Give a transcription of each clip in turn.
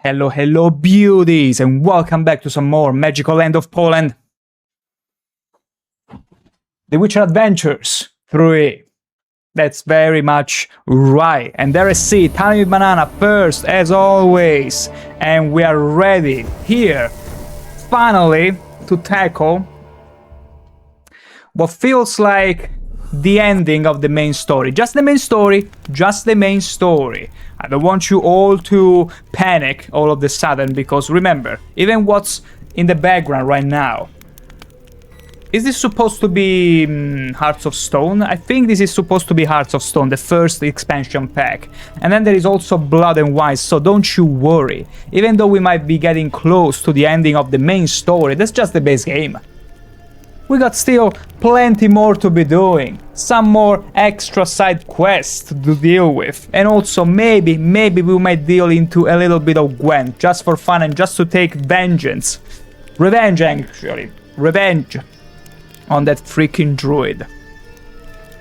Hello, hello, beauties, and welcome back to some more Magical Land of Poland. The Witcher Adventures 3. That's very much right. And there I see Tiny Banana first, as always. And we are ready here, finally, to tackle what feels like the ending of the main story. Just the main story, just the main story. I don't want you all to panic all of a sudden, because remember, even what's in the background right now. Is this supposed to be Hearts of Stone? I think this is supposed to be Hearts of Stone, the first expansion pack. And then there is also Blood and Wine, so don't you worry. Even though we might be getting close to the ending of the main story, that's just the base game. We got still plenty more to be doing, some more extra side quests to deal with, and also maybe we might deal into a little bit of Gwent, just for fun and just to take vengeance. Revenge, actually. Revenge on that freaking druid.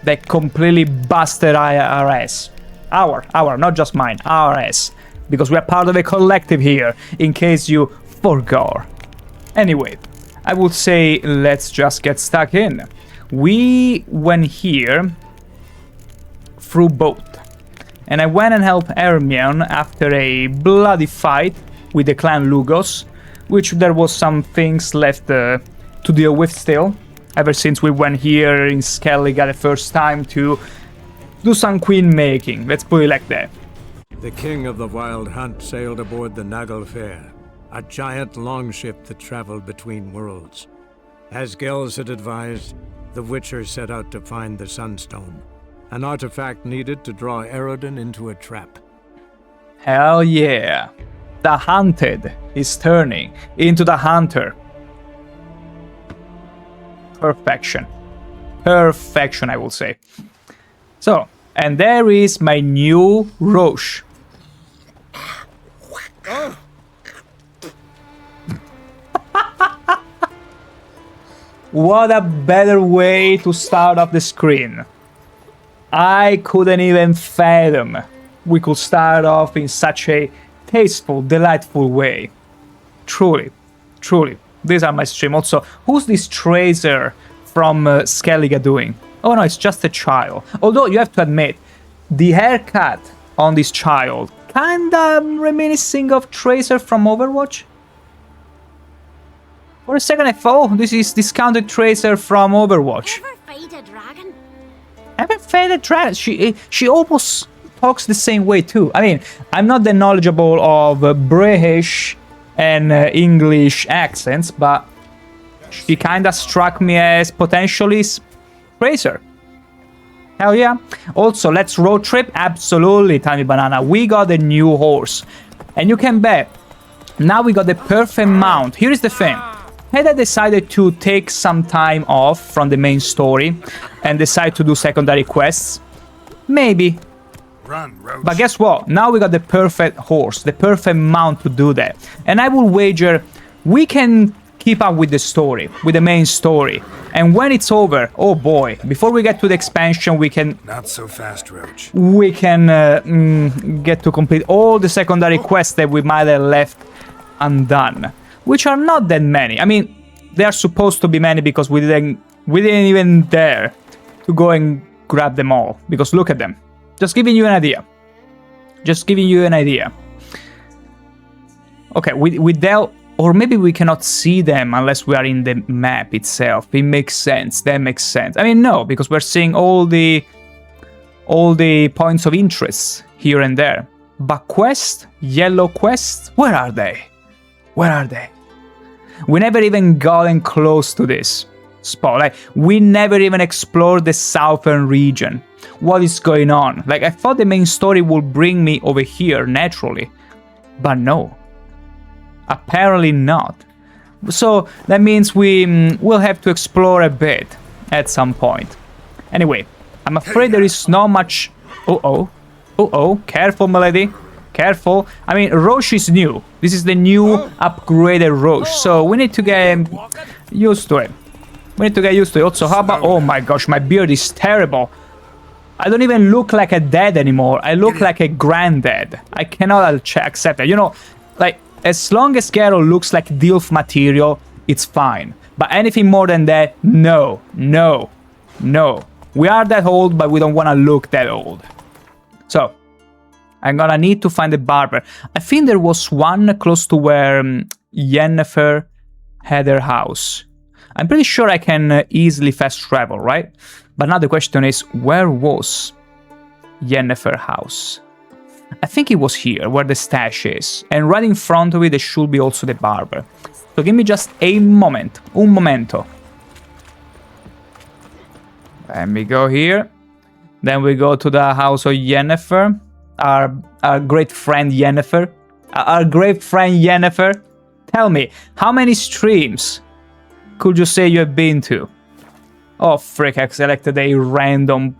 That completely busted IRS. Our, not just mine, ours. Because we are part of a collective here, in case you forgot. Anyway, I would say let's just get stuck in. We went here through boat, and I went and helped Hermione after a bloody fight with the clan Lugos, which there was some things left to deal with still, ever since we went here in Skellige the first time to do some queen making, let's put it like that. The king of the Wild Hunt sailed aboard the Naglfare, a giant longship that traveled between worlds. As Gels had advised, the Witcher set out to find the Sunstone, an artifact needed to draw Eredin into a trap. Hell yeah. The hunted is turning into the hunter. Perfection. Perfection, I will say. So, and there is my new Roche. What a better way to start off the screen. I couldn't even fathom we could start off in such a tasteful, delightful way. Truly, truly. These are my stream. Also, who's this Tracer from Skellige doing? Oh no, it's just a child. Although, you have to admit, the haircut on this child kinda reminiscing of Tracer from Overwatch. For a second I thought, oh, this is discounted Tracer from Overwatch. Ever fight a dragon? Ever fed a dragon? She almost talks the same way too. I mean, I'm not that knowledgeable of British and English accents, but she kinda struck me as potentially Tracer. Hell yeah. Also, let's road trip. Absolutely, Tiny Banana. We got a new horse. And you can bet, now we got the perfect mount. Here is the thing. Had I decided to take some time off from the main story and decide to do secondary quests, maybe. But guess what? Now we got the perfect horse, the perfect mount to do that. And I will wager we can keep up with the story, with the main story. And when it's over, oh boy, before we get to the expansion, we can... Not so fast, Roach. We can get to complete all the secondary quests that we might have left undone. Which are not that many. I mean, they are supposed to be many because we didn't even dare to go and grab them all. Because look at them. Just giving you an idea. Just giving you an idea. Okay, we dealt... Or maybe we cannot see them unless we are in the map itself. It makes sense. That makes sense. I mean, no, because we're seeing all the points of interest here and there. But quest? Yellow quests? Where are they? Where are they? We never even gotten close to this spot. Like, we never even explored the southern region. What is going on? Like, I thought the main story would bring me over here naturally. But no. Apparently not. So, that means we will have to explore a bit at some point. Anyway, I'm afraid there is not much... Uh-oh. Uh-oh. Careful, milady. Careful. I mean, Roche is new. This is the new upgraded Roche. So we need to get used to it. We need to get used to it. Also, how about... Oh my gosh, my beard is terrible. I don't even look like a dad anymore. I look like a granddad. I cannot accept that. You know, like, as long as Geralt looks like Dilf material, it's fine. But anything more than that, no, no, no. We are that old, but we don't want to look that old. So, I'm gonna need to find a barber. I think there was one close to where Yennefer had her house. I'm pretty sure I can easily fast travel, right? But now the question is, where was Yennefer house? I think it was here, where the stash is. And right in front of it, there should be also the barber. So give me just a moment. Un momento. Let me go here. Then we go to the house of Yennefer. Our great friend Yennefer. Our great friend Yennefer. Tell me, how many streams could you say you have been to? Oh, frick, I selected a random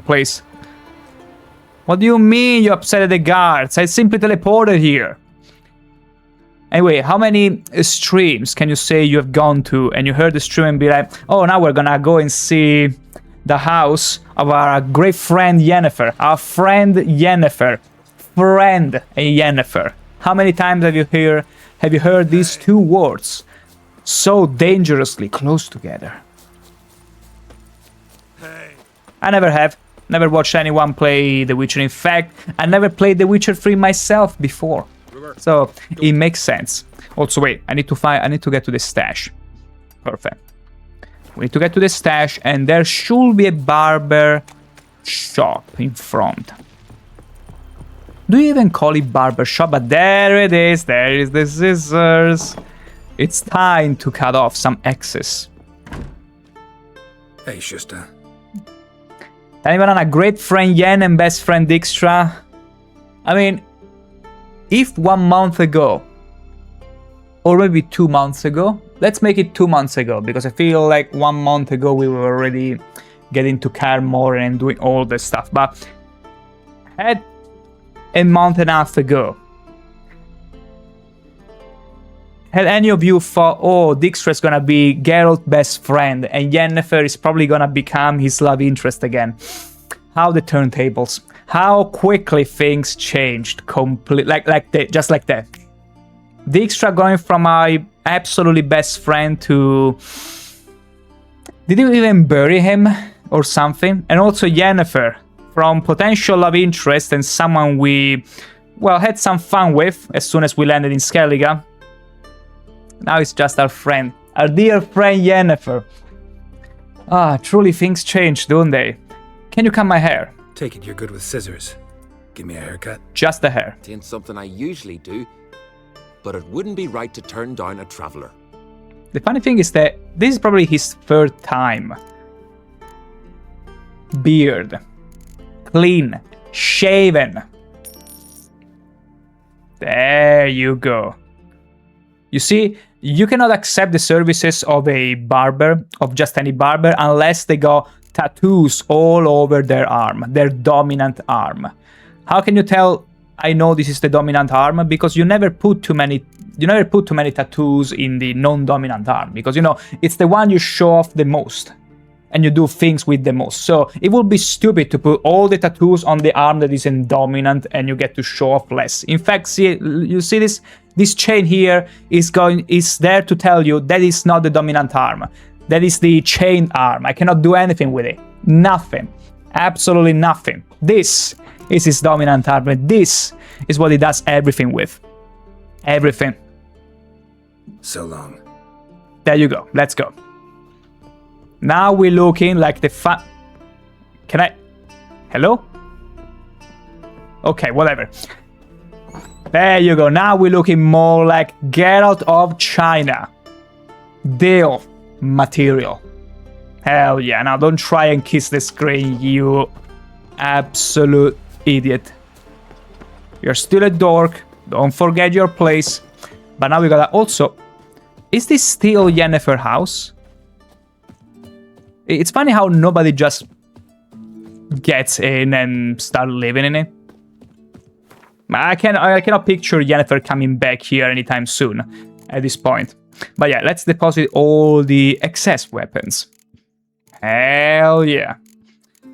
place. What do you mean you upset the guards? I simply teleported here. Anyway, how many streams can you say you have gone to and you heard the stream and be like, oh, now we're gonna go and see the house of our great friend Yennefer. Our friend Yennefer. Friend Yennefer. How many times have you heard these two words so dangerously close together? I never have. Never watched anyone play The Witcher. In fact, I never played The Witcher 3 myself before. So it makes sense. Also, wait, I need to get to the stash. Perfect. We need to get to the stash, and there should be a barber shop in front. Do you even call it barber shop? But there it is. There is the scissors. It's time to cut off some excess. Hey, Schuster. Anyone on a great friend Yen and best friend Dijkstra? I mean, if 1 month ago, or maybe 2 months ago, let's make it 2 months ago, because I feel like 1 month ago we were already getting to Kaer Morhen and doing all this stuff. But had a month and a half ago, had any of you thought, oh, Dijkstra is gonna be Geralt's best friend and Yennefer is probably gonna become his love interest again? How the turntables, how quickly things changed, just like that. Dijkstra going from my absolutely best friend to... Did you even bury him or something? And also Yennefer, from potential love interest and someone we, well, had some fun with as soon as we landed in Skellige. Now it's just our friend, our dear friend Yennefer. Ah, truly things change, don't they? Can you cut my hair? Take it you're good with scissors. Give me a haircut. Just the hair. It ain't something I usually do, but it wouldn't be right to turn down a traveler. The funny thing is that this is probably his third time. Beard. Clean. Shaven. There you go. You see, you cannot accept the services of a barber, of just any barber, unless they got tattoos all over their arm, their dominant arm. How can you tell I know this is the dominant arm? Because you never put too many tattoos in the non-dominant arm, because you know it's the one you show off the most and you do things with the most. So it would be stupid to put all the tattoos on the arm that is in dominant and you get to show off less. In fact, see, you see this? This chain here is there to tell you that is not the dominant arm. That is the chained arm. I cannot do anything with it. Nothing. Absolutely nothing. This is his dominant arm. And this is what he does everything with. Everything. So long. There you go. Let's go. Now we're looking like the Can I... Hello? Okay, whatever. There you go. Now we're looking more like Geralt of China. Deal material. Hell yeah. Now don't try and kiss the screen, you absolute idiot. You're still a dork. Don't forget your place. But now we gotta also... Is this still Yennefer house? It's funny how nobody just gets in and start living in it. I cannot picture Yennefer coming back here anytime soon at this point. But yeah, let's deposit all the excess weapons. Hell yeah.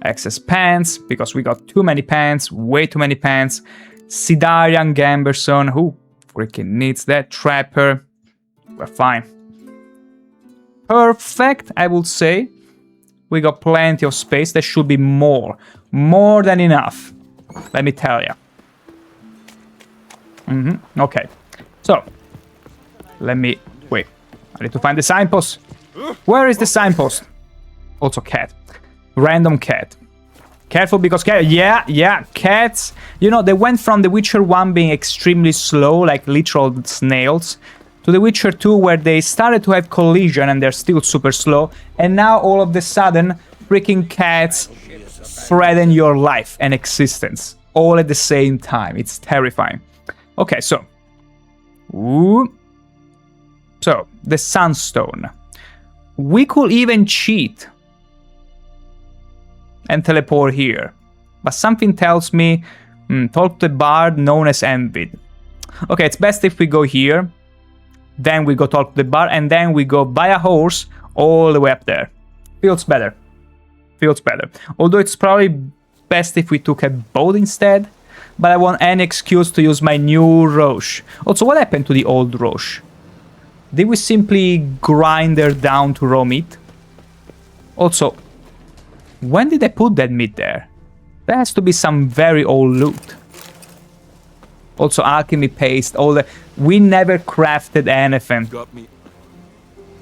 Excess pants, because we got too many pants, way too many pants. Sidarian Gamberson. Who freaking needs that? Trapper. We're fine. Perfect, I would say. We got plenty of space. There should be more. More than enough. Let me tell you. Okay. So, let me... Wait. I need to find the signpost. Where is the signpost? Also cat. Random cat. Careful because cat... Yeah, cats. You know, they went from The Witcher 1 being extremely slow, like literal snails, to The Witcher 2 where they started to have collision and they're still super slow. And now all of a sudden, freaking cats threaten your life and existence. All at the same time. It's terrifying. Okay, so... Ooh. So, the Sunstone. We could even cheat and teleport here. But something tells me, talk to the bard known as Envid. Okay, it's best if we go here. Then we go talk to the bard, and then we go buy a horse all the way up there. Feels better. Feels better. Although it's probably best if we took a boat instead. But I want any excuse to use my new Roche. Also, what happened to the old Roche? Did we simply grind her down to raw meat? Also, when did I put that meat there? There has to be some very old loot. Also, alchemy paste, all the... We never crafted anything. Got me.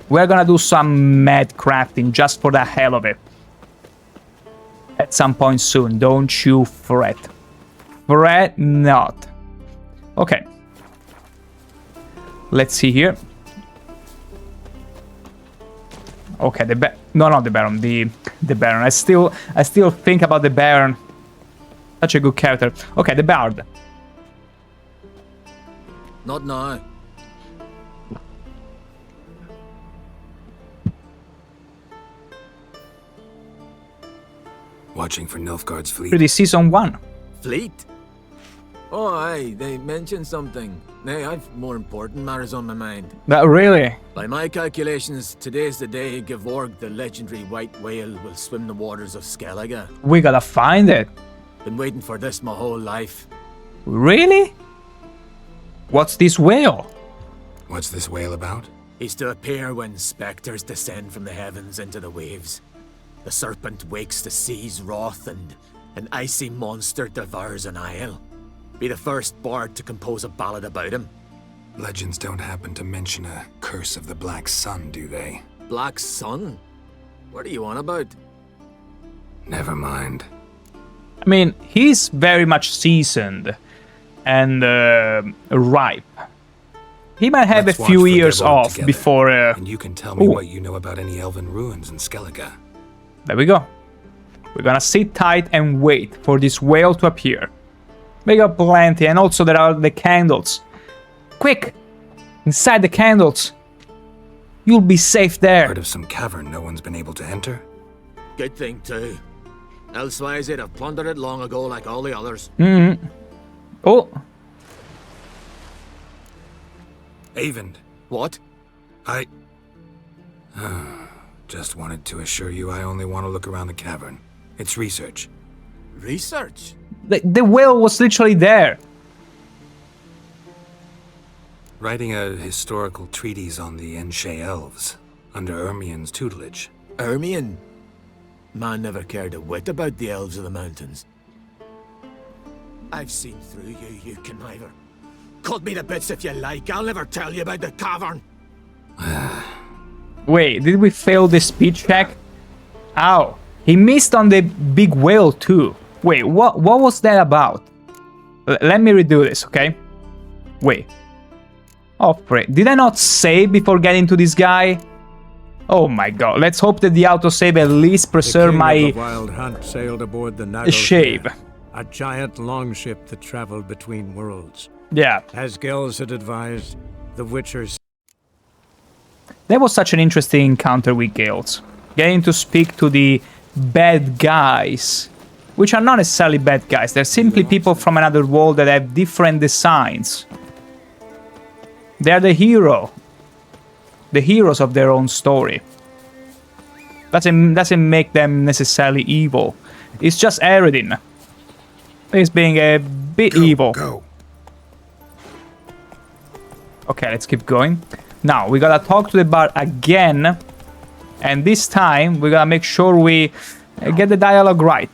We're gonna do some mad crafting just for the hell of it. At some point soon, don't you fret. Fret not. Okay. Let's see here. Okay, the Baron. The Baron. I still think about the Baron. Such a good character. Okay, the Bard. Not now. Watching for Nilfgaard's fleet. Pretty season 1. Fleet? Oh, aye, they mentioned something. Nay, I've more important matters on my mind. But really? By my calculations, today's the day Gevorg, the legendary white whale, will swim the waters of Skellige. We gotta find it. Been waiting for this my whole life. Really? What's this whale? What's this whale about? He's to appear when spectres descend from the heavens into the waves. The serpent wakes the sea's wrath and an icy monster devours an isle. Be the first bard to compose a ballad about him. Legends don't happen to mention a curse of the Black Sun, do they? Black Sun? What are you on about? Never mind. I mean, he's very much seasoned and ripe. He might have Let's a few watch for years Gevorg off together, before... and you can tell me Ooh. what you know about any elven ruins in Skellige. There we go. We're gonna sit tight and wait for this whale to appear. We got plenty, and also there are the candles. Quick! Inside the candles! You'll be safe there. Part of some cavern no one's been able to enter? Good thing too. Elsewise they'd have plundered it long ago like all the others. Oh, Eyvind, What? I... just wanted to assure you I only want to look around the cavern. It's research. Research? the whale was literally there. Writing a historical treatise on the Enshe elves, under Ermien's tutelage. Ermion? Man never cared a whit about the elves of the mountains. I've seen through you, you conniver. Cut me to bits if you like, I'll never tell you about the cavern. Wait, did we fail the speed check? Ow. He missed on the big whale too. Wait, what was that about? Let me redo this, okay? Wait. Oh, frick. Did I not save before getting to this guy? Oh my god. Let's hope that the autosave at least preserve The king my of the Wild Hunt sailed aboard the Naglfar, shape. a giant longship that traveled between worlds. Yeah. As Gels had advised, the Witchers That was such an interesting encounter with Gales. Getting to speak to the bad guys, which are not necessarily bad guys. They're simply people from another world that have different designs. They're the hero. The heroes of their own story. Doesn't make them necessarily evil. It's just Eredin. He's being a bit evil. Go. Okay, let's keep going. Now, we gotta talk to the bard again. And this time, we gotta make sure we get the dialogue right.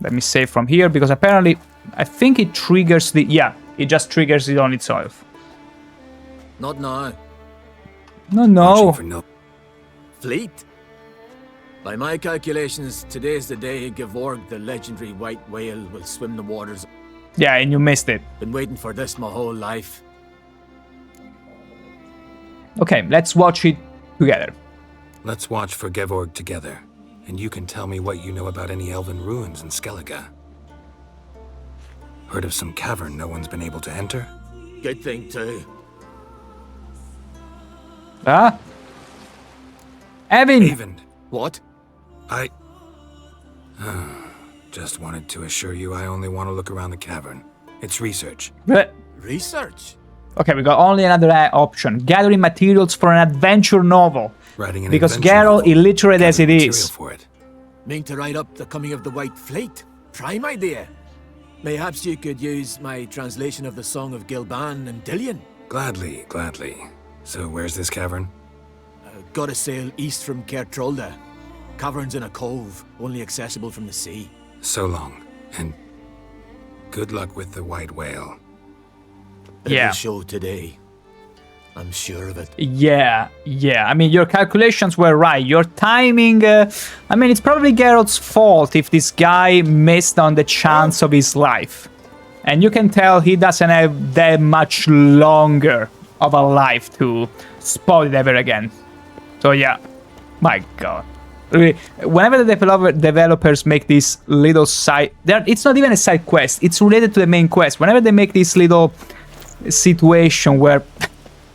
Let me save from here, because apparently, I think it triggers the... Yeah, it just triggers it on itself. Not now. No. Watching for no. Fleet? By my calculations, today's the day Gevorg, the legendary white whale, will swim the waters. Yeah, and you missed it. Been waiting for this my whole life. Okay, let's watch it together. Let's watch for Gevorg together, and you can tell me what you know about any elven ruins in Skellige. Heard of some cavern no one's been able to enter? Good thing, too. Ah? Evan! Even. What? I... just wanted to assure you I only want to look around the cavern. It's research. Research? Okay, we got only another option. Gathering materials for an adventure novel. Writing an Because adventure Geralt, novel. illiterate as it Gathering is. material for it. Mean to write up the coming of the White Fleet? Prime idea. Mayhaps you could use my translation of the Song of Gilban and Dillion. Gladly, gladly. So where's this cavern? Gotta sail east from Kertrolda. Cavern's in a cove, only accessible from the sea. So long, and good luck with the white whale. Yeah. It'll show today. I'm sure of it. Yeah. I mean, your calculations were right. Your timing... I mean, it's probably Geralt's fault if this guy missed on the chance of his life. And you can tell he doesn't have that much longer of a life to spot it ever again. So yeah, my god. Really, whenever the developers make this little side... It's not even a side quest, it's related to the main quest. Whenever they make this little situation where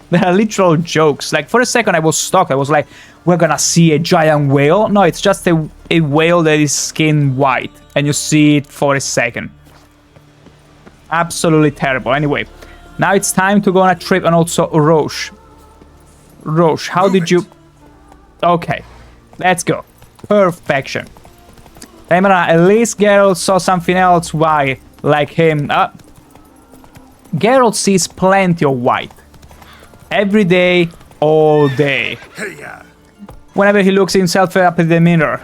there are literal jokes. Like, for a second I was stuck, I was like, we're gonna see a giant whale? No, it's just a whale that is skin white, and you see it for a second. Absolutely terrible. Anyway, now it's time to go on a trip, and also Roche. Roche, how did you... Okay, let's go. Perfection. Remember, at least Geralt saw something else white, like him. Geralt sees plenty of white. Every day, all day. Whenever he looks himself up in the mirror.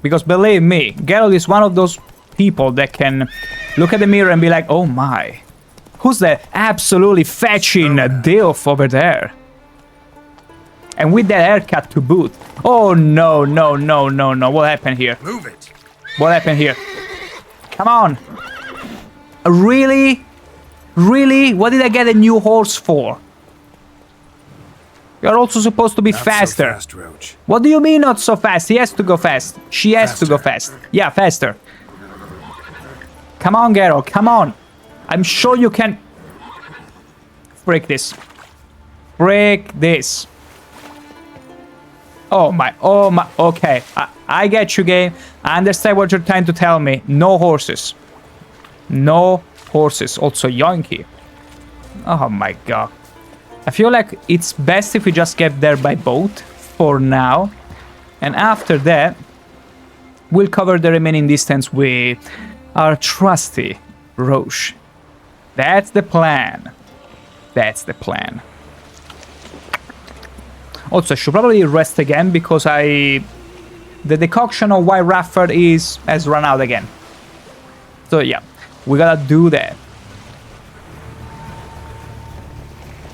Because believe me, Geralt is one of those people that can look at the mirror and be like, oh my, who's that absolutely fetching dilf over there? And with that haircut to boot. Oh no. What happened here? Move it. What happened here? Come on. Really? Really? What did I get a new horse for? You're also supposed to be Not faster. So fast, Roach. What do you mean not so fast? He has to go fast. She has to go Faster. fast. Yeah, faster. Come on, Geralt, come on. I'm sure you can... Break this. Break this. Oh my, okay. I get you, game. I understand what you're trying to tell me. No horses. No horses. Also, Yoinky. Oh my god. I feel like it's best if we just get there by boat for now. And after that, we'll cover the remaining distance with our trusty Roche. That's the plan. That's the plan. Also, I should probably rest again because the decoction of White Rafford has run out again. So yeah, we gotta do that.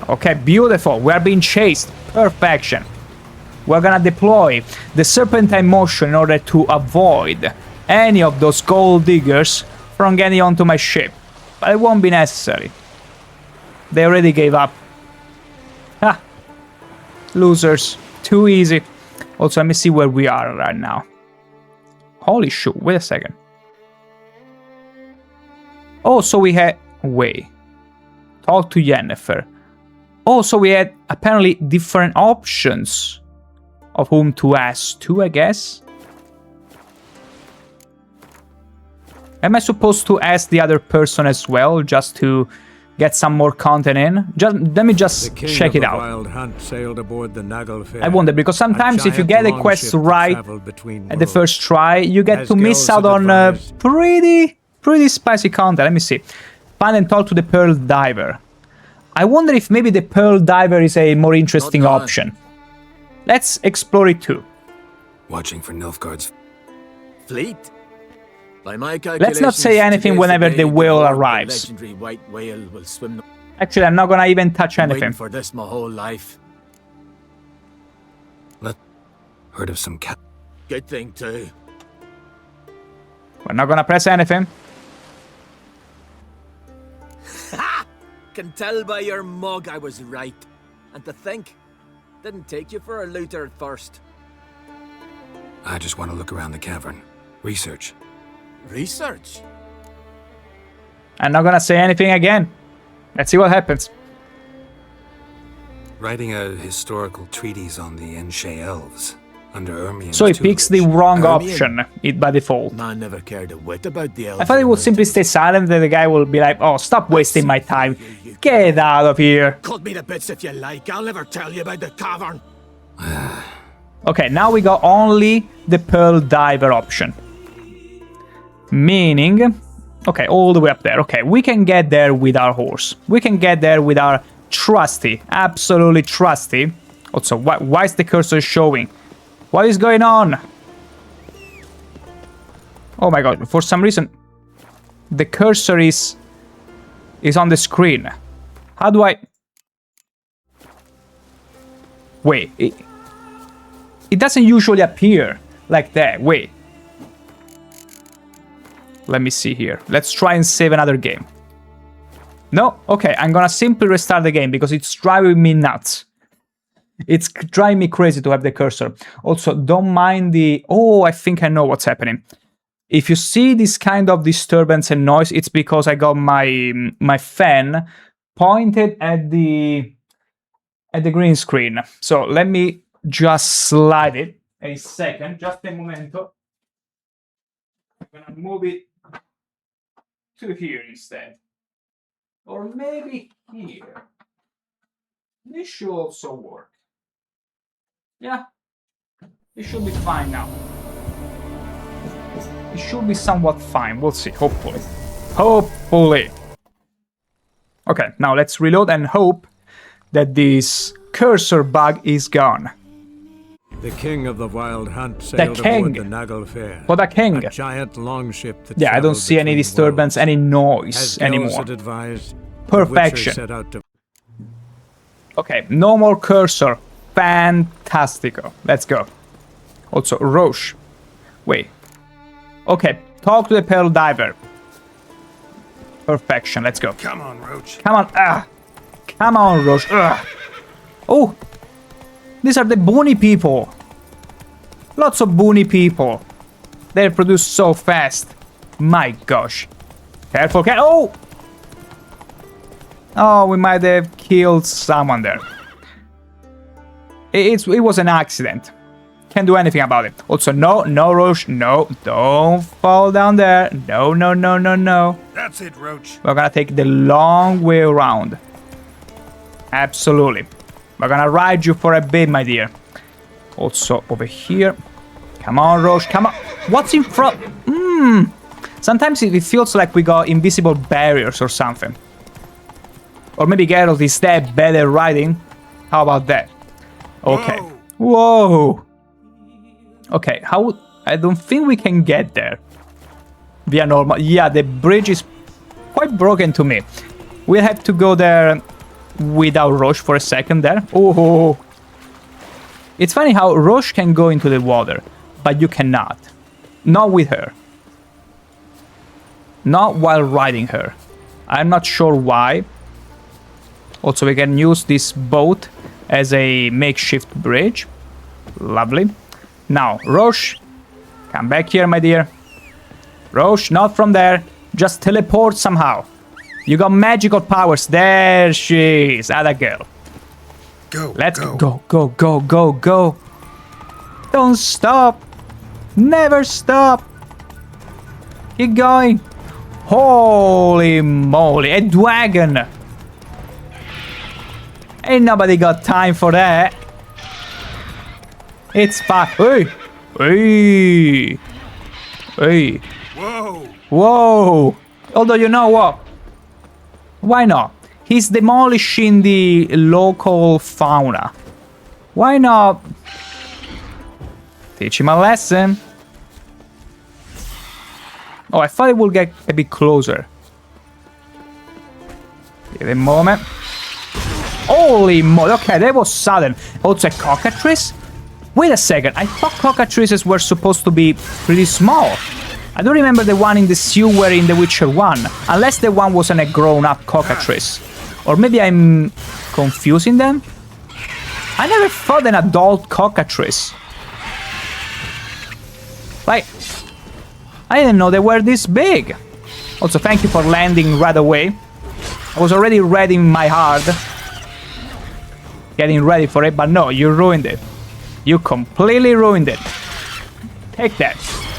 Okay, beautiful. We are being chased. Perfection. We're gonna deploy the Serpentine Motion in order to avoid any of those gold diggers from getting onto my ship. But it won't be necessary. They already gave up. Ha! Losers. Too easy. Also, let me see where we are right now. Holy shit, wait a second. Oh, so we had... Wait. Talk to Yennefer. Oh, so we had apparently different options of whom to ask to, I guess. Am I supposed to ask the other person as well, just to get some more content in? Let me just check it out. Wild Hunt sailed aboard the Naglfare. I wonder, because sometimes if you get a quest right at the first try, you get to miss out on pretty pretty spicy content. Let me see. Find and talk to the Pearl Diver. I wonder if maybe the Pearl Diver is a more interesting Not bad. option. Let's explore it too. Watching for Nilfgaard's... Fleet? By my Let's not calculations, say anything today's whenever day the whale before arrives. The legendary white whale will swim the Actually, I'm not gonna even touch waiting anything. for this my whole life. Heard of some cat... Good thing too. We're not gonna press anything. Can tell by your mug I was right. And to think, didn't take you for a looter at first. I just want to look around the cavern. Research. Research? I'm not gonna say anything again. Let's see what happens. Writing a historical treatise on the Enshe elves. Under Ermian's So he picks the tutelage. wrong Ermion. option by default. Man never cared a whit about the elves. I thought he would simply stay silent, then the guy will be like, oh, stop wasting my time. Get out of here. Cut me to bits if you like. I'll never tell you about the cavern. Okay, now we got only the Pearl Diver option. Meaning... Okay, all the way up there. Okay, we can get there with our horse. We can get there with our trusty, absolutely trusty. Also, why is the cursor showing? What is going on? Oh my god, for some reason the cursor is on the screen. How do I... Wait, it doesn't usually appear like that. Wait. Let me see here. Let's try and save another game. No? Okay, I'm gonna simply restart the game because it's driving me nuts. It's driving me crazy to have the cursor. Also, don't mind the... Oh, I think I know what's happening. If you see this kind of disturbance and noise, it's because I got my fan pointed at the green screen. So let me just slide it a second. Just a momento. I'm gonna move it to here instead. Or maybe here. This should also work. Yeah, it should be fine now. It should be somewhat fine. We'll see, hopefully. Hopefully. Okay, now let's reload and hope that this cursor bug is gone. The king of the wild hunt sailed king. aboard the Naglfare. For the king. A giant longship that Yeah, I don't traveled see any between disturbance, worlds. any noise As Gels anymore. had advised, the Witcher Perfection. set out to Okay, no more cursor. Fantastico. Let's go. Also, Roche. Wait. Okay, talk to the Pearl Diver. Perfection, let's go. Come on, Roach. Come on, come on, Roche. Oh, these are the boony people. Lots of boony people. They produce so fast. My gosh. Careful, oh! Oh, we might have killed someone there. It was an accident. Can't do anything about it. Also, no, Roche, no, don't fall down there. No. That's it, Roach. We're gonna take the long way around. Absolutely. We're gonna ride you for a bit, my dear. Also, over here. Come on, Roche, come on. What's in front? Sometimes it feels like we got invisible barriers or something. Or maybe Geralt is that bad at riding. How about that? Okay. Whoa. Okay, I don't think we can get there via normal. Yeah, the bridge is quite broken to me. We'll have to go there without Roche for a second there. Oh. It's funny how Roche can go into the water, but you cannot. Not with her. Not while riding her. I'm not sure why. Also, we can use this boat as a makeshift bridge. Lovely. Now, Roche, come back here, my dear. Roche, not from there. Just teleport somehow. You got magical powers. There she is. Other girl. Go. Let's go. Don't stop. Never stop. Keep going. Holy moly. A dragon. Ain't nobody got time for that. It's fine. Hey. Whoa. Whoa! Although, you know what? Why not? He's demolishing the local fauna. Why not teach him a lesson? Oh, I thought it would get a bit closer. Give it a moment. Holy moly, okay, that was sudden. Also a cockatrice? Wait a second, I thought cockatrices were supposed to be pretty small. I don't remember the one in the sewer in The Witcher 1, unless the one wasn't a grown-up cockatrice. Or maybe I'm confusing them? I never thought an adult cockatrice. Like, I didn't know they were this big. Also, thank you for landing right away. I was already ready in my heart. Getting ready for it, but no, you ruined it. You completely ruined it. Take that.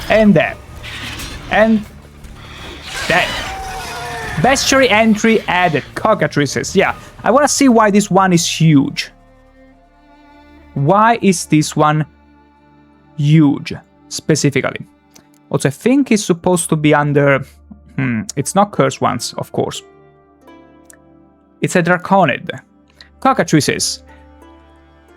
And that. And that. Bestiary entry added. Cockatrices. Yeah, I want to see why this one is huge. Why is this one huge, specifically? Also, I think it's supposed to be under... it's not cursed ones, of course. It's a draconid. Cockatrices.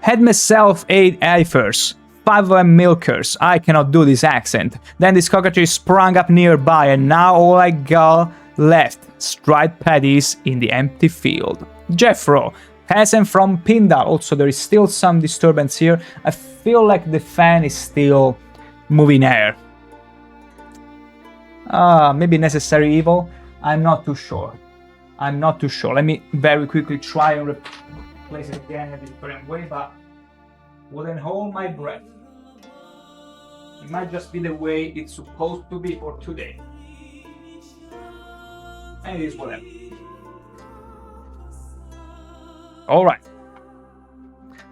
Had myself 8 eifers, 5 of them milkers. I cannot do this accent. Then this cockatrice sprung up nearby, and now all I got left, striped paddies in the empty field. Jeffro, peasant from Pindal. Also, there is still some disturbance here. I feel like the fan is still moving air. Maybe necessary evil? I'm not too sure. I'm not too sure. Let me very quickly try and replace it again a different way, but wouldn't hold my breath. It might just be the way it's supposed to be for today. And it is whatever. Alright.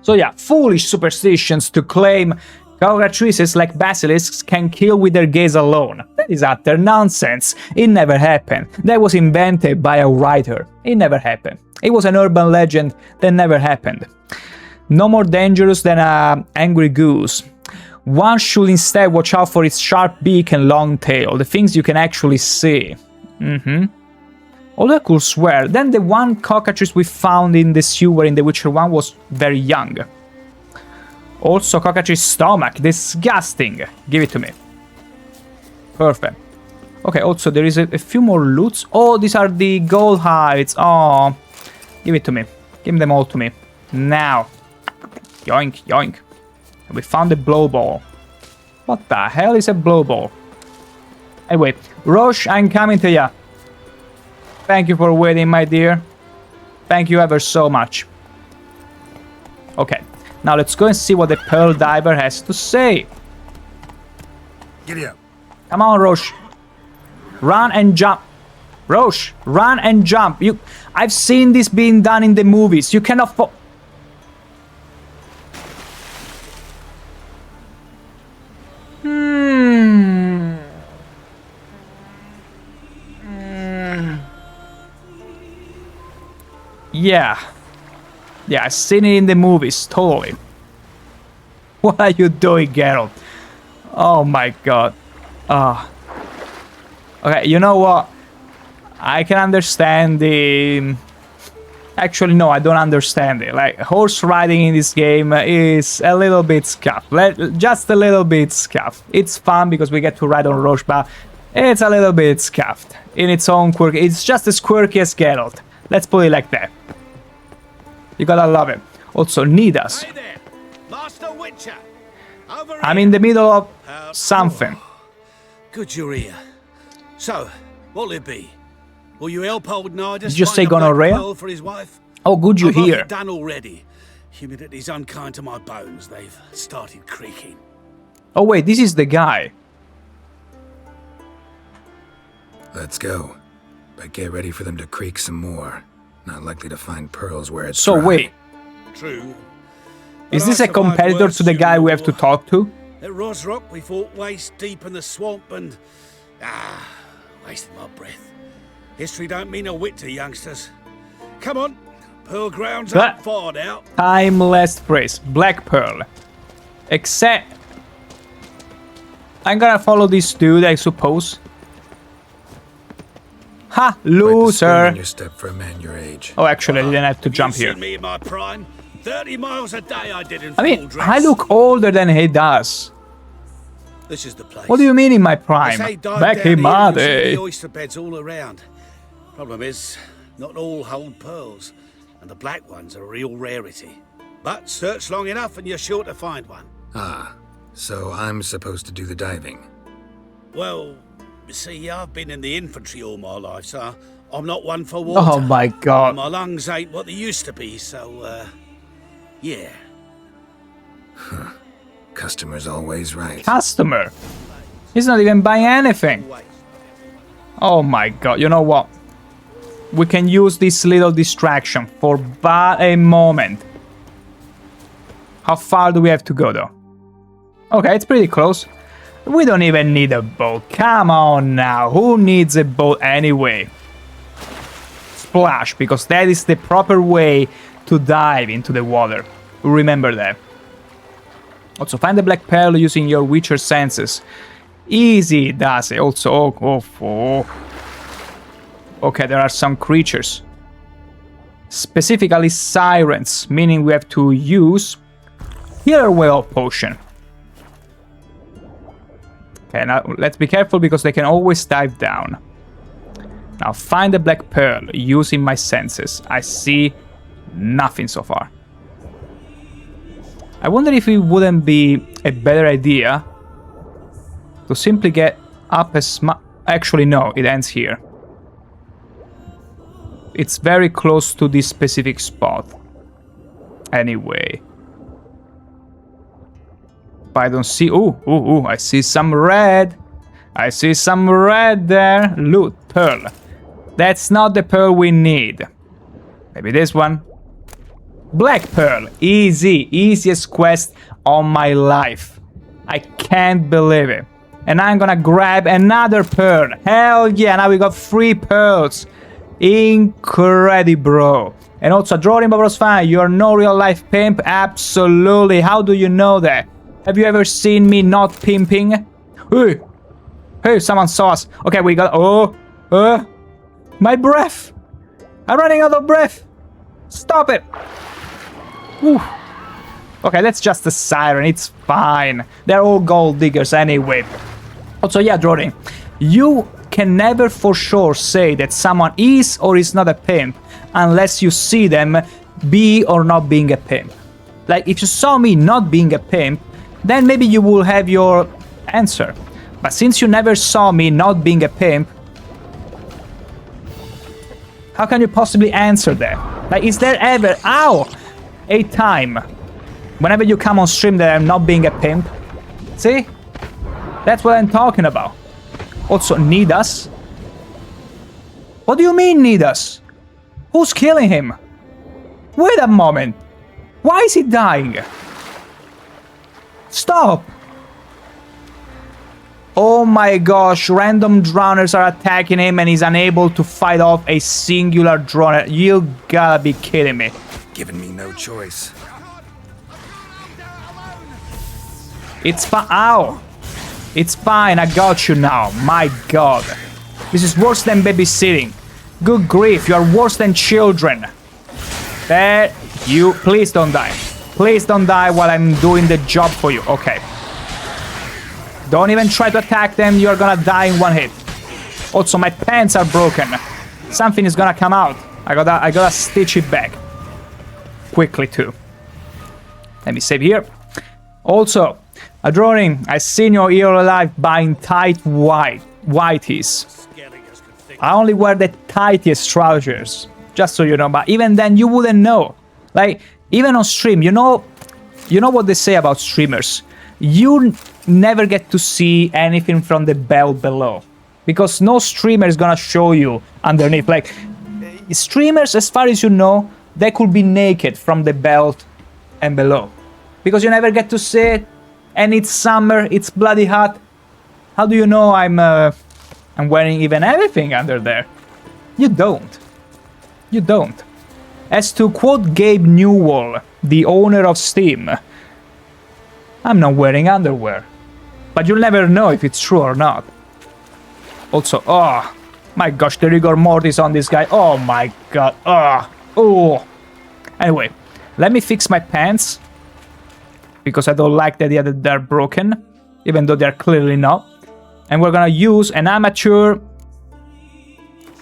So yeah, foolish superstitions to claim cockatrices like basilisks can kill with their gaze alone. That is utter nonsense. It never happened. That was invented by a writer. It never happened. It was an urban legend that never happened. No more dangerous than an angry goose. One should instead watch out for its sharp beak and long tail, the things you can actually see. Although I could swear, then the one cockatrice we found in the sewer in The Witcher 1 was very young. Also, cockatrice stomach, disgusting. Give it to me. Perfect. Okay, also there is a few more loots. Oh, these are the gold hides. Oh, give it to me. Give them all to me. Now. Yoink, yoink. We found a blow ball. What the hell is a blow ball? Anyway, Roche, I'm coming to ya. Thank you for waiting, my dear. Thank you ever so much. Okay, now let's go and see what the Pearl Diver has to say. Giddy up. Come on, Roche. Run and jump. Roche, run and jump. I've seen this being done in the movies. You cannot fall. Yeah. Yeah, I've seen it in the movies, totally. What are you doing, Geralt? Oh my god. Okay, you know what? I can understand the... Actually, no, I don't understand it. Like, horse riding in this game is a little bit scuffed. Just a little bit scuffed. It's fun because we get to ride on Roche, but it's a little bit scuffed. In its own quirk. It's just as quirky as Geralt. Let's put it like that. You gotta love it. Also, Nidas. Hey there, Master Witcher. Over I'm here. in the middle of something. Good you're here. So, what'll it be? Will you help old Nidus Did you find say a black gonorrhea? pearl for his wife? Oh, good you're I've got here. it done already. Humidity's unkind to my bones. They've started creaking. Oh wait, this is the guy. Let's go. But get ready for them to creak some more. Not likely to find pearls where it's So dry. wait, True. is But this I a competitor survived to the worse guy sooner we or have to more. talk to? At Rosrock, we fought waist deep in the swamp and... wasted my breath. History don't mean a whit to youngsters. Come on, Pearl Grounds But- ain't far now. Timeless phrase, Black Pearl. Except... I'm gonna follow this dude, I suppose. Ha! Quite the spring Loser! in your step for a man your age. Oh, actually, I didn't have to jump you here. seen me in my prime? 30 miles a day I did in I full mean, dress. I look older than he does. This is the place. What do you mean in my They prime? say dive Back down in here, my you'll see day. the oyster beds all around. Problem is, not all hold pearls, and the black ones are a real rarity. But search long enough and you're sure to find one. Ah, so I'm supposed to do the diving. Well, you see, I've been in the infantry all my life, so I'm not one for water. Oh my god. My lungs ain't what they used to be, so, yeah. Customer's always right. Customer. He's not even buying anything. Wait. Oh my god, you know what? We can use this little distraction for but a moment. How far do we have to go though? Okay, it's pretty close. We don't even need a boat. Come on now, who needs a boat anyway? Splash, because that is the proper way to dive into the water. Remember that. Also, find the black pearl using your Witcher senses. Easy does it. Also, okay, there are some creatures. Specifically sirens, meaning we have to use Healer Whale Potion. Okay, now let's be careful because they can always dive down. Now find the black pearl using my senses. I see nothing so far. I wonder if it wouldn't be a better idea to simply get up as much. Actually, no, it ends here. It's very close to this specific spot. Anyway. But I don't see. Ooh, I see some red. I see some red there. Loot, pearl. That's not the pearl we need. Maybe this one. Black pearl. Easy. Easiest quest of my life. I can't believe it. And I'm gonna grab another pearl. Hell yeah, now we got 3 pearls. Incredible, bro. And also, Drawing Bobros fan, you're no real life pimp? Absolutely. How do you know that? Have you ever seen me not pimping? Hey, someone saw us. Okay, we got... my breath. I'm running out of breath. Stop it. Whew. Okay, that's just a siren. It's fine. They're all gold diggers anyway. Also, yeah, Drawing, you can never for sure say that someone is or is not a pimp unless you see them be or not being a pimp. Like, if you saw me not being a pimp, then maybe you will have your answer. But since you never saw me not being a pimp, how can you possibly answer that? Like, is there ever, a time, whenever you come on stream that I'm not being a pimp? See? That's what I'm talking about. Also, need us? What do you mean, need us? Who's killing him? Wait a moment. Why is he dying? Stop! Oh my gosh, random drowners are attacking him and he's unable to fight off a singular droner. You gotta be kidding me. Giving me no choice. It's fine. Ow! It's fine, I got you now. My god. This is worse than babysitting. Good grief, you are worse than children. There, you. Please don't die. Please don't die while I'm doing the job for you. Okay. Don't even try to attack them, you're gonna die in one hit. Also, my pants are broken. Something is gonna come out. I gotta stitch it back. Quickly, too. Let me save here. Also, Drawing, I seen your here alive buying tight whiteys. I only wear the tightest trousers, just so you know, but even then you wouldn't know. Like, even on stream, you know what they say about streamers. You never get to see anything from the belt below. Because no streamer is gonna show you underneath. Like, streamers, as far as you know, they could be naked from the belt and below. Because you never get to see it, and it's summer, it's bloody hot. How do you know I'm wearing even anything under there? You don't. You don't. As to quote Gabe Newell, the owner of Steam, I'm not wearing underwear. But you'll never know if it's true or not. Also, My gosh, the rigor mortis on this guy. Oh my god. Oh. Anyway, let me fix my pants. Because I don't like the idea that they're broken. Even though they're clearly not. And we're gonna use an amateur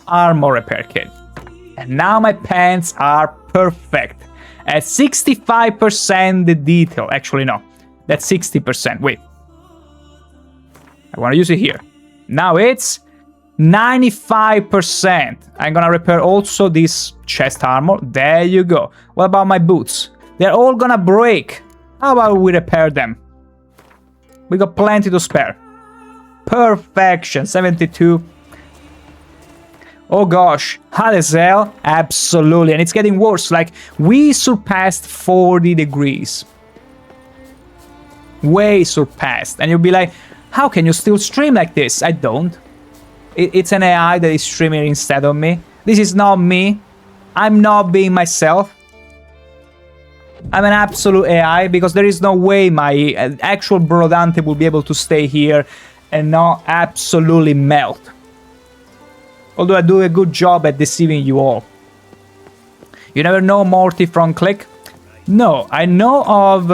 armor repair kit. And now my pants are perfect. At 65% the detail. Actually, no. That's 60%. Wait. I want to use it here. Now it's 95%. I'm gonna repair also this chest armor. There you go. What about my boots? They're all gonna break. How about we repair them? We got plenty to spare. Perfection. 72. Oh gosh, hot as hell? Absolutely, and it's getting worse, like, we surpassed 40 degrees. Way surpassed, and you'll be like, how can you still stream like this? I don't. It's an AI that is streaming instead of me. This is not me. I'm not being myself. I'm an absolute AI, because there is no way my actual Brodante will be able to stay here and not absolutely melt. Although I do a good job at deceiving you all. You never know Morty from Click? No, I know of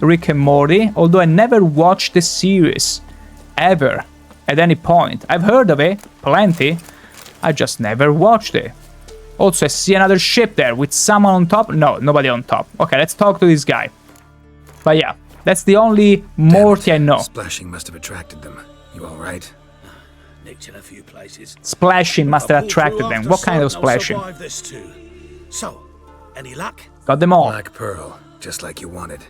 Rick and Morty, although I never watched the series. Ever. At any point. I've heard of it, plenty. I just never watched it. Also, I see another ship there with someone on top. No, nobody on top. Okay, let's talk to this guy. But yeah, that's the only Morty I know. Splashing must have attracted them. You all right? Nicked in a few places. Splashing must have I pulled attracted through them. after What kind of sun, I'll splashing? survive this too. So, any luck? Got them all. Black Pearl, just like you wanted.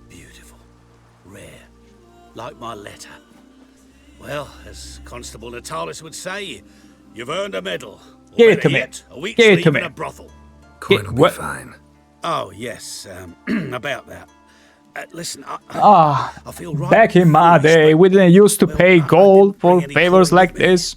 Beautiful. Rare. Like my letter. Well, as Constable Natalis would say, you've earned a medal. Or Give it better to me. yet, a week's Give it leave to in me. a brothel. Coin will be what- fine. Oh, yes, about that. Listen, Ah, I feel right. back in my foolish, day, but- we didn't used to well, pay I didn't gold for bring any favors coin like with me. this.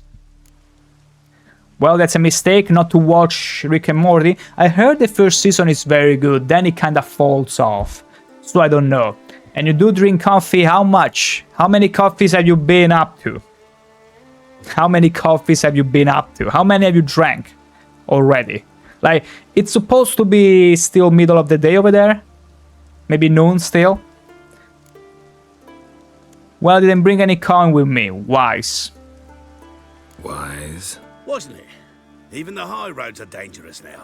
Well, that's a mistake not to watch Rick and Morty. I heard the first season is very good, then it kinda falls off. So I don't know. And you do drink coffee, how much? How many coffees have you been up to? How many coffees have you been up to? How many have you drank already? Like, it's supposed to be still middle of the day over there? Maybe noon still? Well, I didn't bring any coin with me. Wise. Wise. Wasn't it? Even the high roads are dangerous now.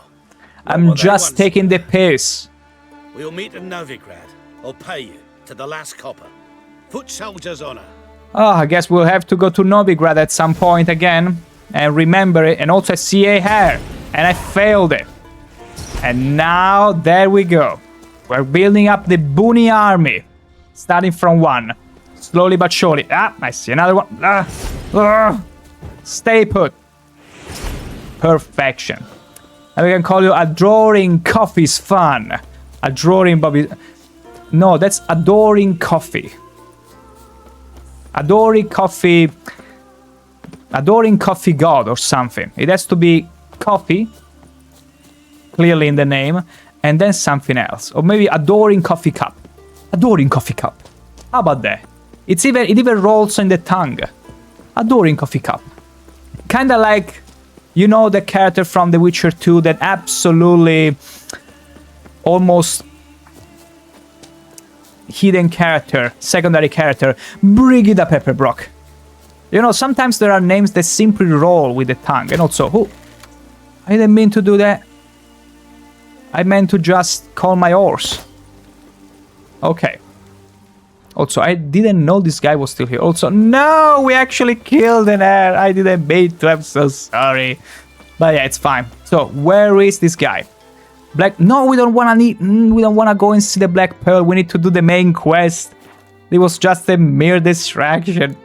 I'm Well, they just once taking the were. piss. We'll meet in Novigrad. I'll pay you to the last copper. Foot soldier's honor. Oh, I guess we'll have to go to Novigrad at some point again. And remember it. And also I see a hair. And I failed it. And now, there we go. We're building up the Boony army. Starting from 1. Slowly but surely. Ah, I see another one. Stay put. Perfection. And we can call you Adoring Coffee's Fun. Adoring Bobby. No, that's Adoring Coffee. Adoring Coffee. Adoring Coffee God or something. It has to be coffee. Clearly in the name. And then something else. Or maybe Adoring Coffee Cup. Adoring Coffee Cup. How about that? It even rolls in the tongue. Adoring Coffee Cup. Kinda like, you know, the character from The Witcher 2 that absolutely almost hidden character, secondary character, Brigida Pepperbrook. You know, sometimes there are names that simply roll with the tongue. And also, oh, I didn't mean to do that. I meant to just call my horse. Okay. Also, I didn't know this guy was still here. Also, no, we actually killed an heir. I didn't mean to. I'm so sorry. But yeah, it's fine. So, where is this guy? Black. No, we don't wanna we don't wanna go and see the Black Pearl. We need to do the main quest. It was just a mere distraction.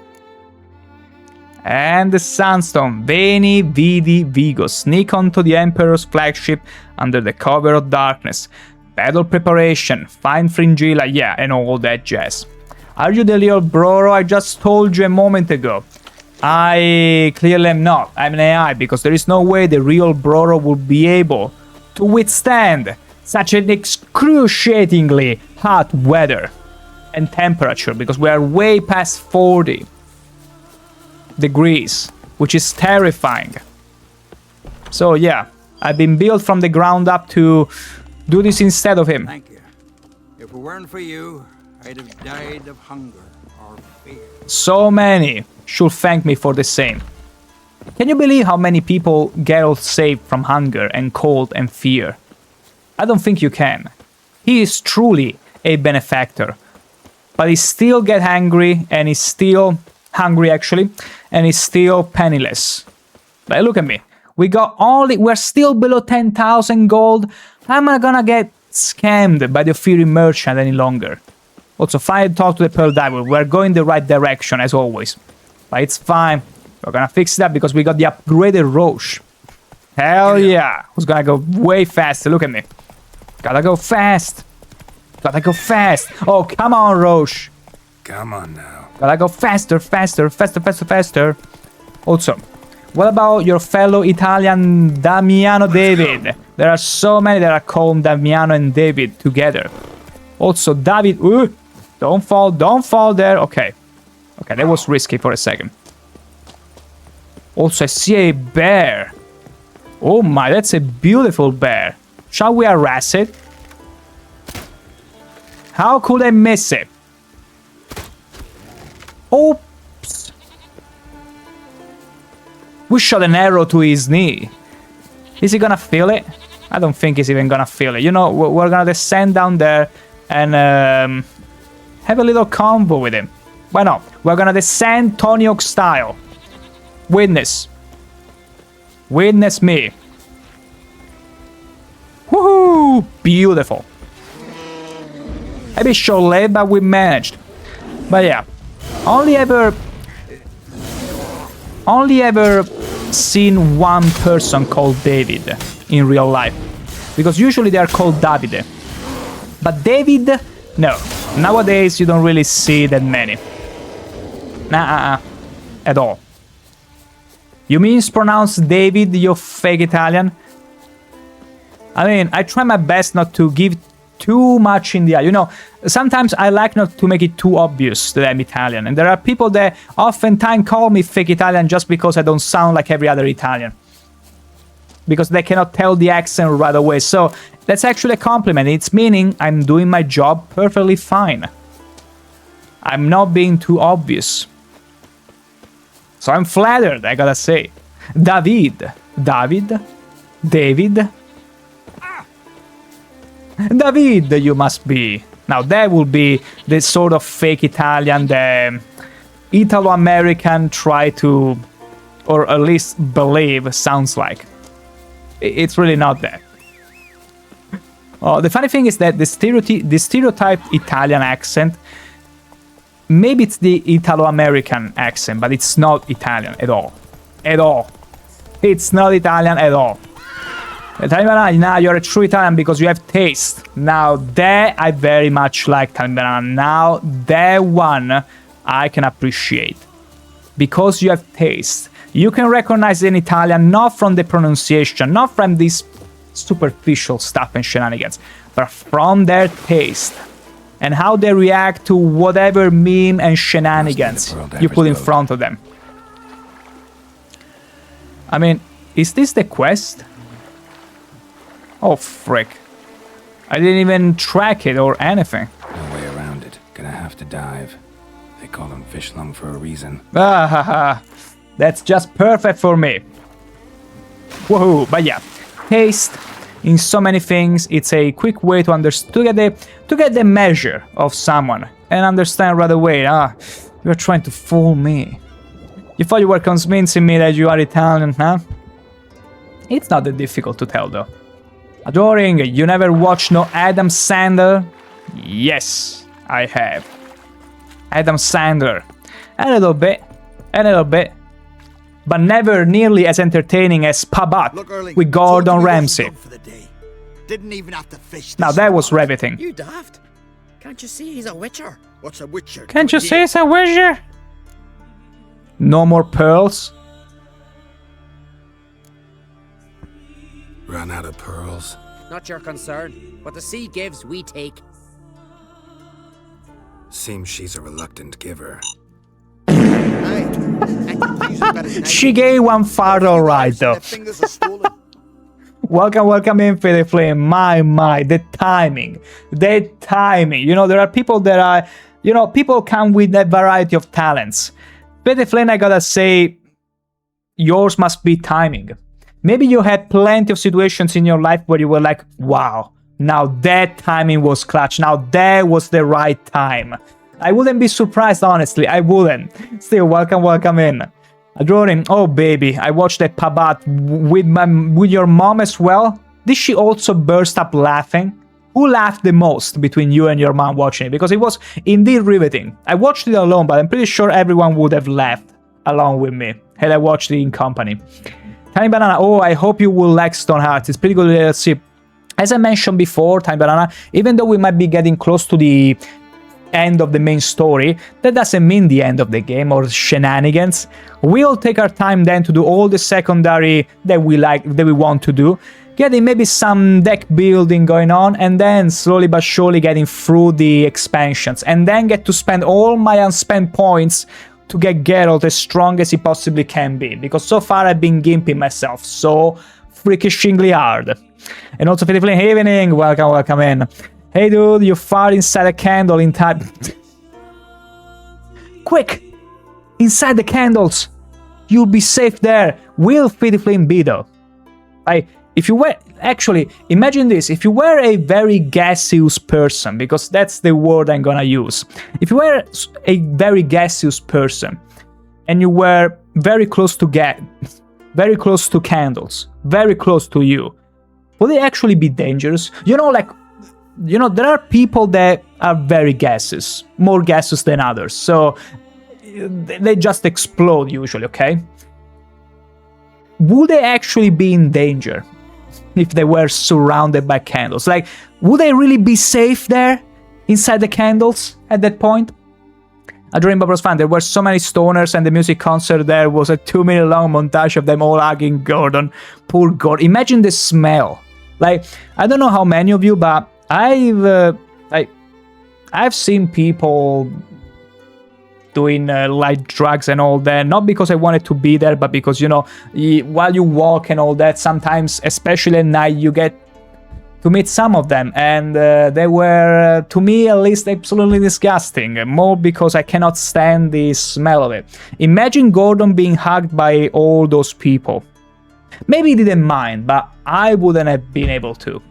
And the Sunstone. Veni, Vidi, Vigo. Sneak onto the Emperor's flagship under the cover of darkness. Battle preparation. Find Fringilla. Yeah, and all that jazz. Are you the real Broro? I just told you a moment ago. I clearly am not. I'm an AI because there is no way the real Broro will be able to withstand such an excruciatingly hot weather and temperature because we are way past 40 degrees. which is terrifying. So yeah, I've been built from the ground up to do this instead of him. Thank you. If it weren't for you, I'd have died of hunger or fear. So many should thank me for the same. Can you believe how many people Geralt saved from hunger and cold and fear? I don't think you can. He is truly a benefactor. But he still gets angry, and he's still hungry actually, and he's still penniless. Like, look at me. We're still below 10,000 gold. I'm not gonna get scammed by the Fury Merchant any longer. Also, fine, talk to the Pearl Diver. We're going the right direction as always. But it's fine. We're gonna fix it up because we got the upgraded Roche. Hell yeah. Who's gonna go way faster? Look at me. Gotta go fast. Gotta go fast. Oh, come on, Roche. Come on now. Gotta go faster, faster, faster, faster, faster. Also, what about your fellow Italian Damiano David? There are so many that are called Damiano and David together. Also, David... Ooh, don't fall there. Okay. Okay, that was risky for a second. Also, I see a bear. Oh my, that's a beautiful bear. Shall we harass it? How could I miss it? Oops. We shot an arrow to his knee. Is he gonna feel it? I don't think he's even gonna feel it. You know, we're gonna descend down there and have a little convo with him. Why not? We're gonna descend Tony Hawk style. Witness. Witness me. Woohoo! Beautiful. A bit short-lived, but we managed. But yeah, only ever seen one person called David in real life, because usually they are called Davide. But David, no. Nowadays you don't really see that many. Nah, at all. You mispronounce David, you fake Italian? I mean, I try my best not to give too much in the eye. You know, sometimes I like not to make it too obvious that I'm Italian. And there are people that oftentimes call me fake Italian just because I don't sound like every other Italian. Because they cannot tell the accent right away. So that's actually a compliment. It's meaning I'm doing my job perfectly fine. I'm not being too obvious. So I'm flattered, I gotta say. David. David, you must be. Now that will be the sort of fake Italian the Italo-American try to, or at least believe, sounds like. It's really not that. The funny thing is that the stereotyped Italian accent, maybe it's the Italo-American accent, but it's not Italian at all. At all. It's not Italian at all. Now you're a true Italian because you have taste. Now that I very much like Banana. Now that one I can appreciate. Because you have taste. You can recognize an Italian not from the pronunciation, not from this superficial stuff and shenanigans, but from their taste. And how they react to whatever meme and shenanigans you put in front of them. I mean, is this the quest? Oh, frick. I didn't even track it or anything. No way around it. Gonna have to dive. They call him fish lung for a reason. That's just perfect for me. Woohoo! But yeah, taste in so many things. It's a quick way to get the measure of someone and understand right away. You're trying to fool me. You thought you were convincing me that you are Italian, huh? It's not that difficult to tell, though. Adoring, you never watched no Adam Sandler? Yes, I have. Adam Sandler. A little bit. But never nearly as entertaining as Pabat with Gordon Ramsay. Didn't even have to fish. Now that was riveting. You daft. Can't you see he's a witcher? What's a witcher? Can't you see he's a witcher? No more pearls? Run out of pearls? Not your concern. What the sea gives, we take. Seems she's a reluctant giver. Aye, She gave one fart all right, though. Welcome in, Fitty Flame. My, the timing. You know, there are people that are, you know, people come with a variety of talents. Fitty Flame, I gotta say, yours must be timing. Maybe you had plenty of situations in your life where you were like, wow, now that timing was clutch. Now that was the right time. I wouldn't be surprised, honestly. I wouldn't. Still, welcome in. Adoring, oh baby, I watched that Pabat with your mom as well. Did she also burst up laughing? Who laughed the most between you and your mom watching it? Because it was indeed riveting. I watched it alone, but I'm pretty sure everyone would have laughed along with me had I watched it in company. Tiny Banana, oh, I hope you will like Stoneheart. It's pretty good DLC. As I mentioned before, Tiny Banana, even though we might be getting close to the end of the main story, that doesn't mean the end of the game or shenanigans. We'll take our time then to do all the secondary that we want to do, getting maybe some deck building going on, and then slowly but surely getting through the expansions, and then get to spend all my unspent points to get Geralt as strong as he possibly can be, because so far I've been gimping myself so freakishly hard. And also Philip Flynn, evening, welcome in. Hey dude, you fart inside a candle in time. Quick! Inside the candles! You'll be safe there. Will Philip Flynn be though? If you were... Actually, imagine this. If you were a very gaseous person, because that's the word I'm gonna use. If you were a very gaseous person, and you were very close to candles, very close to you, would it actually be dangerous? You know, there are people that are very gaseous, more gaseous than others, so they just explode usually, okay? Would they actually be in danger if they were surrounded by candles? Like, would they really be safe there, inside the candles, at that point? A Dream Bubbles fan, there were so many stoners, and the music concert there was a 2-minute long montage of them all hugging Gordon. Poor Gordon. Imagine the smell. Like, I don't know how many of you, but I've seen people doing light drugs and all that, not because I wanted to be there, but because, you know, while you walk and all that, sometimes, especially at night, you get to meet some of them, and they were, to me at least, absolutely disgusting, more because I cannot stand the smell of it. Imagine Gordon being hugged by all those people. Maybe he didn't mind, but I wouldn't have been able to.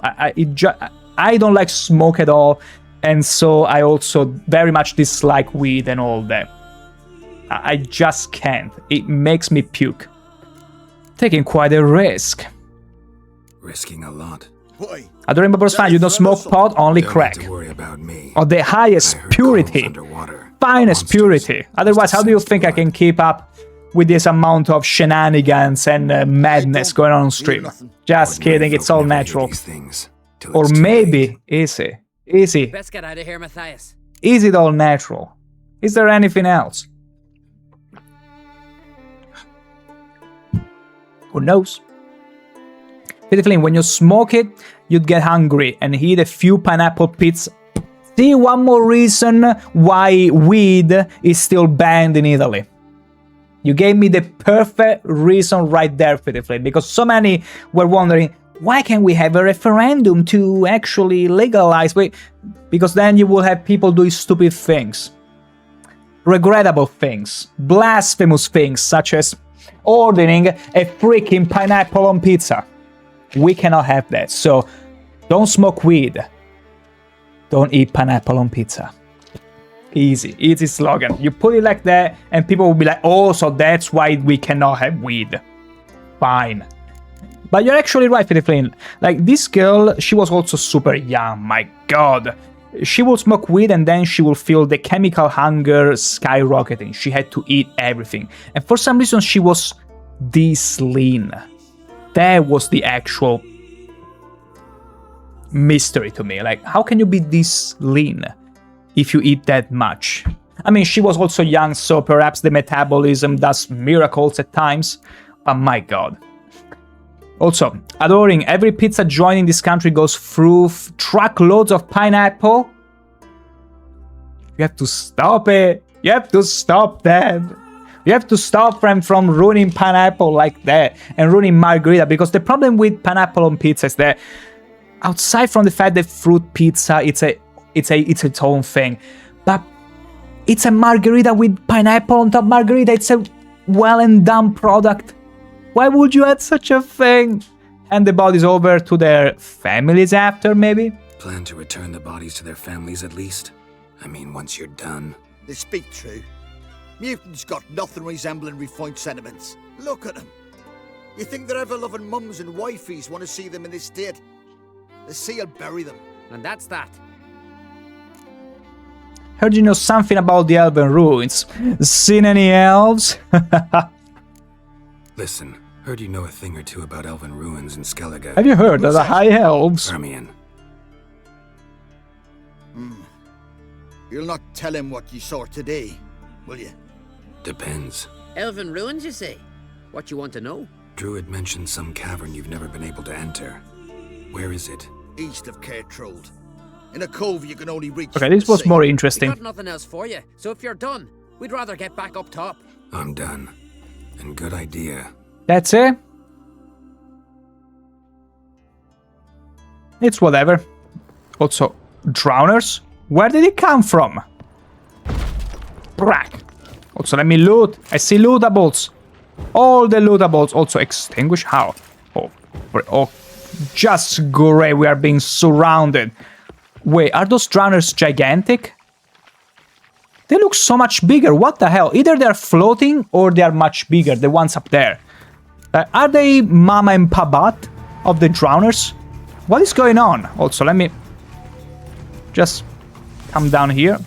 I don't like smoke at all, and so I also very much dislike weed and all that. I just can't. It makes me puke. Taking quite a risk. Risking a lot. Adoring Bubbles fan, you don't smoke pot, only crack. Don't worry about me. Of the highest purity. Finest purity. Otherwise, how do you think I can keep up with this amount of shenanigans and madness going on stream? Just kidding, it's all natural. Or maybe, easy. Best get out of here, Matthias. Is it all natural? Is there anything else? Who knows? Pitifully, when you smoke it, you'd get hungry and eat a few pineapple pits. See, one more reason why weed is still banned in Italy. You gave me the perfect reason right there, Pitifully, because so many were wondering, why can't we have a referendum to actually legalize? Because then you will have people doing stupid things. Regrettable things. Blasphemous things, such as ordering a freaking pineapple on pizza. We cannot have that. So, don't smoke weed. Don't eat pineapple on pizza. Easy slogan. You put it like that, and people will be like, oh, so that's why we cannot have weed. Fine. But you're actually right, Philip. Like, this girl, she was also super young, my god. She will smoke weed and then she will feel the chemical hunger skyrocketing. She had to eat everything. And for some reason, she was this lean. That was the actual mystery to me. Like, how can you be this lean if you eat that much? I mean, she was also young, so perhaps the metabolism does miracles at times. But my god. Also, adoring, every pizza joint in this country goes through truckloads of pineapple. You have to stop it. You have to stop that. You have to stop them from ruining pineapple like that and ruining margarita, because the problem with pineapple on pizza is that outside from the fact that fruit pizza it's its own thing, but it's a margarita with pineapple on top. Margarita, it's a well and done product. Why would you add such a thing? Hand the bodies over to their families after, maybe? Plan to return the bodies to their families at least? I mean, once you're done. They speak true. Mutants got nothing resembling refined sentiments. Look at them. You think their ever-loving mums and wifeys want to see them in this state? The sea will bury them. And that's that. Heard you know something about the Elven ruins. Seen any elves? Listen, heard you know a thing or two about Elven ruins in Skellige. Have you heard of the High Elves? Ermion. You'll not tell him what you saw today, will you? Depends. Elven ruins, you say? What you want to know? Druid mentioned some cavern you've never been able to enter. Where is it? East of Cairtrold. In a cove you can only reach. Okay, this was more We interesting. got nothing else for you, so if you're done, we'd rather get back up top. I'm done. And good idea. That's it. It's whatever. Also, drowners? Where did it come from? Brack. Also, let me loot. I see lootables. All the lootables. Also, extinguish. How? Oh, just great. We are being surrounded. Wait, are those drowners gigantic? They look so much bigger. What the hell? Either they're floating or they are much bigger. The ones up there. Are they Mama and Pabat of the drowners? What is going on? Also, let me just come down here.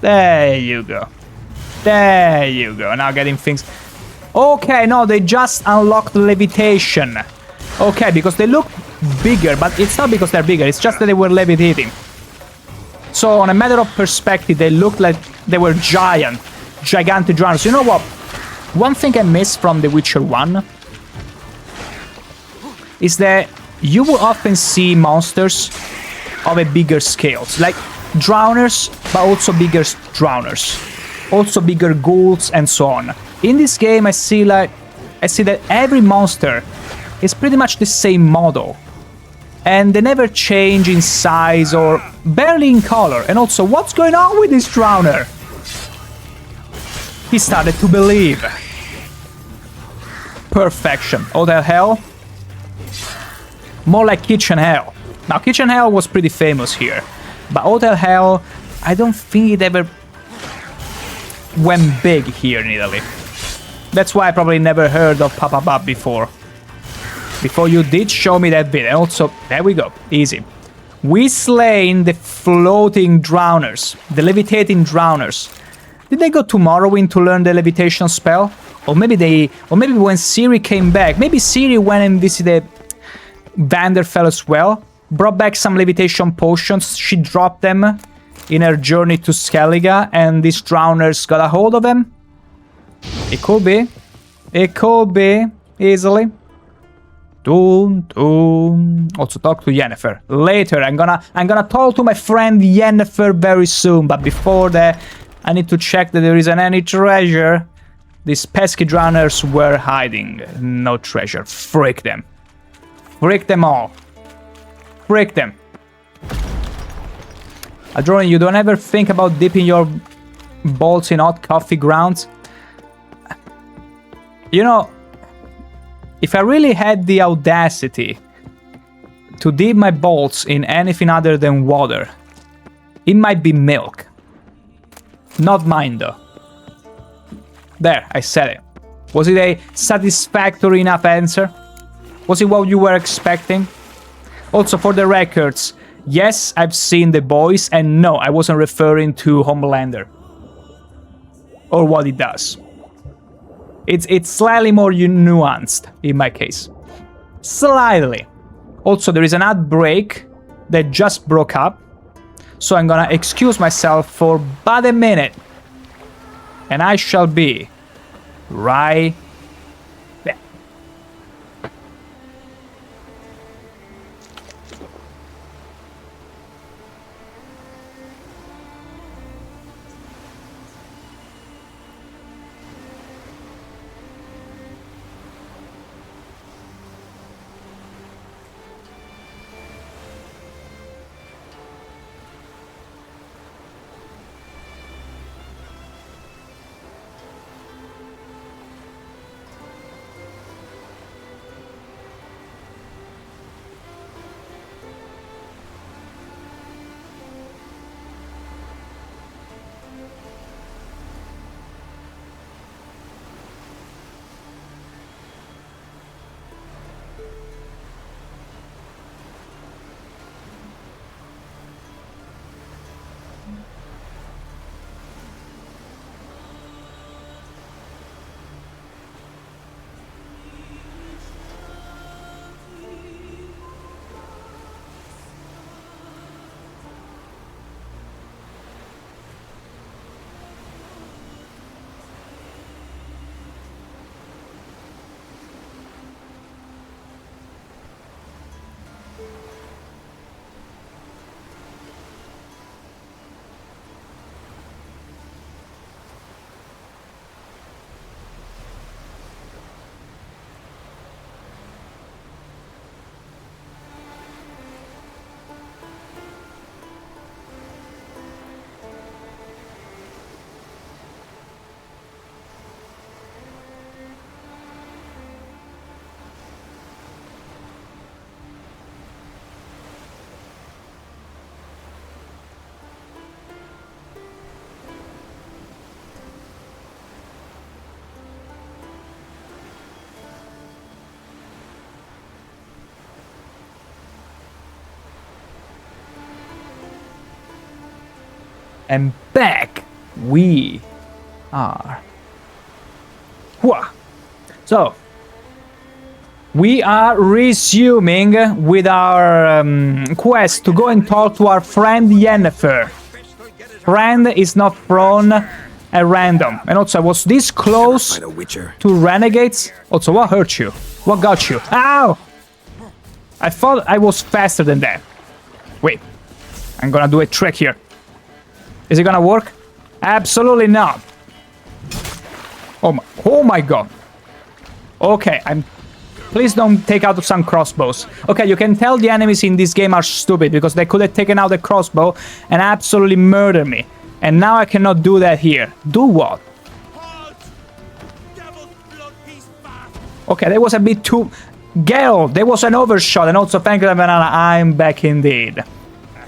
There you go. There you go. Now getting things. Okay, no, they just unlocked levitation. Okay, because they look bigger, but it's not because they're bigger. It's just that they were levitating. So, on a matter of perspective, they looked like they were gigantic drowners. You know what? One thing I missed from The Witcher 1 is that you will often see monsters of a bigger scale. Like drowners, but also bigger drowners. Also bigger ghouls and so on. In this game, I see that every monster is pretty much the same model. And they never change in size or barely in color. And also, what's going on with this drowner? He started to believe. Perfection. Hotel Hell? More like Kitchen Hell. Now, Kitchen Hell was pretty famous here. But Hotel Hell, I don't think it ever went big here in Italy. That's why I probably never heard of Papa Bab before. Before you did show me that video. Also, there we go. Easy. We slain the floating drowners. The levitating drowners. Did they go to Morrowind to learn the levitation spell? Or maybe when Ciri came back. Maybe Ciri went and visited Vanderfell as well. Brought back some levitation potions. She dropped them in her journey to Skellige. And these drowners got a hold of them. It could be. It could be. Easily. Also talk to Yennefer later. I'm gonna talk to my friend Yennefer very soon, but before that I need to check that there isn't any treasure. These pesky drowners were hiding. No treasure. Freak them. Freak them all. Freak them. Adroni, you don't ever think about dipping your balls in hot coffee grounds? You know, if I really had the audacity to dip my balls in anything other than water, it might be milk. Not mine, though. There, I said it. Was it a satisfactory enough answer? Was it what you were expecting? Also, for the records, yes, I've seen The Boys, and no, I wasn't referring to Homelander. Or what he does. It's slightly more nuanced in my case. Slightly. Also, there is an ad break that just broke up. So I'm gonna excuse myself for about a minute. And I shall be right back. And back we are. Whoa. So, we are resuming with our quest to go and talk to our friend Yennefer. Friend is not thrown at random. And also, I was this close to renegades. Also, what hurt you? What got you? Ow! I thought I was faster than that. Wait. I'm gonna do a trick here. Is it gonna work? Absolutely not. Oh my god. Okay, please don't take out some crossbows. Okay, you can tell the enemies in this game are stupid because they could have taken out the crossbow and absolutely murdered me. And now I cannot do that here. Do what? Okay, that was a bit too... Geralt, there was an overshot, and also thank you, Banana, I'm back indeed.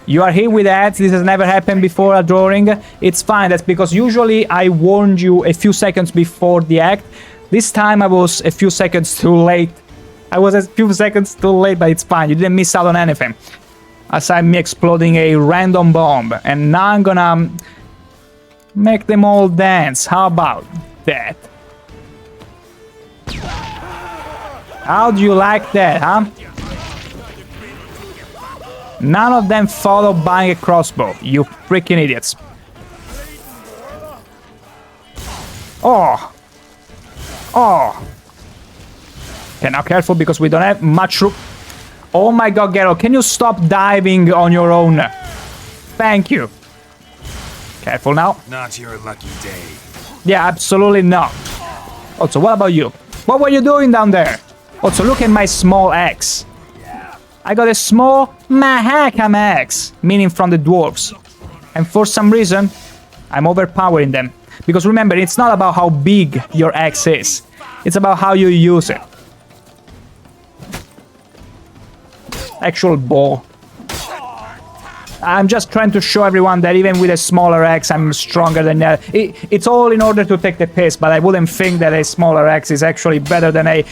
You are here with ads, this has never happened before a drawing. It's fine, that's because usually I warned you a few seconds before the act. This time I was a few seconds too late. I was a few seconds too late, but it's fine, you didn't miss out on anything. Aside me exploding a random bomb, and now I'm gonna make them all dance. How about that? How do you like that, huh? None of them thought of buying a crossbow, you freaking idiots. Oh! Oh! Okay, now careful because we don't have much room. Oh my god, Geralt, can you stop diving on your own? Thank you. Careful now. Not your lucky day. Yeah, absolutely not. Also, what about you? What were you doing down there? Also, look at my small axe. I got a small Mahakam axe, meaning from the dwarves. And for some reason, I'm overpowering them. Because remember, it's not about how big your axe is. It's about how you use it. Actual bow. I'm just trying to show everyone that even with a smaller axe, I'm stronger than that. It's all in order to take the piss, but I wouldn't think that a smaller axe is actually better than a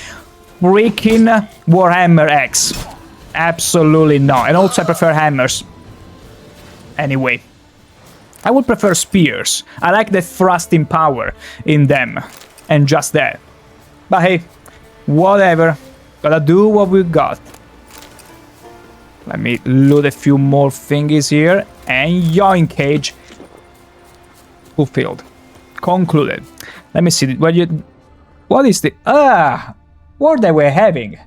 freaking Warhammer axe. Absolutely not. And also I prefer hammers. Anyway. I would prefer spears. I like the thrusting power in them. And just that. But hey, whatever. Gotta do what we got. Let me loot a few more thingies here. And yoink cage. Fulfilled. Concluded. Let me see. What is the... what they were having?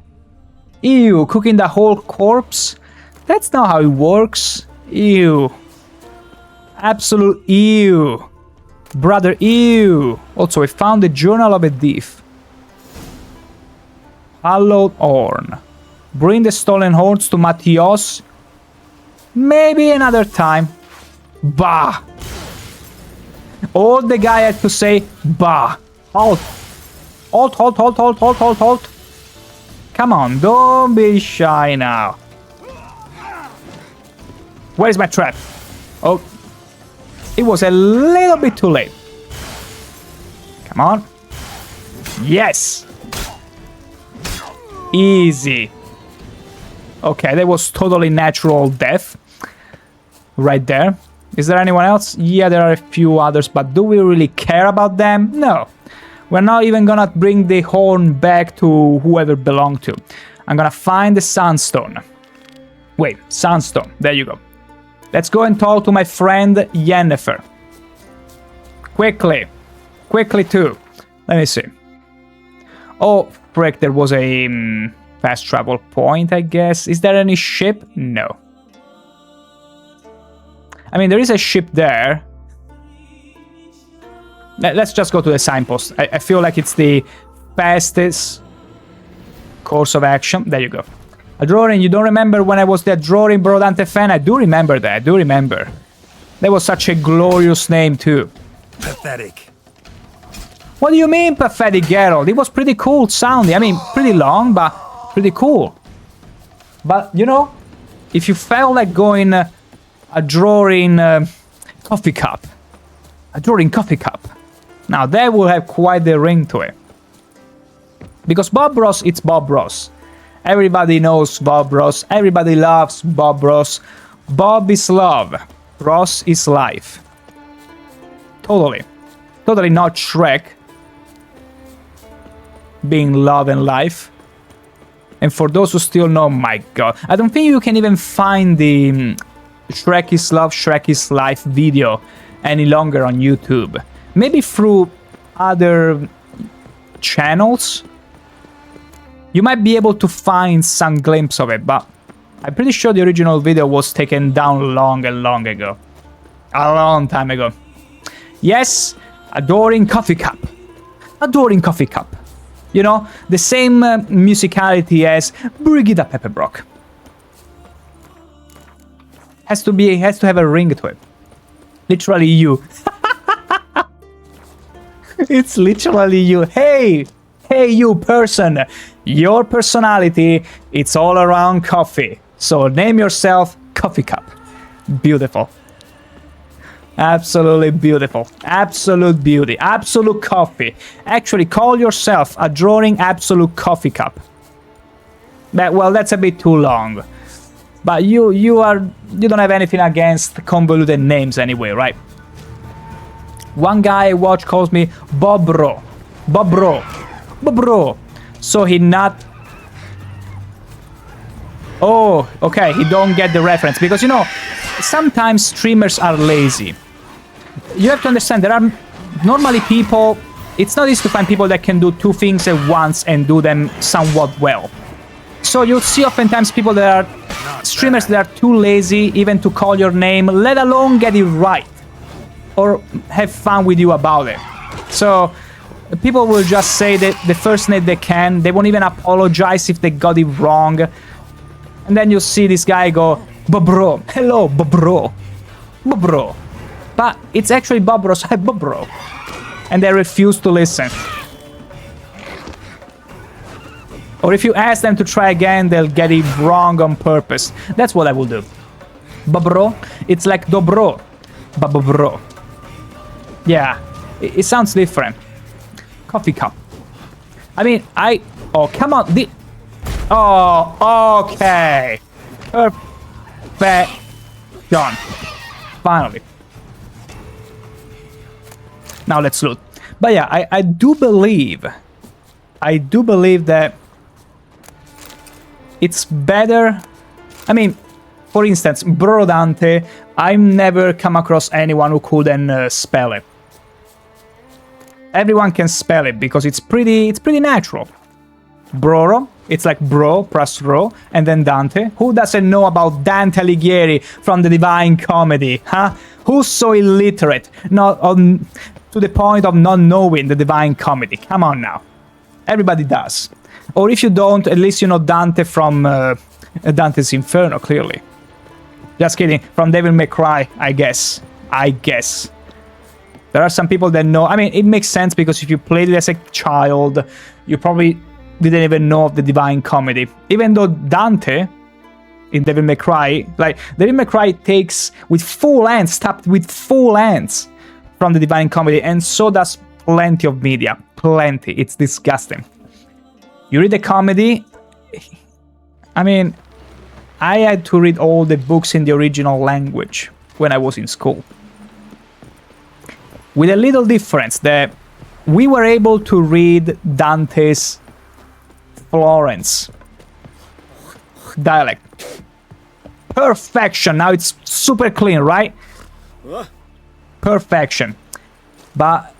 Ew, cooking the whole corpse? That's not how it works. Ew. Absolute ew. Brother, ew. Also, I found the Journal of a Thief. Hallowed Horn. Bring the stolen horns to Matthias. Maybe another time. Bah. All the guy had to say, bah. Halt. Halt. Come on, don't be shy now. Where's my trap? Oh. It was a little bit too late. Come on. Yes. Easy. Okay, that was totally natural death. Right there. Is there anyone else? Yeah, there are a few others, but do we really care about them? No. We're not even gonna bring the horn back to whoever belonged to. I'm gonna find the Sunstone. Wait, Sunstone. There you go. Let's go and talk to my friend Yennefer. Quickly. Quickly too. Let me see. Oh, frick, there was a fast travel point, I guess. Is there any ship? No. I mean, there is a ship there. Let's just go to the signpost. I feel like it's the fastest course of action. There you go. A drawing, you don't remember when I was the drawing Brodante fan? I do remember that, I do remember. That was such a glorious name too. Pathetic. What do you mean, pathetic, Geralt? It was pretty cool sounding. I mean, pretty long, but pretty cool. But, you know, if you felt like going a drawing coffee cup. A drawing coffee cup. Now, that will have quite the ring to it. Because Bob Ross, it's Bob Ross. Everybody knows Bob Ross. Everybody loves Bob Ross. Bob is love. Ross is life. Totally. Totally not Shrek. Being love and life. And for those who still know, my god. I don't think you can even find the Shrek is Love, Shrek is Life video any longer on YouTube. Maybe through other channels. You might be able to find some glimpse of it, but I'm pretty sure the original video was taken down long ago. A long time ago. Yes, Adoring Coffee Cup. Adoring Coffee Cup. You know, the same musicality as Brigitte Pepperbrock. Has to have a ring to it. Literally you. It's literally you. Hey you person. Your personality, it's all around coffee. So name yourself Coffee Cup. Beautiful. Absolutely beautiful. Absolute beauty. Absolute coffee. Actually, call yourself Adoring Absolute Coffee Cup. Well, that's a bit too long. But you don't have anything against convoluted names anyway, right? One guy I watch calls me Bobro. Bobro. Bobro. So he not... Oh, okay, he don't get the reference. Because, you know, sometimes streamers are lazy. You have to understand, there are normally people... It's not easy to find people that can do two things at once and do them somewhat well. So you'll see oftentimes people that are... Streamers that are too lazy even to call your name, let alone get it right. Or have fun with you about it. So... People will just say that the first name they can. They won't even apologize if they got it wrong. And then you see this guy go, Bobro. Hello, Bobro. Bobro. But it's actually Bobro, so Bobro. And they refuse to listen. Or if you ask them to try again, they'll get it wrong on purpose. That's what I will do. Bobro. It's like Dobro. Bobro. Yeah. It sounds different. Coffee cup. I mean, oh, come on. Oh, okay. Perfect. Done. Finally. Now let's loot. But yeah, I do believe that it's better. I mean, for instance, Brodante, I've never come across anyone who couldn't spell it. Everyone can spell it because it's pretty natural. Broro, it's like bro plus ro, and then Dante. Who doesn't know about Dante Alighieri from the Divine Comedy, huh? Who's so illiterate, to the point of not knowing the Divine Comedy? Come on now. Everybody does. Or if you don't, at least you know Dante from Dante's Inferno, clearly. Just kidding. From Devil May Cry, I guess. There are some people that know. I mean, it makes sense because if you played it as a child, you probably didn't even know of the Divine Comedy. Even though Dante, in Devil May Cry, like, Devil May Cry takes with full hands, tapped with full hands from the Divine Comedy, and so does plenty of media. Plenty. It's disgusting. You read the comedy, I mean, I had to read all the books in the original language when I was in school. With a little difference that we were able to read Dante's Florence dialect. Perfection. Now it's super clean, right? Perfection. But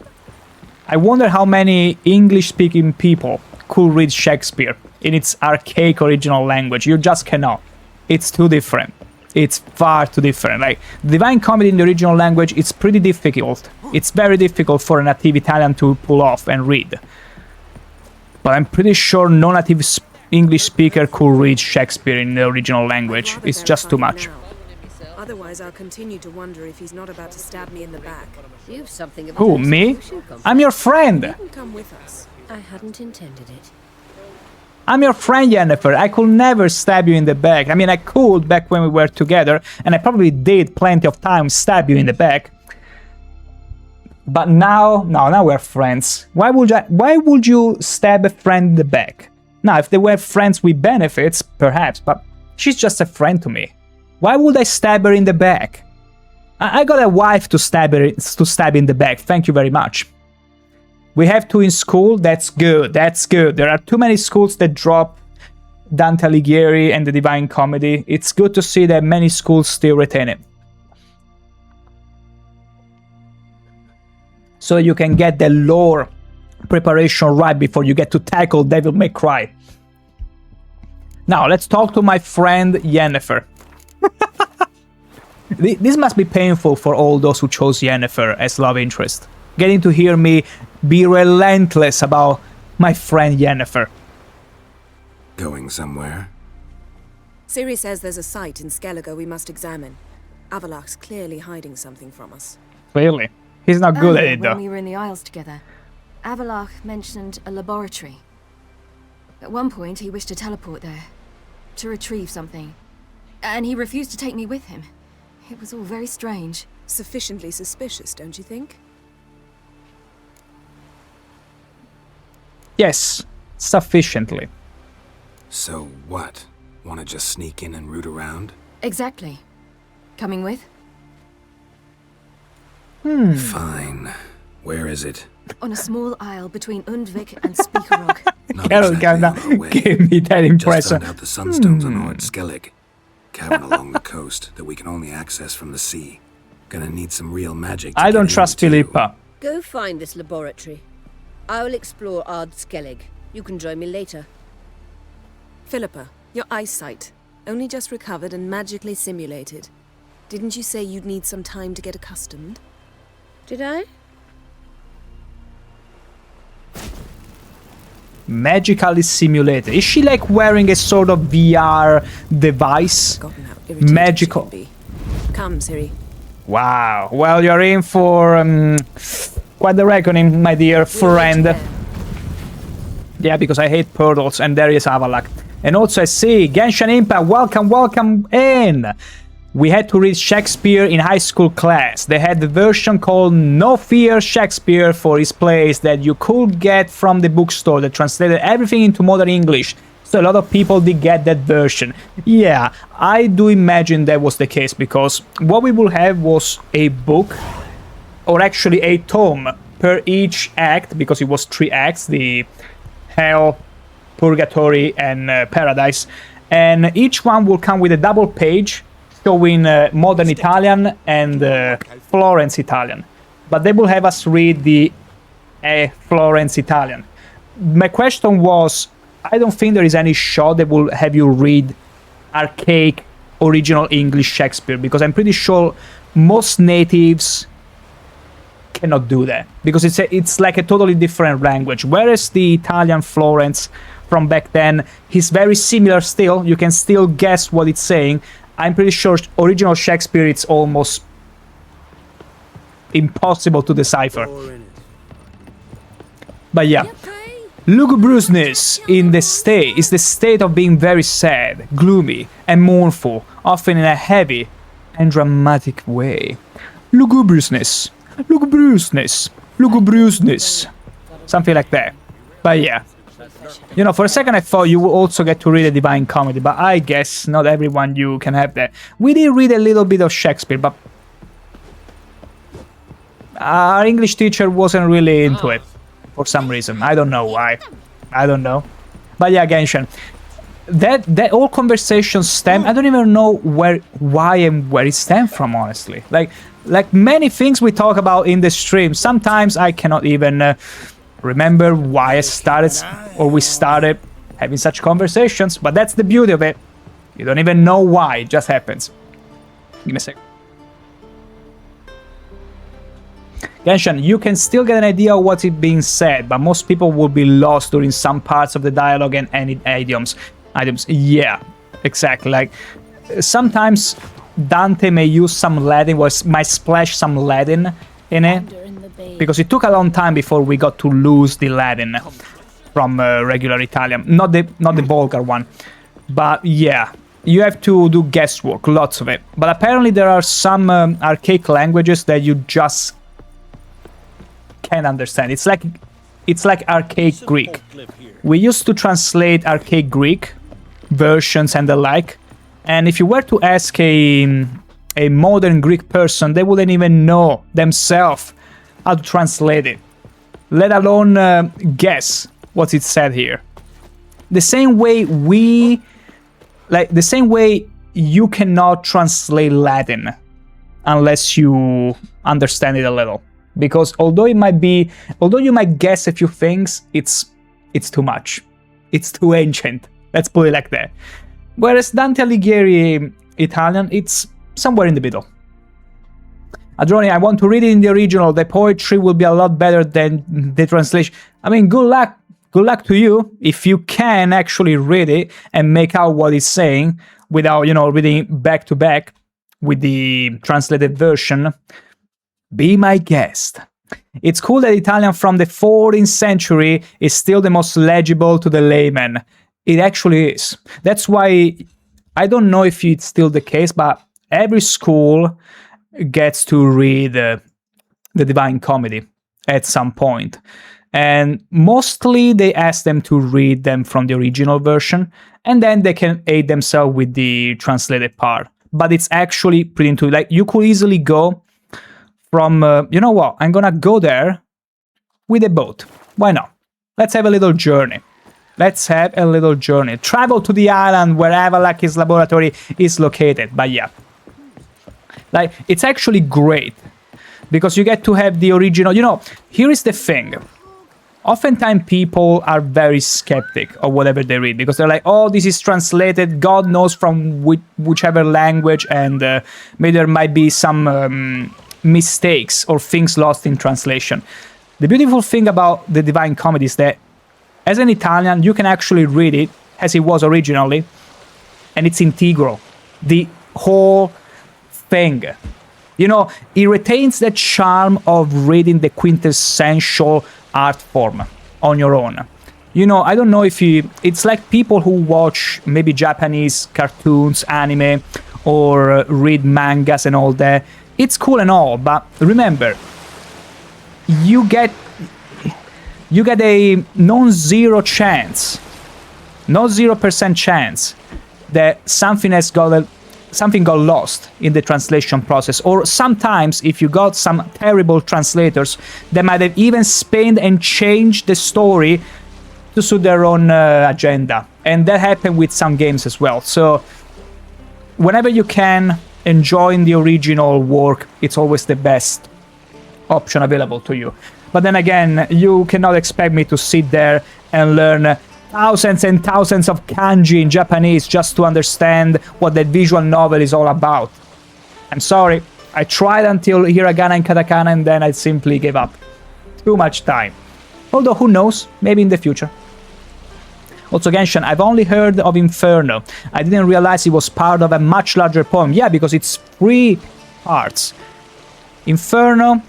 I wonder how many English-speaking people could read Shakespeare in its archaic original language. You just cannot. It's too different. It's far too different. Like, Divine Comedy in the original language, it's pretty difficult. It's very difficult for a native Italian to pull off and read. But I'm pretty sure no native English speaker could read Shakespeare in the original language. It's just too much. Otherwise, I'll continue to wonder if he's not about to stab me in the back. You've something of Who, me? I'm your friend. You can come with us. I hadn't intended it. I'm your friend, Yennefer. I could never stab you in the back. I mean, I could back when we were together, and I probably did plenty of times stab you in the back. But now we're friends. Why would you stab a friend in the back? Now, if they were friends with benefits, perhaps, but she's just a friend to me. Why would I stab her in the back? I got a wife to stab in the back. Thank you very much. We have two in school. That's good. That's good. There are too many schools that drop Dante Alighieri and the Divine Comedy. It's good to see that many schools still retain it. So you can get the lore preparation right before you get to tackle Devil May Cry. Now, let's talk to my friend Yennefer. This must be painful for all those who chose Yennefer as love interest. Getting to hear me be relentless about my friend Yennefer. Going somewhere? Ciri says there's a site in Skellige we must examine. Avalok's clearly hiding something from us. Clearly. He's not good at Earlier, it, though. when we were in the Isles together, Avalok mentioned a laboratory. At one point, he wished to teleport there, to retrieve something. And he refused to take me with him. It was all very strange. Sufficiently suspicious, don't you think? Yes, sufficiently. So what? Wanna just sneak in and root around? Exactly. Coming with? Fine. Where is it? On a small isle between Undvik and Speakerog. Not Carol exactly on our kinda way. gave me that Just impression. found out the sunstones on Ord Skellig. Cavern along the coast that we can only access from the sea. Gonna need some real magic to I don't get trust into. Philippa. Go find this laboratory. I will explore Ard Skellig. You can join me later. Philippa, your eyesight. Only just recovered and magically simulated. Didn't you say you'd need some time to get accustomed? Did I? Magically simulated. Is she like wearing a sort of VR device? Forgotten how irritating Magical. she can be. Come, Ciri. Wow. Well, you're in for quite the reckoning, my dear friend. Yeah, because I hate portals, and there is Avalok. And also I see Genshin Impact. Welcome in. We had to read Shakespeare in high school class. They had the version called No Fear Shakespeare for his plays that you could get from the bookstore that translated everything into modern English. So a lot of people did get that version. Yeah, I do imagine that was the case because what we will have was a book, or actually a tome per each act, because it was 3 acts, the Hell, Purgatory and Paradise. And each one will come with a double page showing modern Italian and Florence Italian. But they will have us read the Florence Italian. My question was, I don't think there is any show that will have you read archaic original English Shakespeare, because I'm pretty sure most natives cannot do that, because it's like a totally different language. Whereas the Italian Florence from back then is very similar still, you can still guess what it's saying. I'm pretty sure original Shakespeare it's almost impossible to decipher. But yeah, lugubriousness in the state is the state of being very sad, gloomy, and mournful, often in a heavy and dramatic way. Lugubriousness, something like that. But yeah, you know, for a second I thought you would also get to read a Divine Comedy, but I guess not everyone you can have that. We did read a little bit of Shakespeare, but our English teacher wasn't really into it for some reason. I don't know why. I don't know. But yeah, Genshin. That all conversation stem. I don't even know why and where it stemmed from, honestly. Like many things we talk about in the stream, sometimes I cannot even remember why I started or we started having such conversations, but that's the beauty of it. You don't even know why, it just happens. Give me a sec. Genshin, you can still get an idea of what's being said, but most people will be lost during some parts of the dialogue and any idioms. Yeah, exactly. Like, sometimes Dante may use some Latin, might splash some Latin in it, because it took a long time before we got to lose the Latin from regular Italian, not the vulgar one. But yeah, you have to do guesswork, lots of it. But apparently there are some archaic languages that you just can't understand. It's like archaic Greek. We used to translate archaic Greek versions and the like, and if you were to ask a a modern Greek person, they wouldn't even know themselves how to translate it, let alone guess what it said here. The same way the same way you cannot translate Latin unless you understand it a little, because although you might guess a few things, it's too much, it's too ancient. Let's put it like that. Whereas Dante Alighieri Italian, it's somewhere in the middle. Adroni, I want to read it in the original. The poetry will be a lot better than the translation. I mean, good luck. Good luck to you if you can actually read it and make out what it's saying without, reading back to back with the translated version. Be my guest. It's cool that Italian from the 14th century is still the most legible to the layman. It actually is. That's why I don't know if it's still the case, but every school gets to read the Divine Comedy at some point. And mostly they ask them to read them from the original version, and then they can aid themselves with the translated part. But it's actually pretty intuitive. Like, you could easily go from, you know what, I'm gonna go there with a boat. Why not? Let's have a little journey. Travel to the island where Avallac'h's laboratory is located. But yeah, like, it's actually great because you get to have the original. Here is the thing. Oftentimes people are very skeptic of whatever they read because they're like, oh, this is translated, God knows from whichever language, and maybe there might be some mistakes or things lost in translation. The beautiful thing about the Divine Comedy is that as an Italian, you can actually read it as it was originally, and it's integral. The whole thing. It retains the charm of reading the quintessential art form on your own. I don't know if it's like people who watch maybe Japanese cartoons, anime, or read mangas and all that. It's cool and all, but remember, you get a non-zero chance, no 0% chance that something got lost in the translation process. Or sometimes, if you got some terrible translators, they might have even spanned and changed the story to suit their own agenda. And that happened with some games as well. So whenever you can enjoy the original work, it's always the best option available to you. But then again, you cannot expect me to sit there and learn thousands and thousands of kanji in Japanese just to understand what that visual novel is all about. I'm sorry, I tried until hiragana and katakana, and then I simply gave up. Too much time. Although, who knows, maybe in the future. Also, Genshin, I've only heard of Inferno. I didn't realize it was part of a much larger poem. Yeah, because it's 3 parts. Inferno,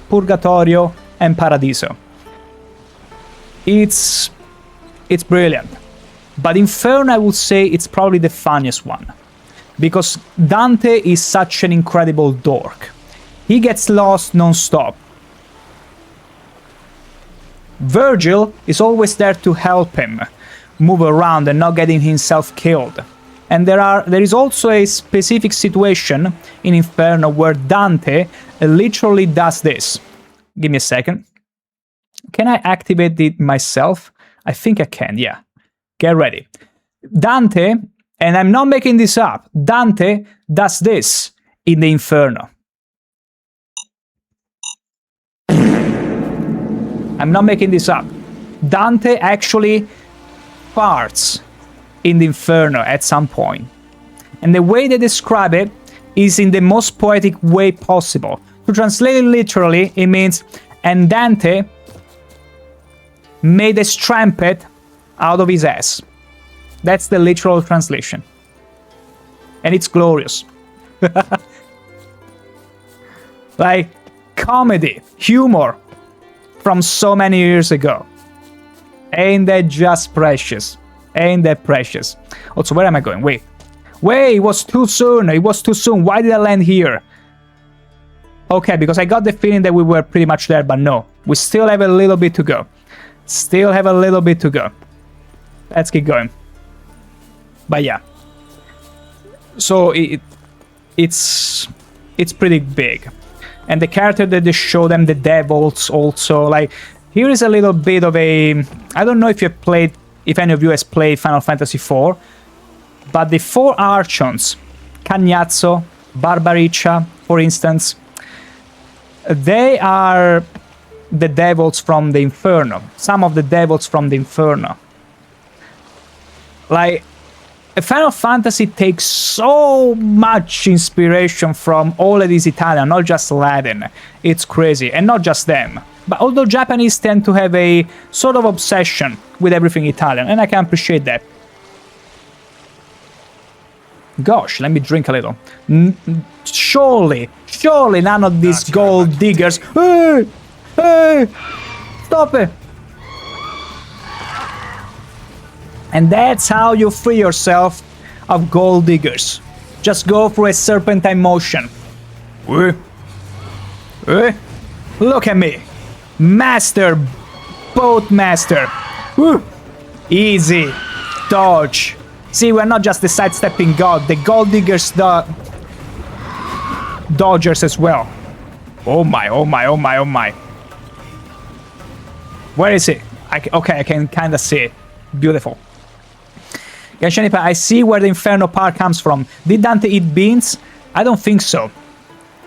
Purgatorio, and Paradiso. It's brilliant. But Inferno, I would say, it's probably the funniest one. Because Dante is such an incredible dork. He gets lost non-stop. Virgil is always there to help him move around and not getting himself killed. And there is also a specific situation in Inferno where Dante literally does this. Give me a second. Can I activate it myself? I think I can, yeah. Get ready. Dante, and I'm not making this up, Dante does this in the Inferno. I'm not making this up. Dante actually farts in the Inferno at some point. And the way they describe it is in the most poetic way possible. To translate it literally, it means, and Dante made a strumpet out of his ass. That's the literal translation. And it's glorious. Like, comedy, humor from so many years ago. Ain't that just precious? Ain't that precious? Also, where am I going? Wait, it was too soon. It was too soon. Why did I land here? Okay, because I got the feeling that we were pretty much there, but no. We still have a little bit to go. Let's keep going. But yeah. So it's it's pretty big. And the character that they show them, the devils also, like, here is a little bit of a... I don't know if you have played, if any of you has played Final Fantasy IV, but the 4 Archons, Cagnazzo, Barbariccia, for instance, they are the devils from the Inferno. Some of the devils from the Inferno. Like, Final Fantasy takes so much inspiration from all of these Italian, not just Latin. It's crazy, and not just them. But although Japanese tend to have a sort of obsession with everything Italian, and I can appreciate that. Gosh, let me drink a little. Surely none of these gold diggers... Hey! Hey! Stop it! And that's how you free yourself of gold diggers. Just go through a serpentine motion. Look at me. Master. Boat master. Easy. Dodge. See, we're not just the sidestepping god. The gold diggers dodgers as well. Oh my. Where is it? Okay, I can kind of see it. Beautiful. Genshin Impact, I see where the Inferno part comes from. Did Dante eat beans? I don't think so.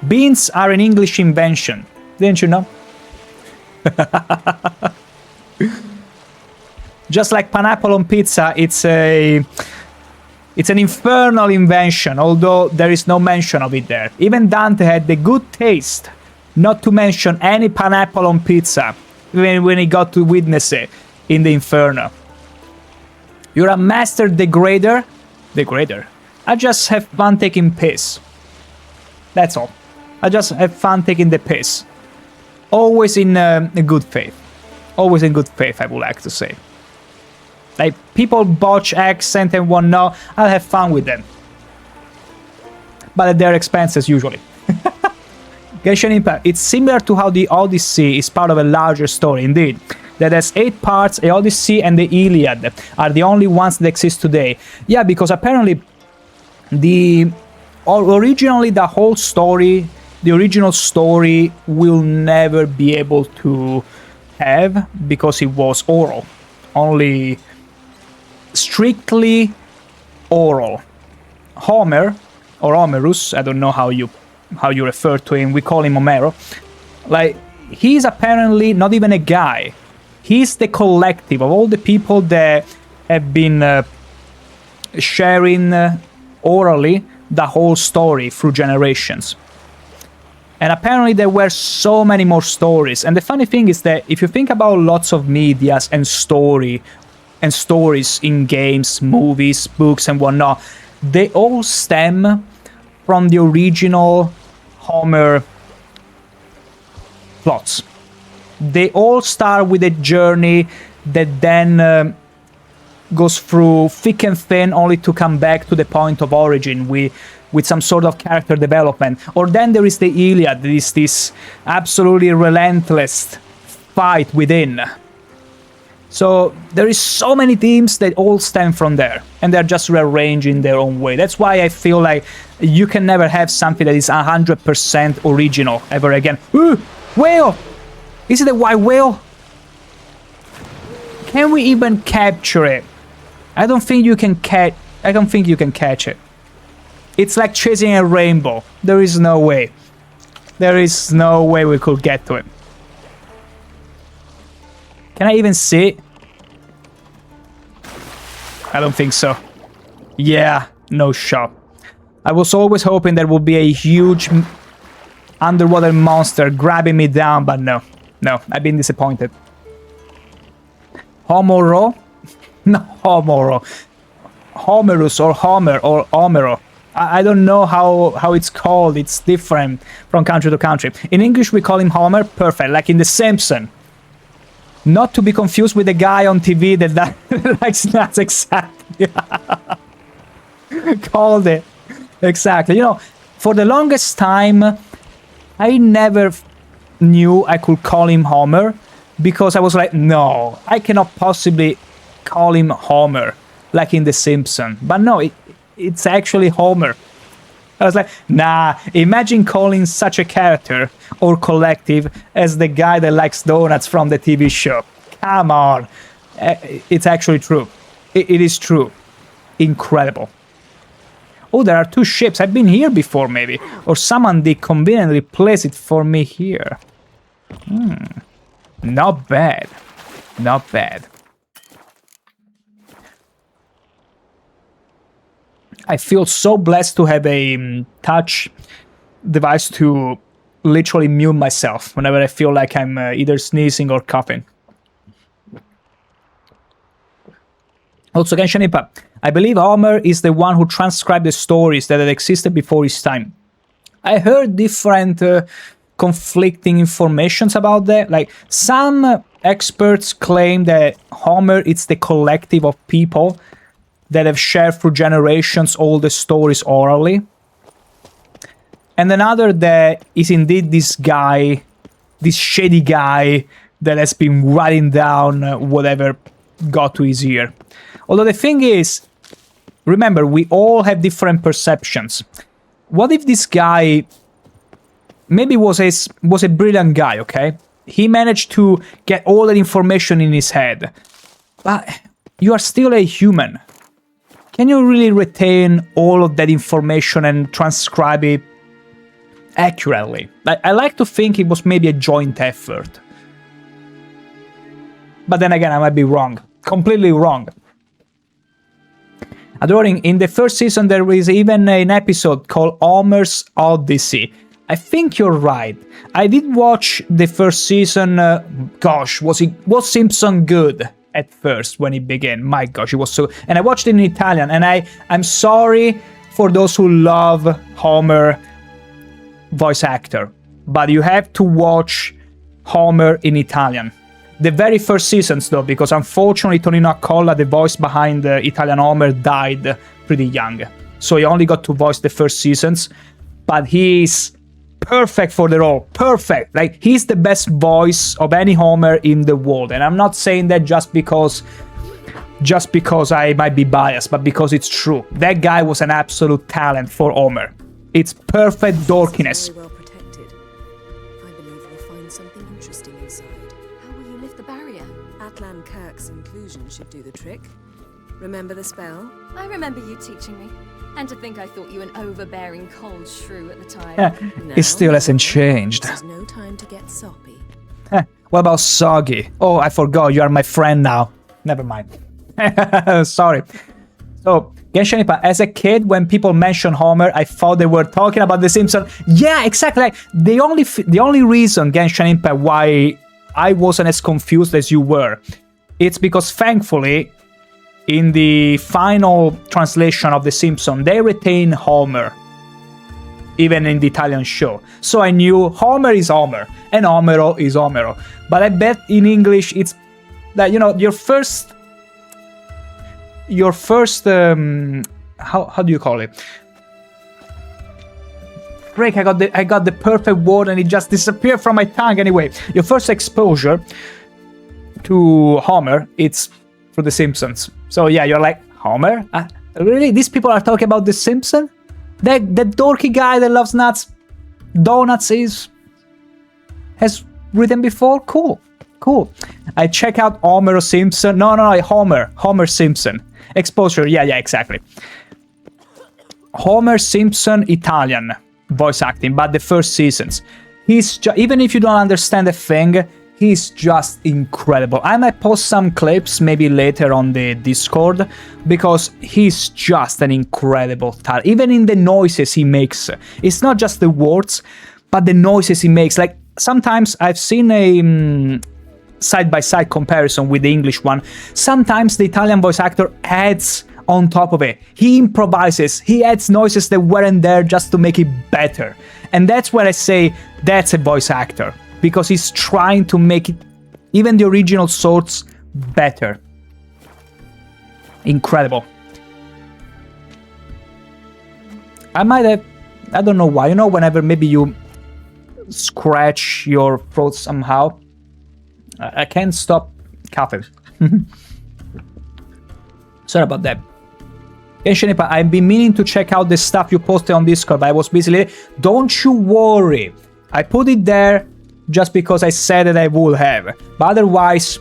Beans are an English invention. Didn't you know? Just like pineapple on pizza, it's an infernal invention, although there is no mention of it there. Even Dante had the good taste not to mention any pineapple on pizza when he got to witness it in the Inferno. You're a master degrader? Degrader? I just have fun taking piss. That's all. I just have fun taking the piss. Always in good faith. Always in good faith, I would like to say. Like, people botch accent and whatnot, I'll have fun with them. But at their expenses, usually. Genshin Impact, it's similar to how the Odyssey is part of a larger story, indeed. That has 8 parts, the Odyssey and the Iliad are the only ones that exist today. Yeah, because apparently originally the whole story, the original story will never be able to have because it was oral. Only strictly oral. Homer, or Homerus, I don't know how you refer to him, we call him Homero. Like, he's apparently not even a guy. He's the collective of all the people that have been sharing orally the whole story through generations. And apparently there were so many more stories. And the funny thing is that if you think about lots of medias and stories in games, movies, books and whatnot, they all stem from the original Homer plots. They all start with a journey that then goes through thick and thin only to come back to the point of origin with some sort of character development. Or then there is the Iliad, there is this absolutely relentless fight within. So there is so many themes that all stem from there, and they're just rearranged in their own way. That's why I feel like you can never have something that is 100% original ever again. Ooh, whale! Is it a white whale? Can we even capture it? I don't think you can catch it. It's like chasing a rainbow. There is no way. There is no way we could get to it. Can I even see it? I don't think so. Yeah, no shot. I was always hoping there would be a huge underwater monster grabbing me down, but no. No, I've been disappointed. Homoro? No, Homoro. Homerus or Homer or Homero. I don't know how it's called. It's different from country to country. In English, we call him Homer. Perfect, like in The Simpsons. Not to be confused with the guy on TV that likes nuts. Exactly. Called it. Exactly. You know, for the longest time, I never knew I could call him Homer because I was like, no, I cannot possibly call him Homer like in The Simpsons. But no, it's actually Homer. I was like, nah, imagine calling such a character or collective as the guy that likes donuts from the TV show. Come on. It's actually true. It is true. Incredible. Oh, there are 2 ships. I've been here before, maybe. Or someone did conveniently place it for me here. Not bad. Not bad. I feel so blessed to have a touch device to literally mute myself whenever I feel like I'm either sneezing or coughing. Also, Genshin Impact. I believe Homer is the one who transcribed the stories that had existed before his time. I heard different conflicting informations about that. Like, some experts claim that Homer is the collective of people that have shared through generations all the stories orally. And another that is indeed this guy, this shady guy that has been writing down whatever got to his ear. Although the thing is, remember, we all have different perceptions. What if this guy maybe was a brilliant guy, okay? He managed to get all that information in his head. But you are still a human. Can you really retain all of that information and transcribe it accurately? I like to think it was maybe a joint effort. But then again, I might be wrong. Completely wrong. Adoring, in the first season there is even an episode called Homer's Odyssey. I think you're right. I did watch the first season. Gosh, was Simpson good at first when it began? My gosh, it was so... And I watched it in Italian, and I'm sorry for those who love Homer voice actor, but you have to watch Homer in Italian. The very first seasons, though, because unfortunately Tonino Accolla, the voice behind the Italian Homer, died pretty young. So he only got to voice the first seasons, but he's perfect for the role. Perfect. Like, he's the best voice of any Homer in the world. And I'm not saying that just because I might be biased, but because it's true. That guy was an absolute talent for Homer. It's perfect dorkiness. Very well protected. I believe we'll find something interesting inside. How will you lift the barrier? Atlan Kirk's inclusion should do the trick. Remember the spell? I remember you teaching me. And to think I thought you an overbearing cold shrew at the time. It still hasn't changed. There's no time to get soppy. What about Soggy? Oh, I forgot, you are my friend now. Never mind. Sorry. So, Genshin Impact, as a kid, when people mention Homer, I thought they were talking about The Simpsons. Yeah, exactly. Like, the only reason, Genshin Impact, why I wasn't as confused as you were, it's because, thankfully, in the final translation of The Simpsons, they retain Homer, even in the Italian show. So I knew Homer is Homer, and Homero is Homero. But I bet in English it's that, you know, your first how do you call it? Frick, I got the perfect word and it just disappeared from my tongue. Anyway, your first exposure to Homer, it's through The Simpsons. So yeah, you're like, Homer? Really? These people are talking about The Simpsons? That dorky guy that loves donuts has written before? Cool. I check out Homer Simpson. No, Homer Simpson. Exposure, yeah, exactly. Homer Simpson Italian voice acting, but the first seasons. Even if you don't understand a thing, he's just incredible. I might post some clips maybe later on the Discord, because he's just an incredible talent. Even in the noises he makes. It's not just the words, but the noises he makes. Like, sometimes I've seen a side-by-side comparison with the English one. Sometimes the Italian voice actor adds on top of it. He improvises. He adds noises that weren't there just to make it better. And that's where I say that's a voice actor. Because he's trying to make it, even the original sorts, better. Incredible. I don't know why, you know, whenever maybe you scratch your throat somehow, I can't stop coughing. Sorry about that. Genshin Impact, I've been meaning to check out the stuff you posted on Discord, but I was busy. Don't you worry. I put it there just because I said that I would have. But otherwise,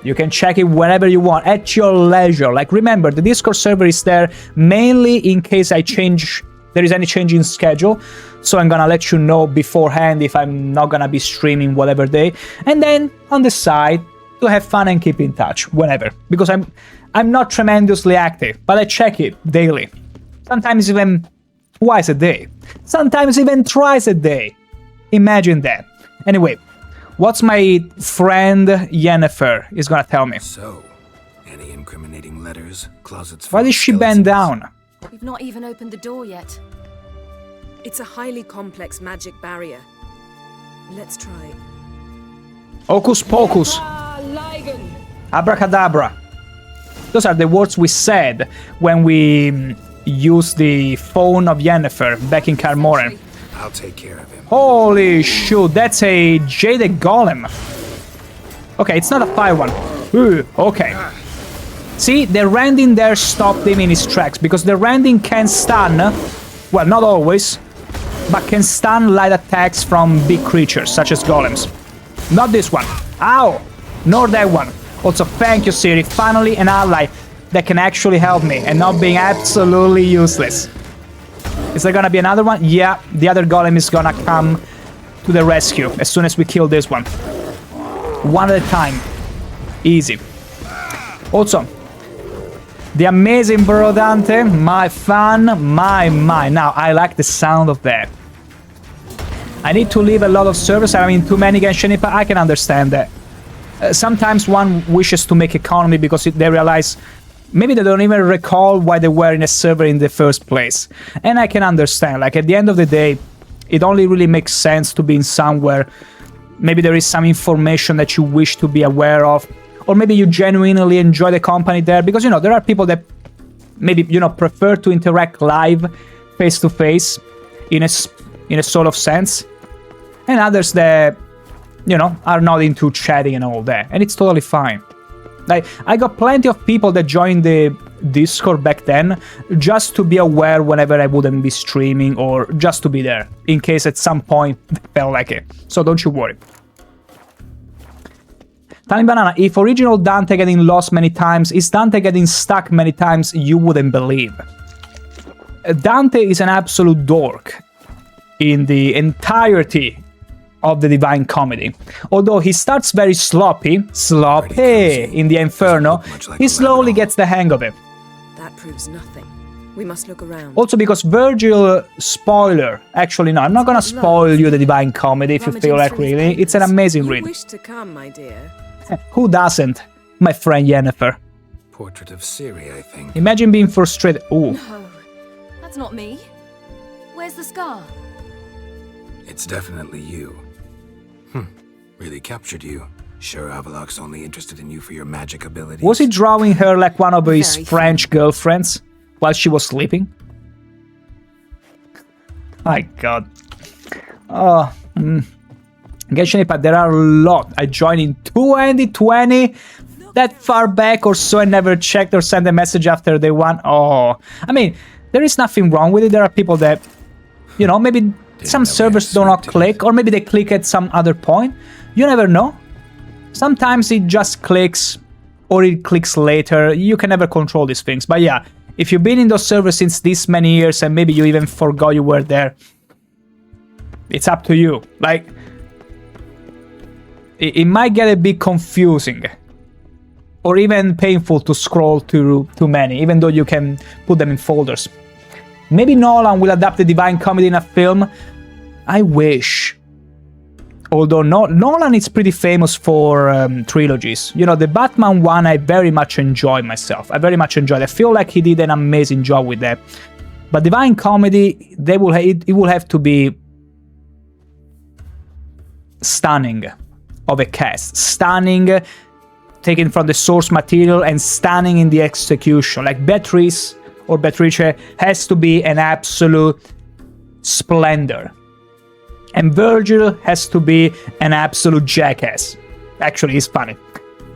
you can check it whenever you want, at your leisure. Like, remember, the Discord server is there mainly in case there is any change in schedule. So I'm gonna let you know beforehand if I'm not gonna be streaming whatever day. And then on the side, to have fun and keep in touch whenever. Because I'm not tremendously active, but I check it daily. Sometimes even twice a day. Sometimes even thrice a day. Imagine that. Anyway, what's my friend Yennefer is gonna tell me? So, any incriminating letters, closets... Why did she bend down? We've not even opened the door yet. It's a highly complex magic barrier. Let's try. Hocus pocus. Abracadabra. Those are the words we said when we used the phone of Yennefer back in Kaer Morhen. I'll take care of him. Holy shoot, that's a Jaded Golem. Okay, it's not a fire one. Ooh, okay. See, the rending there stopped him in his tracks, because the rending can stun, well, not always, but can stun light attacks from big creatures, such as golems. Not this one. Ow! Nor that one. Also, thank you, Ciri. Finally, an ally that can actually help me and not being absolutely useless. Is there gonna be another one? Yeah, the other golem is gonna come to the rescue as soon as we kill this one. One at a time. Easy. Also, the amazing Brodante, my fan, my. Now, I like the sound of that. I need to leave a lot of servers. I mean, too many Genshin Impact. I can understand that. Sometimes one wishes to make economy because they realize maybe they don't even recall why they were in a server in the first place. And I can understand. Like, at the end of the day, it only really makes sense to be in somewhere. Maybe there is some information that you wish to be aware of. Or maybe you genuinely enjoy the company there. Because, you know, there are people that maybe, you know, prefer to interact live, face-to-face, in a sort of sense. And others that, you know, are not into chatting and all that. And it's totally fine. Like, I got plenty of people that joined the Discord back then just to be aware whenever I wouldn't be streaming, or just to be there in case at some point they felt like it. So don't you worry. Tiny Banana, if original Dante getting lost many times is Dante getting stuck many times, you wouldn't believe. Dante is an absolute dork in the entirety of the Divine Comedy. Although he starts very sloppy in the Inferno, he slowly gets the hang of it. That proves nothing. We must look around. Also because Virgil, spoiler, actually no, I'm not gonna spoil you the Divine Comedy if you feel like really. It's an amazing read. You wish to come, my dear. Who doesn't, my friend Yennefer? Portrait of Ciri, I think. Imagine being frustrated. Ooh. No, that's not me. Where's the scar? It's definitely you. Really captured you. Sure, Avaloq's only interested in you for your magic abilities. Was he drawing her like one of his French girlfriends while she was sleeping? My god. Oh. Genshin Impact, there are a lot. I joined in 2020. That far back or so, I never checked or sent a message after day one. Oh. I mean, there is nothing wrong with it. There are people that, you know, maybe some servers do not click, or maybe they click at some other point. You never know. Sometimes it just clicks, or it clicks later. You can never control these things. But yeah, if you've been in those servers since this many years and maybe you even forgot you were there, it's up to you. Like, it might get a bit confusing or even painful to scroll through too many, even though you can put them in folders. Maybe Nolan will adapt the Divine Comedy in a film. I wish. Although Nolan is pretty famous for trilogies. You know, the Batman one I very much enjoy myself. I very much enjoyed it. I feel like he did an amazing job with that. But Divine Comedy, it will have to be stunning of a cast. Stunning, taken from the source material, and stunning in the execution. Like Beatrice or Beatrice has to be an absolute splendor. And Virgil has to be an absolute jackass. Actually, it's funny.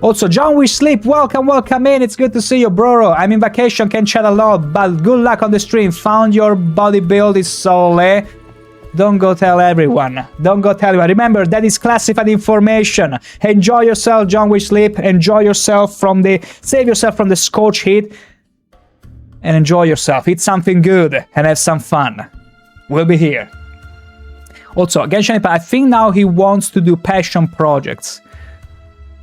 Also, John Wish Sleep, welcome in. It's good to see you, bro. I'm in vacation, can chat a lot, but good luck on the stream. Found your body build is solid. Don't go tell everyone. Don't go tell everyone. Remember, that is classified information. Enjoy yourself, John Wish Sleep. Enjoy yourself from the... Save yourself from the scorch heat. And enjoy yourself. Eat something good and have some fun. We'll be here. Also, Genshin Impact, I think now he wants to do passion projects.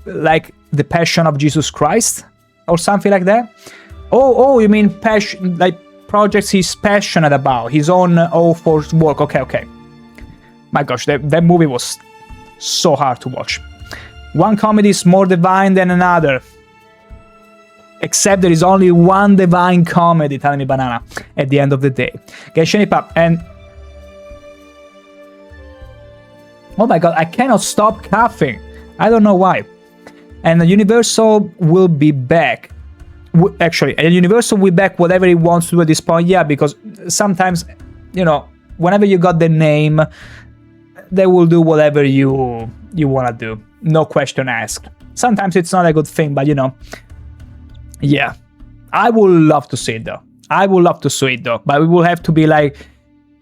Like the Passion of Jesus Christ? Or something like that? Oh, you mean passion... Like... projects he's passionate about, his own for work. Okay. My gosh, that movie was so hard to watch. One comedy is more divine than another. Except there is only one divine comedy, Tiny Banana, at the end of the day. Genshin Impact, and... Oh my god, I cannot stop coughing. I don't know why. And Universal will be back. Actually, Universal will be back whatever he wants to do at this point, yeah, because sometimes, you know, whenever you got the name, they will do whatever you want to do. No question asked. Sometimes it's not a good thing, but, you know, yeah. I would love to see it, though. But it will have to be, like,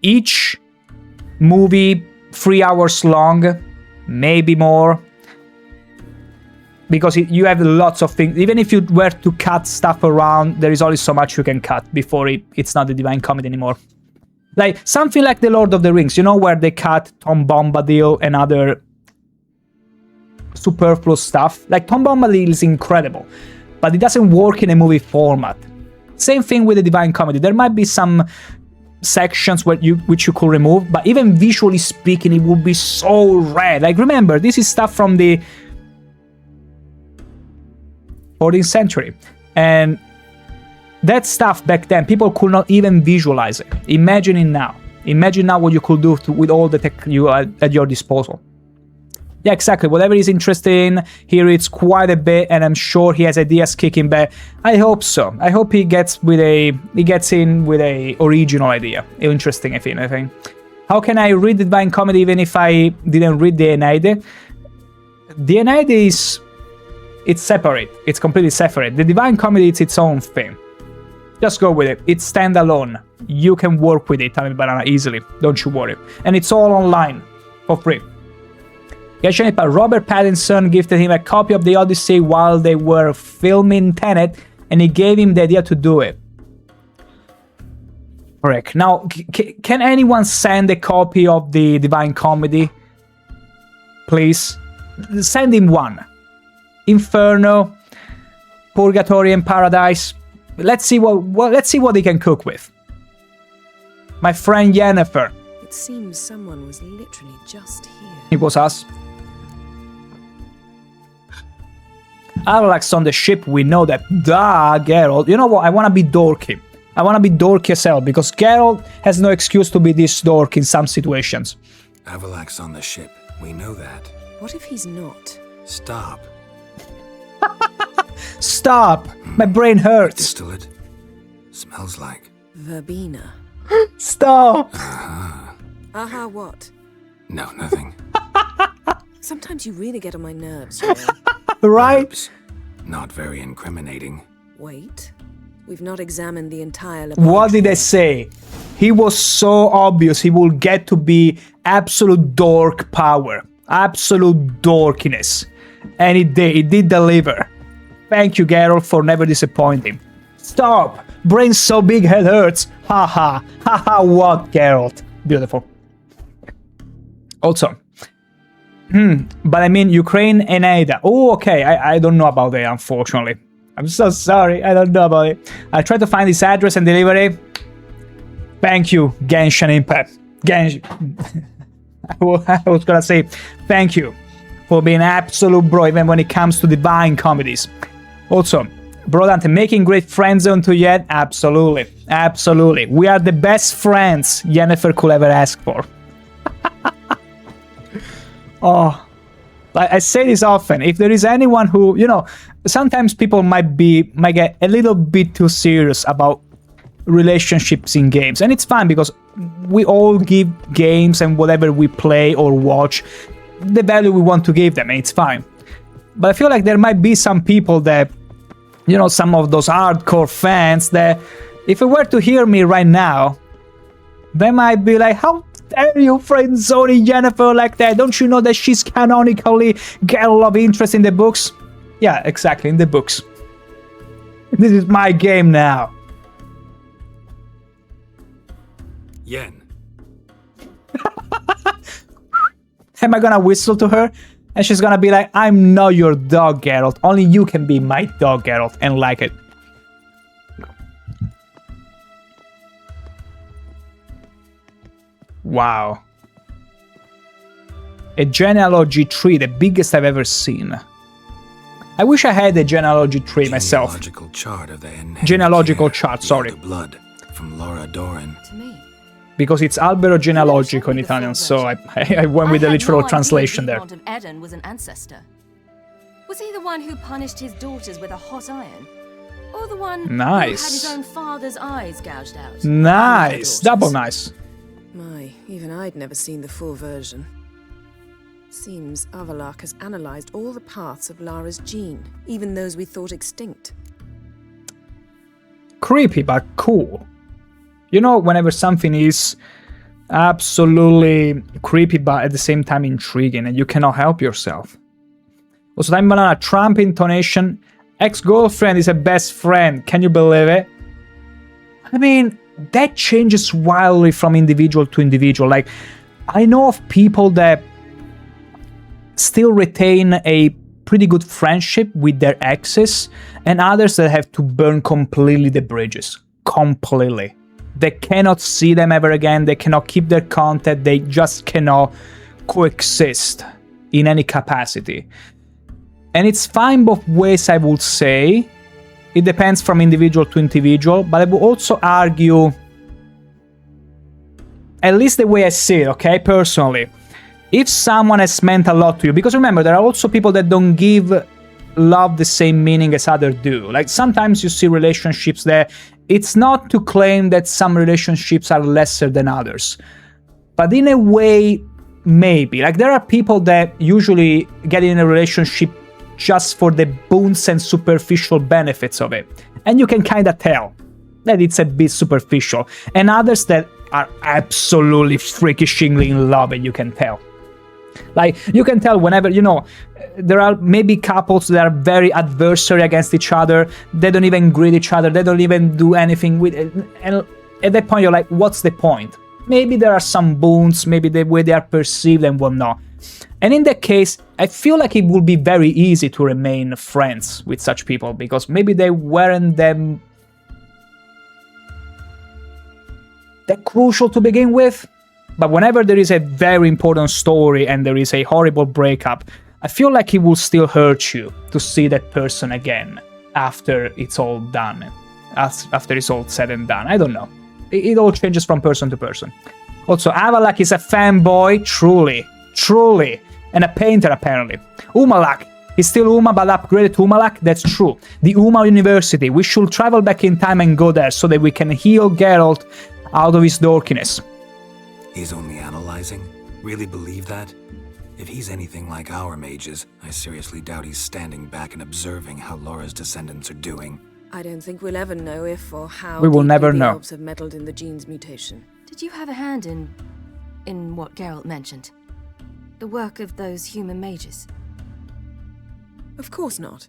each movie 3 hours long, maybe more. Because you have lots of things. Even if you were to cut stuff around, there is only so much you can cut before it's not the Divine Comedy anymore. Like, something like The Lord of the Rings, you know, where they cut Tom Bombadil and other superfluous stuff. Like, Tom Bombadil is incredible, but it doesn't work in a movie format. Same thing with the Divine Comedy. There might be some sections which you could remove, but even visually speaking, it would be so rad. Like, remember, this is stuff from the 14th century, and that stuff back then people could not even visualize it. Imagine now what you could do with all the tech you at your disposal. Yeah, exactly. Whatever he's interested in, he reads quite a bit, and I'm sure he has ideas kicking back. I hope so. I hope he gets in with a original idea. Interesting, I think. How can I read the Divine Comedy even if I didn't read the Aeneid? The Aeneid is... It's separate. It's completely separate. The Divine Comedy is its own thing. Just go with it. It's standalone. You can work with it, Tiny Banana, easily. Don't you worry. And it's all online for free. Genshin Impact, Robert Pattinson gifted him a copy of the Odyssey while they were filming Tenet, and he gave him the idea to do it. Correct. Now, can anyone send a copy of the Divine Comedy? Please? Send him one. Inferno, Purgatory, and Paradise. Let's see what he can cook with. My friend Yennefer. It seems someone was literally just here. It was us. Avalax on the ship, we know that. Duh, Geralt. You know what? I want to be dorky. I want to be dorky as hell, because Geralt has no excuse to be this dork in some situations. Avalax on the ship, we know that. What if he's not? Stop. Stop! My brain hurts. Distillate. Smells like... Verbena. Stop! Aha, what? No, nothing. Sometimes you really get on my nerves, you know. Right? Perhaps not very incriminating. Wait. We've not examined the entire laboratory. What did I say? He was so obvious he will get to be absolute dork power. Absolute dorkiness. And it did deliver. Thank you, Geralt, for never disappointing. Stop! Brain so big head hurts. Haha. Haha, what, Geralt? Beautiful. Also. But I mean, Ukraine and Ada. Oh, okay. I don't know about it, unfortunately. I'm so sorry. I don't know about it. I tried to find his address and delivery. Thank you, Genshin Impact. I was gonna say thank you for being absolute bro, even when it comes to Divine Comedies. Also, Bro Dante, making great friends unto yet? Absolutely. Absolutely. We are the best friends Yennefer could ever ask for. Oh, I say this often. If there is anyone who, you know, sometimes people might get a little bit too serious about relationships in games, and it's fine because we all give games and whatever we play or watch the value we want to give them, and it's fine. But I feel like there might be some people that, you know, some of those hardcore fans that, if they were to hear me right now, they might be like, how dare you friend zoning Yennefer like that? Don't you know that she's canonically girl of interest in the books? Yeah, exactly, in the books. This is my game now. Yen. Am I gonna whistle to her? And she's gonna be like, I'm not your dog, Geralt. Only you can be my dog, Geralt, and like it. Wow. A genealogy tree, the biggest I've ever seen. I wish I had a genealogy tree myself. Genealogical chart of the Genealogical chart, sorry. Blood from Laura Doran. Because it's albero genealogico in Italian, so I went with the literal translation there. of Eden was an ancestor. Was he the one who punished his daughters with a hot iron? Or the one who had his own father's eyes gouged out? Nice! Double nice. My, even I'd never seen the full version. Seems Avallac'h has analysed all the parts of Lara's gene, even those we thought extinct. Creepy, but cool. You know, whenever something is absolutely creepy, but at the same time intriguing, and you cannot help yourself. Also, Time Banana, Trump intonation. Ex-girlfriend is a best friend. Can you believe it? I mean, that changes wildly from individual to individual. Like, I know of people that still retain a pretty good friendship with their exes, and others that have to burn completely the bridges. Completely. They cannot see them ever again, they cannot keep their contact, they just cannot coexist in any capacity. And it's fine both ways, I would say. It depends from individual to individual, but I would also argue, at least the way I see it, okay, personally, if someone has meant a lot to you, because remember, there are also people that don't give love the same meaning as others do. Like, sometimes you see relationships that it's not to claim that some relationships are lesser than others, but in a way, maybe. Like, there are people that usually get in a relationship just for the boons and superficial benefits of it, and you can kind of tell that it's a bit superficial, and others that are absolutely freakishly in love, and you can tell. Like, you can tell whenever, you know, there are maybe couples that are very adversary against each other, they don't even greet each other, they don't even do anything with it, and at that point you're like, what's the point? Maybe there are some boons, maybe the way they are perceived and whatnot. And in that case, I feel like it would be very easy to remain friends with such people, because maybe they weren't that crucial to begin with. But whenever there is a very important story and there is a horrible breakup, I feel like it will still hurt you to see that person again after it's all done, after it's all said and done. I don't know. It all changes from person to person. Also, Avallac'h is a fanboy, truly, and a painter apparently. Umalak, he's still Uma but upgraded to Umalak, that's true. The Uma University, we should travel back in time and go there so that we can heal Geralt out of his dorkiness. He's only analyzing? Really believe that? If he's anything like our mages, I seriously doubt he's standing back and observing how Laura's descendants are doing. I don't think we'll ever know if or how we will never know. The elves have meddled in the gene's mutation. Did you have a hand in what Geralt mentioned? The work of those human mages? Of course not.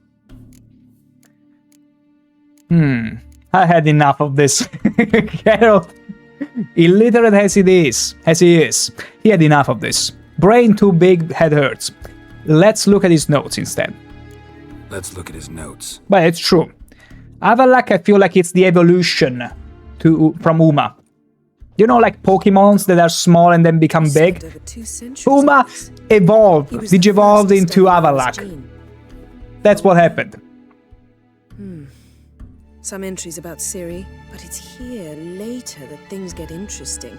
I had enough of this. Geralt, illiterate as he is, he had enough of this. Brain too big, head hurts. Let's look at his notes instead. Let's look at his notes. But it's true. Avallac'h, I feel like it's the evolution from Uma. You know, like Pokemons that are small and then become big? Uma evolved, digivolved into Avallac'h. That's what happened. Some entries about Ciri, but it's here later that things get interesting.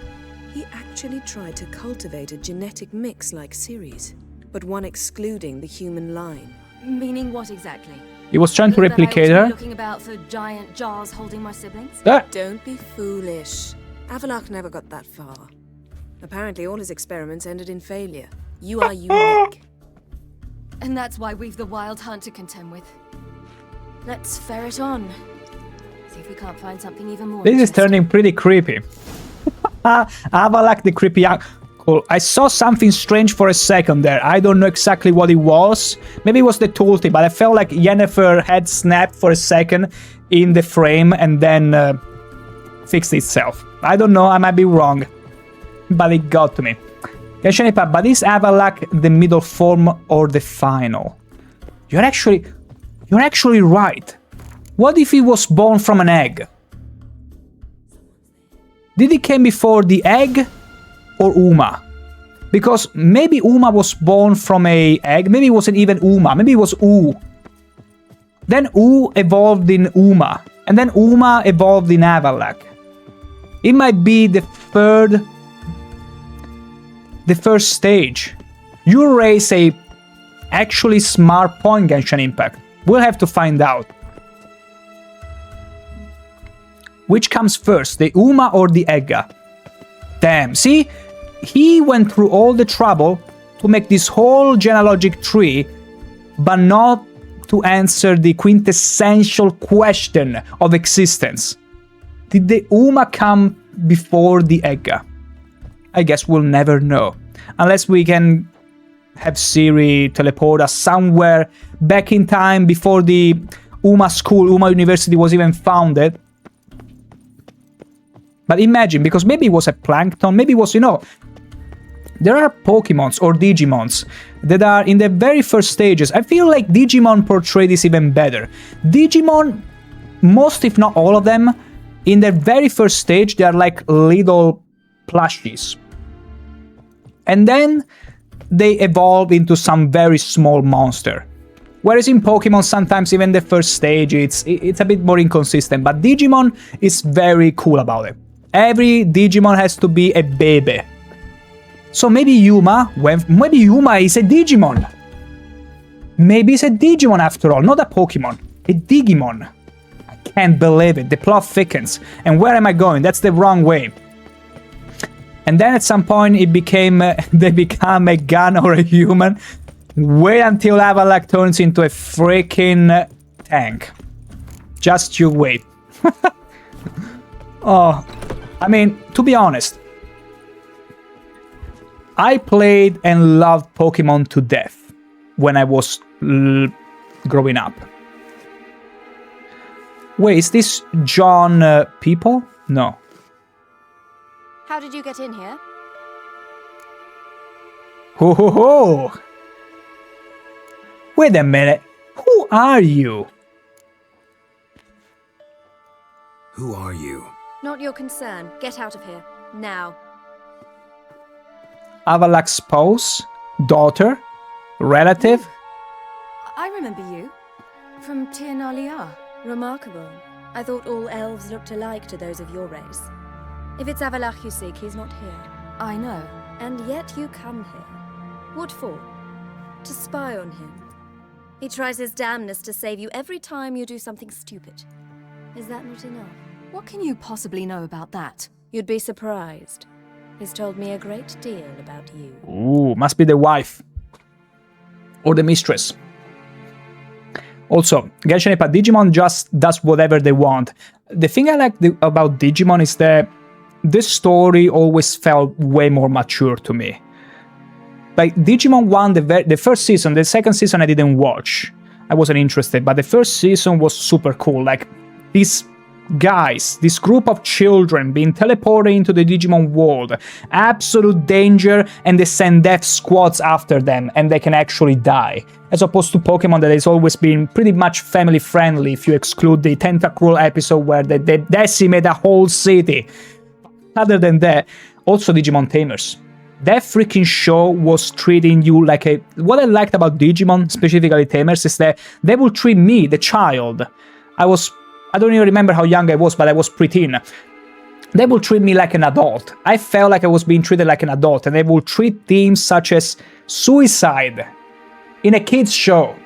He actually tried to cultivate a genetic mix like Ciri's, but one excluding the human line. Meaning what exactly? He was trying to replicate her. Looking about for giant jars holding my siblings? Don't be foolish. Avallac'h never got that far. Apparently all his experiments ended in failure. You are unique. And that's why we've the Wild Hunt to contend with. Let's ferret on. See if we can't find something even more This is turning pretty creepy. Avalak the creepy uncle. I saw something strange for a second there. I don't know exactly what it was. Maybe it was the tooltip, but I felt like Yennefer had snapped for a second in the frame and then fixed itself. I don't know, I might be wrong. But it got to me. Genshin Impact, but is Avalak the middle form or the final? You're actually right. What if he was born from an egg? Did he came before the egg or Uma? Because maybe Uma was born from a egg, maybe it wasn't even Uma, maybe it was U. Then U evolved in Uma, and then Uma evolved in Avalak. It might be the first stage. You raise a actually smart point, Genshin Impact. We'll have to find out. Which comes first, the Uma or the Egga? Damn, see? He went through all the trouble to make this whole genealogic tree, but not to answer the quintessential question of existence. Did the Uma come before the Egga? I guess we'll never know. Unless we can have Ciri teleport us somewhere back in time before the Uma school, Uma University was even founded. But imagine, because maybe it was a plankton, maybe it was, there are Pokemons or Digimons that are in the very first stages. I feel like Digimon portray this even better. Digimon, most if not all of them, in their very first stage, they are like little plushies. And then they evolve into some very small monster. Whereas in Pokemon, sometimes even the first stage, it's a bit more inconsistent. But Digimon is very cool about it. Every Digimon has to be a baby. So maybe Yuma is a Digimon. Maybe it's a Digimon after all, not a Pokemon. A Digimon. I can't believe it. The plot thickens. And where am I going? That's the wrong way. And then at some point they become a gun or a human. Wait until Avalak turns into a freaking tank. Just you wait. Oh, I mean, to be honest, I played and loved Pokemon to death when I was growing up. Wait, is this John people? No. How did you get in here? Ho ho ho! Wait a minute. Who are you? Who are you? Not your concern. Get out of here. Now. Avalak's spouse? Daughter? Relative? I remember you. From Tir Nalia. Remarkable. I thought all elves looked alike to those of your race. If it's Avalak you seek, he's not here. I know. And yet you come here. What for? To spy on him. He tries his damnedest to save you every time you do something stupid. Is that not enough? What can you possibly know about that? You'd be surprised. He's told me a great deal about you. Ooh, must be the wife. Or the mistress. Also, Genshin Impact, Digimon just does whatever they want. The thing I like about Digimon is that this story always felt way more mature to me. Like, Digimon 1, the first season, the second season I didn't watch. I wasn't interested, but the first season was super cool. Like, these guys, this group of children being teleported into the Digimon world, absolute danger, and they send death squads after them, and they can actually die. As opposed to Pokemon that has always been pretty much family friendly, if you exclude the Tentacruel episode where they decimate a whole city. Other than that, also Digimon Tamers. That freaking show was treating you like a... What I liked about Digimon, specifically Tamers, is that they would treat me, the child. I don't even remember how young I was, but I was preteen. They would treat me like an adult. I felt like I was being treated like an adult, and they would treat themes such as suicide in a kids show.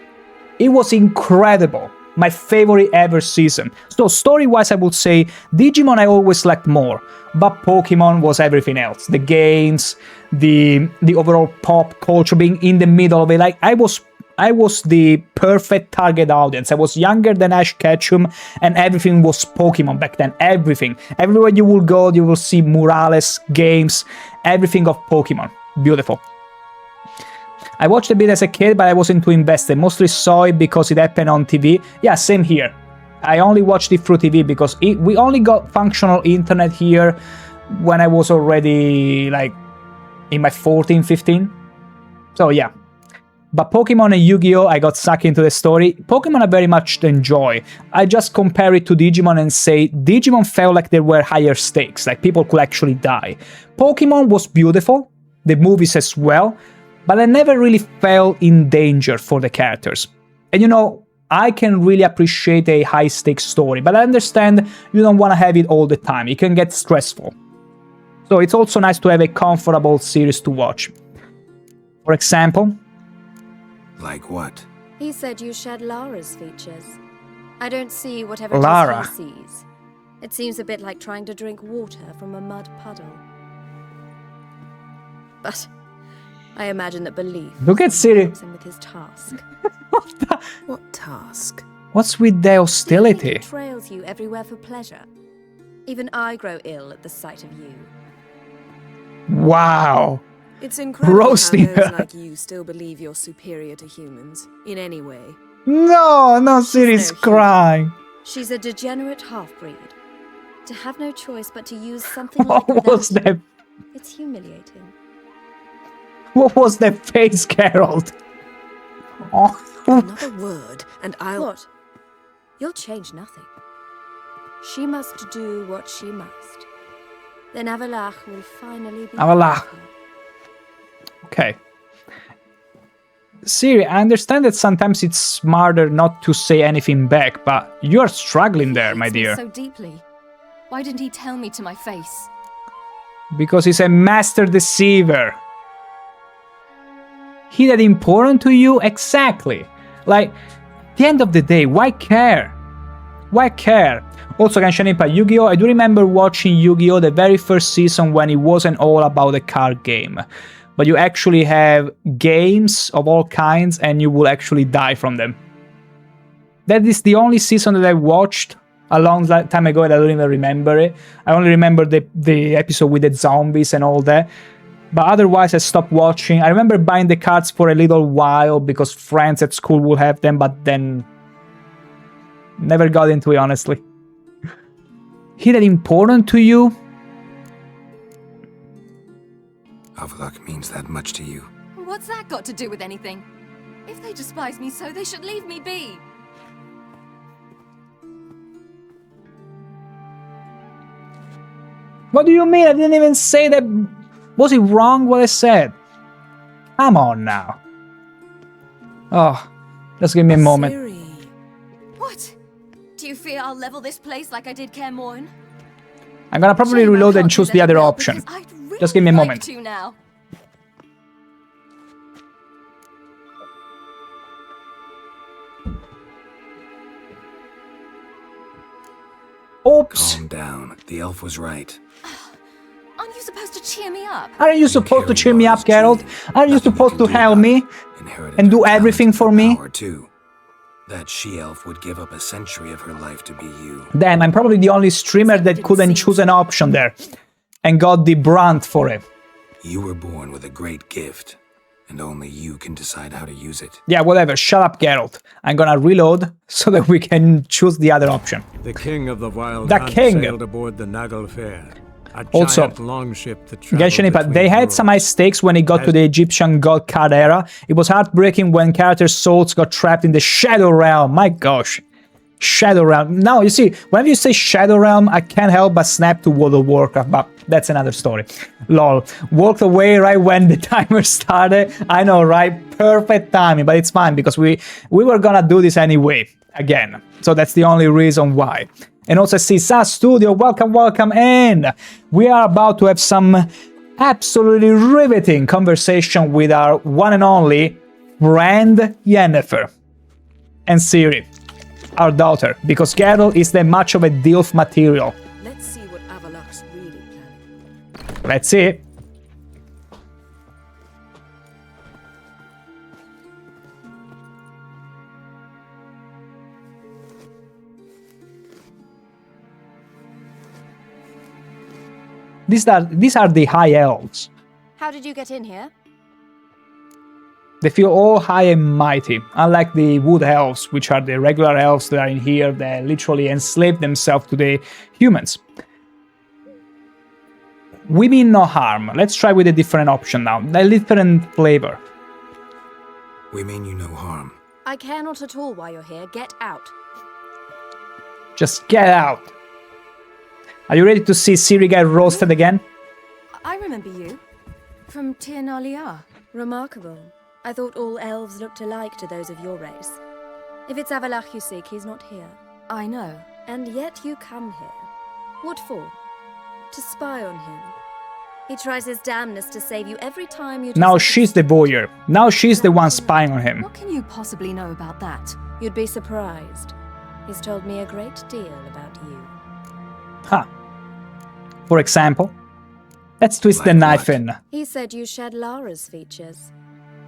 It was incredible. My favorite ever season. So story-wise, I would say Digimon I always liked more, but Pokemon was everything else. The games, the overall pop culture being in the middle of it. Like, I was I was the perfect target audience. I was younger than Ash Ketchum, and everything was Pokemon back then. Everything. Everywhere you will go, you will see murales, games, everything of Pokemon. Beautiful. I watched a bit as a kid, but I wasn't too invested. Mostly saw it because it happened on TV. Yeah, same here. I only watched it through TV because we only got functional internet here when I was already like in my 14, 15. So yeah. But Pokemon and Yu-Gi-Oh! I got sucked into the story. Pokemon I very much enjoy. I just compare it to Digimon and say Digimon felt like there were higher stakes, like people could actually die. Pokemon was beautiful, the movies as well, but I never really felt in danger for the characters. And you know, I can really appreciate a high-stakes story, but I understand you don't want to have it all the time. It can get stressful. So it's also nice to have a comfortable series to watch. For example... Like what? He said you shared Lara's features. I don't see whatever Lara he sees. It seems a bit like trying to drink water from a mud puddle. But I imagine that belief look at Siri. helps him with his task. What task? What's with the hostility? He trails you everywhere for pleasure. Even I grow ill at the sight of you. Wow. It's incredible Roasting how those her. like you still believe you're superior to humans, in any way. No, Siri's crying. She's a degenerate half-breed. To have no choice but to use something What like was that? It's humiliating. What was that face, Geralt? Oh. Another word, and I'll... What? You'll change nothing. She must do what she must. Then Avallac'h will finally be... Avallac'h. Okay. Siri, I understand that sometimes it's smarter not to say anything back, but you're struggling there, my dear. So deeply. Why didn't he tell me to my face? Because he's a master deceiver. He that important to you? Exactly. Like, at the end of the day, why care? Why care? Also, Genshin Impact Yu-Gi-Oh! I do remember watching Yu-Gi-Oh! The very first season when it wasn't all about the card game. But you actually have games of all kinds and you will actually die from them. That is the only season that I watched a long time ago and I don't even remember it. I only remember the episode with the zombies and all that. But otherwise I stopped watching. I remember buying the cards for a little while because friends at school will have them, but then never got into it, honestly. Is that important to you? Avallac'h means that much to you. What's that got to do with anything? If they despise me so, they should leave me be. What do you mean? I didn't even say that. Was it wrong what I said? Come on now. Oh, just give me a moment. What? Do you fear I'll level this place like I did Kaer Morhen? I'm gonna probably reload and choose the other option. Just give me a moment. To now. Oops. Calm down. The elf was right. Aren't you supposed to cheer me up? Aren't you supposed to cheer me up, Geralt? Aren't you supposed to help me? And do everything for me? Too. That she-elf would give up a century of her life to be you. Damn, I'm probably the only streamer that couldn't choose an option there. And got the brunt for it. You were born with a great gift. And only you can decide how to use it. Yeah, whatever. Shut up, Geralt. I'm gonna reload so that we can choose the other option. The king of the wild The hunt king. sailed aboard the Naglfar, a Also, giant longship that traveled Genshin Impact, between they had worlds. some high stakes when it got to the Egyptian god card era. It was heartbreaking when characters' souls got trapped in the Shadow Realm. My gosh. Shadow Realm. Now, you see, whenever you say Shadow Realm, I can't help but snap to World of Warcraft, but that's another story. Lol. Walked away right when the timer started. I know, right? Perfect timing, but it's fine because we were gonna do this anyway. Again. So that's the only reason why. And also, see, SAS Studio, welcome in. We are about to have some absolutely riveting conversation with our one and only friend Yennefer and Ciri, our daughter, because Geralt is that much of a DILF material. Let's see what Avallac'h's really planning. Let's see. These are the high elves. How did you get in here? They feel all high and mighty, unlike the wood elves, which are the regular elves that are in here that literally enslave themselves to the humans. We mean no harm. Let's try with a different option now, a different flavor. We mean you no harm. I care not at all why you're here. Get out. Just get out. Are you ready to see Ciri get roasted again? I remember you. From Tir Nalia. Remarkable. I thought all elves looked alike to those of your race. If it's Avalach you seek, he's not here. I know. And yet you come here. What for? To spy on him. He tries his damnedest to save you every time you do Now something she's the voyeur. Now she's the one spying on him. What can you possibly know about that? You'd be surprised. He's told me a great deal about you. Huh. For example? Let's twist the knife in. He said you shared Lara's features.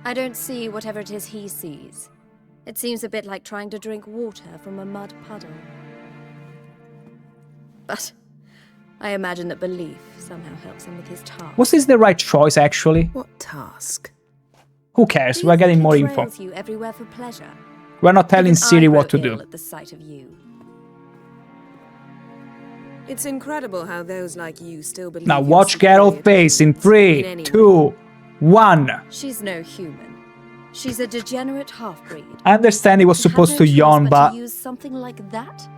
I don't see whatever it is he sees. It seems a bit like trying to drink water from a mud puddle. But I imagine that belief somehow helps him with his task. Was this the right choice, actually? What task? Who cares? We're getting more info. You everywhere for pleasure. We're not telling Ciri what to do. At the sight of you. It's incredible how those like you still believe. Now watch Geralt face in 3, 2, 1. She's no human. She's a degenerate half-breed. I understand he was supposed to yawn, but to use something like that?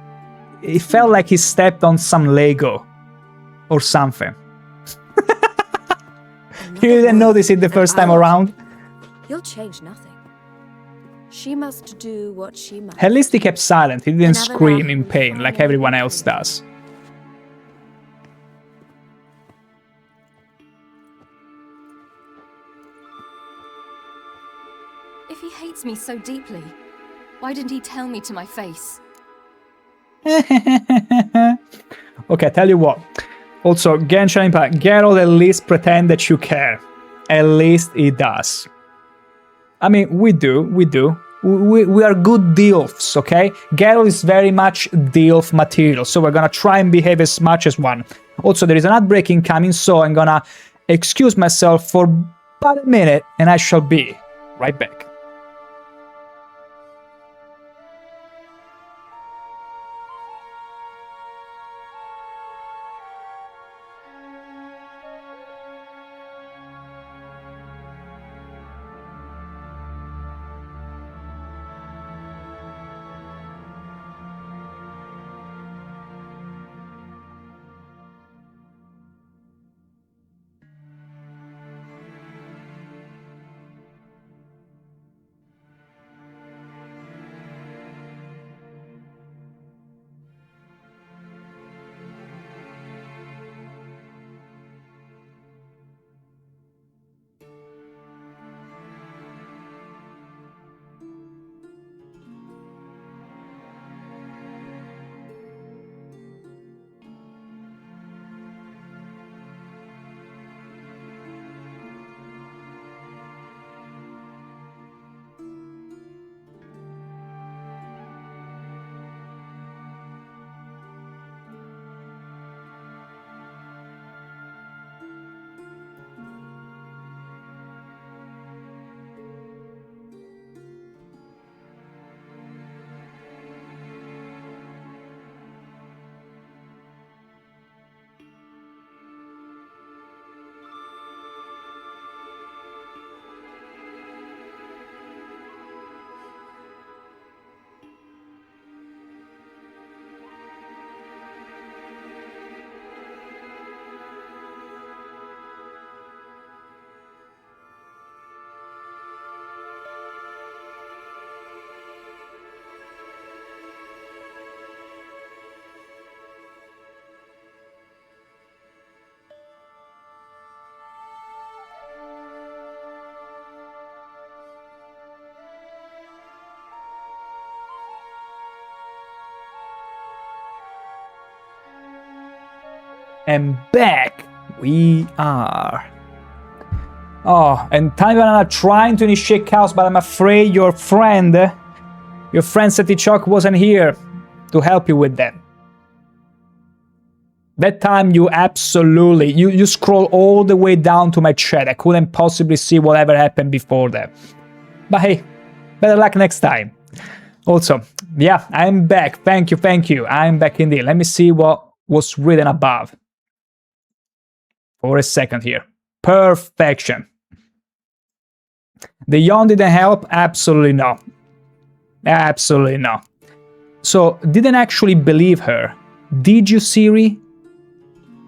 it felt like he stepped on some Lego or something. You didn't notice it the first time around? You'll change nothing. She must do what she must. At least he kept silent. He didn't scream in pain like everyone else does. If he hates me so deeply, why didn't he tell me to my face? Okay, tell you what. Also, Genshin Impact, Geralt at least pretend that you care. At least he does. I mean, we do. We are good DILFs, okay? Geralt is very much DILF material, so we're gonna try and behave as much as one. Also, there is an ad break incoming, so I'm gonna excuse myself for about a minute, and I shall be right back. And back we are. Oh, and Tiny Banana trying to initiate chaos, but I'm afraid your friend Setichok wasn't here to help you with that. That time you absolutely... You scroll all the way down to my chat. I couldn't possibly see whatever happened before that. But hey, better luck next time. Also, yeah, I'm back. Thank you. I'm back indeed. Let me see what was written above. For a second here. Perfection. The yawn didn't help? Absolutely no. Absolutely no. So, didn't actually believe her. Did you, Ciri?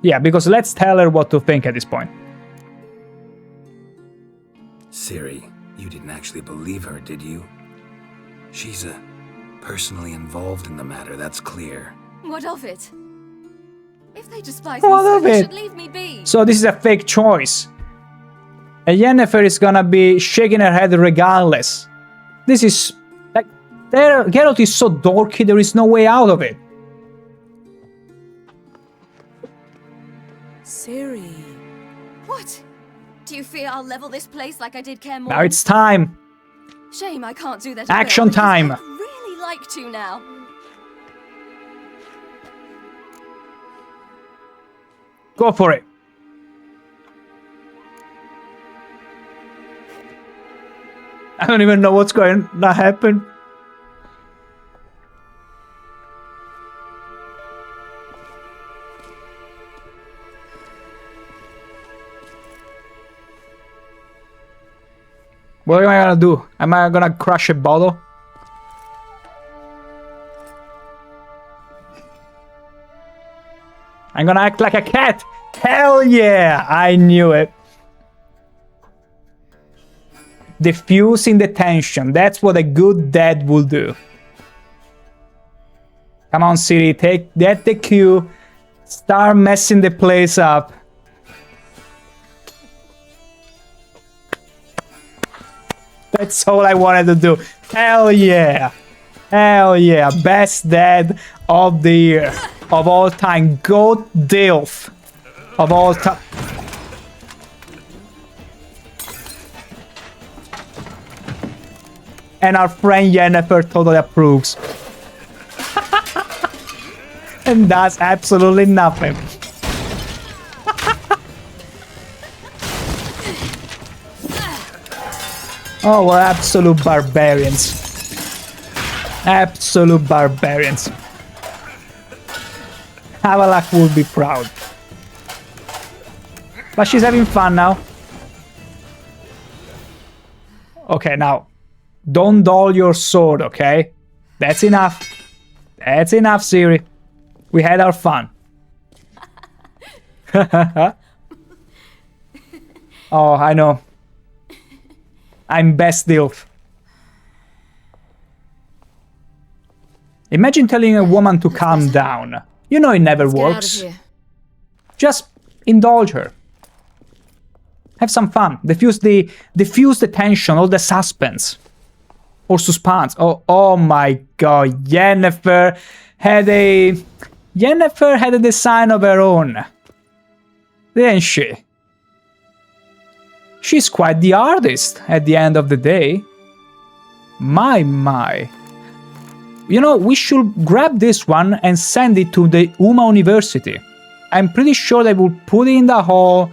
Yeah, because let's tell her what to think at this point. Ciri, you didn't actually believe her, did you? She's personally involved in the matter, that's clear. What of it? If they despise What me so, of they it? should leave me be. So this is a fake choice. And Yennefer is gonna be shaking her head regardless. This is... like, Geralt is so dorky, there is no way out of it. Ciri. What? Do you fear I'll level this place like I did Kaer Morhen? Now it's time. Shame I can't do that. Action time. I'd really like to now. Go for it. I don't even know what's going to happen. What am I gonna do? Am I gonna crush a bottle? I'm gonna act like a cat! Hell yeah! I knew it. Diffusing the tension. That's what a good dad will do. Come on, Ciri. Take that the cue. Start messing the place up. That's all I wanted to do. Hell yeah. Hell yeah. Best dad of the year. Of all time. Goat Dilf. Of all time. And our friend Yennefer totally approves. And does absolutely nothing. Oh, we're absolute barbarians. Absolute barbarians. Avallac'h will be proud. But she's having fun now. Okay, now. Don't dull your sword, okay? That's enough. That's enough, Ciri. We had our fun. Oh, I know. I'm best Dilf. Imagine telling a woman to calm down. You know it never works. Get out of here. Just indulge her. Have some fun. Diffuse the tension, all the suspense. Or suspense. Oh my god. Yennefer had a design of her own. Didn't she? She's quite the artist at the end of the day. My. You know, we should grab this one and send it to the Uma University. I'm pretty sure they will put it in the hall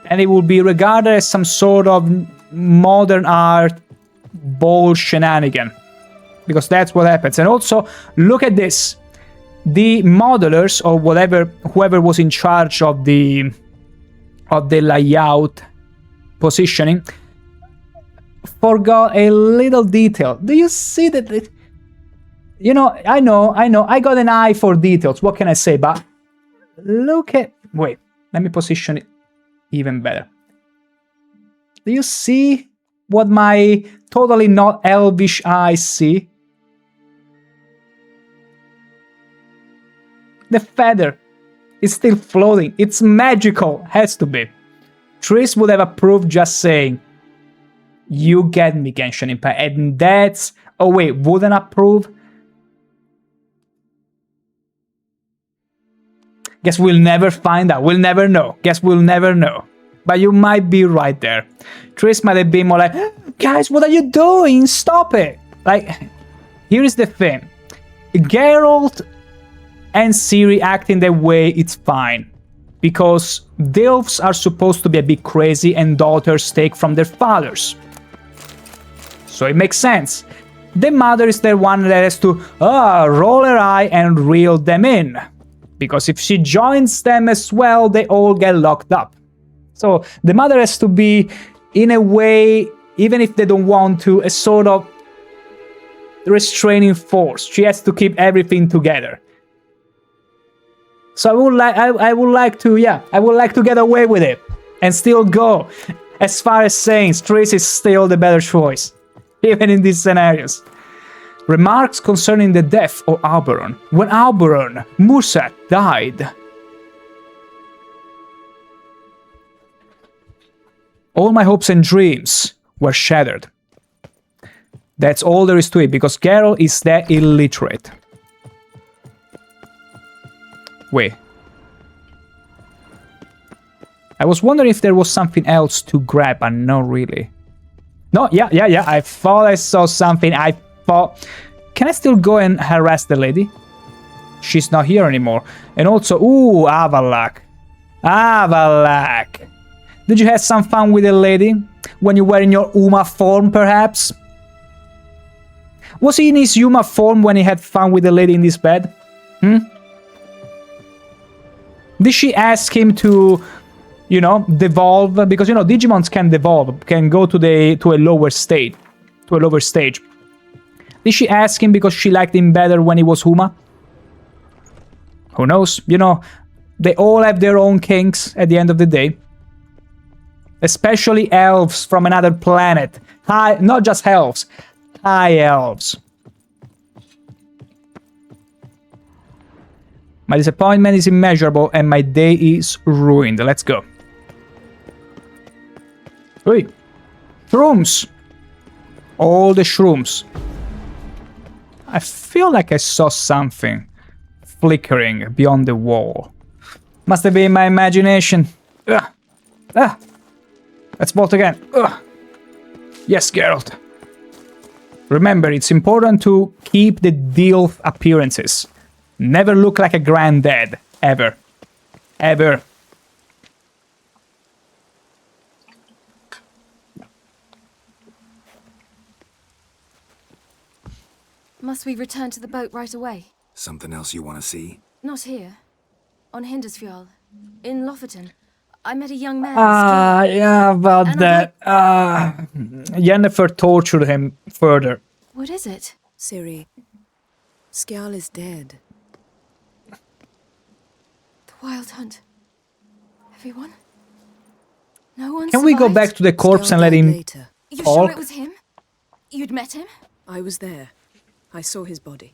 and it will be regarded as some sort of modern art ball shenanigan. Because that's what happens. And also, look at this. The modelers or whoever was in charge of the layout positioning forgot a little detail. Do you see that? You know, I know, I got an eye for details. What can I say? But look at... Wait, let me position it even better. Do you see what my totally not elvish eyes see? The feather is still floating. It's magical. Has to be. Triss would have approved just saying, you get me, Genshin Impact. And that's... Oh wait, wouldn't approve? Guess we'll never find out. We'll never know. Guess we'll never know. But you might be right there. Triss might have been more like, guys, what are you doing? Stop it. Like, here is the thing. Geralt and Ciri acting that way, it's fine. Because the elves are supposed to be a bit crazy and daughters take from their fathers. So it makes sense. The mother is the one that has to roll her eye and reel them in. Because if she joins them as well, they all get locked up. So the mother has to be, in a way, even if they don't want to, a sort of restraining force. She has to keep everything together. So I would like to get away with it and still go as far as saying Triss is still the better choice, even in these scenarios. Remarks concerning the death of Alberon. When Alberon Musat died, all my hopes and dreams were shattered. That's all there is to it, because Geralt is that illiterate. Wait. I was wondering if there was something else to grab, but not really. No, yeah. I thought I saw something. I thought... Can I still go and harass the lady? She's not here anymore. And also, ooh, Avallac'h. Avallac'h. Did you have some fun with the lady? When you were in your Uma form, perhaps? Was he in his Uma form when he had fun with the lady in this bed? Did she ask him to, you know, devolve? Because, you know, Digimons can devolve, can go to a lower state, Did she ask him because she liked him better when he was Uma? Who knows? You know, they all have their own kinks at the end of the day. Especially elves from another planet. Not just elves, high elves. My disappointment is immeasurable and my day is ruined. Let's go. Hey, shrooms. All the shrooms. I feel like I saw something flickering beyond the wall. Must have been my imagination. Let's bolt again. Yes, Geralt. Remember, it's important to keep the Dilf appearances. Never look like a granddad. Ever. Ever. Must we return to the boat right away? Something else you want to see? Not here. On Hindersfjall. In Lofoten. I met a young man. Yeah, about that. Yennefer tortured him further. What is it? Ciri, Skjall is dead. The Wild Hunt. Everyone? No one Can we go survived? back to the corpse and let him You talk? sure it was him? You'd met him? I was there. I saw his body.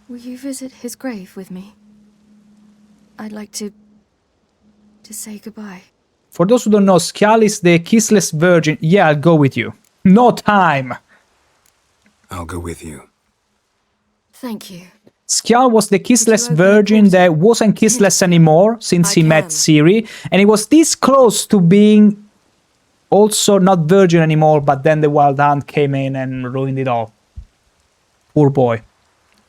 Will you visit his grave with me? I'd like to say goodbye. For those who don't know, Skjall is the kissless virgin. Yeah, I'll go with you. No time! I'll go with you. Thank you. Skjall was the kissless virgin that wasn't kissless anymore since he met Ciri, and he was this close to being also not virgin anymore, but then the Wild Hunt came in and ruined it all. Poor boy.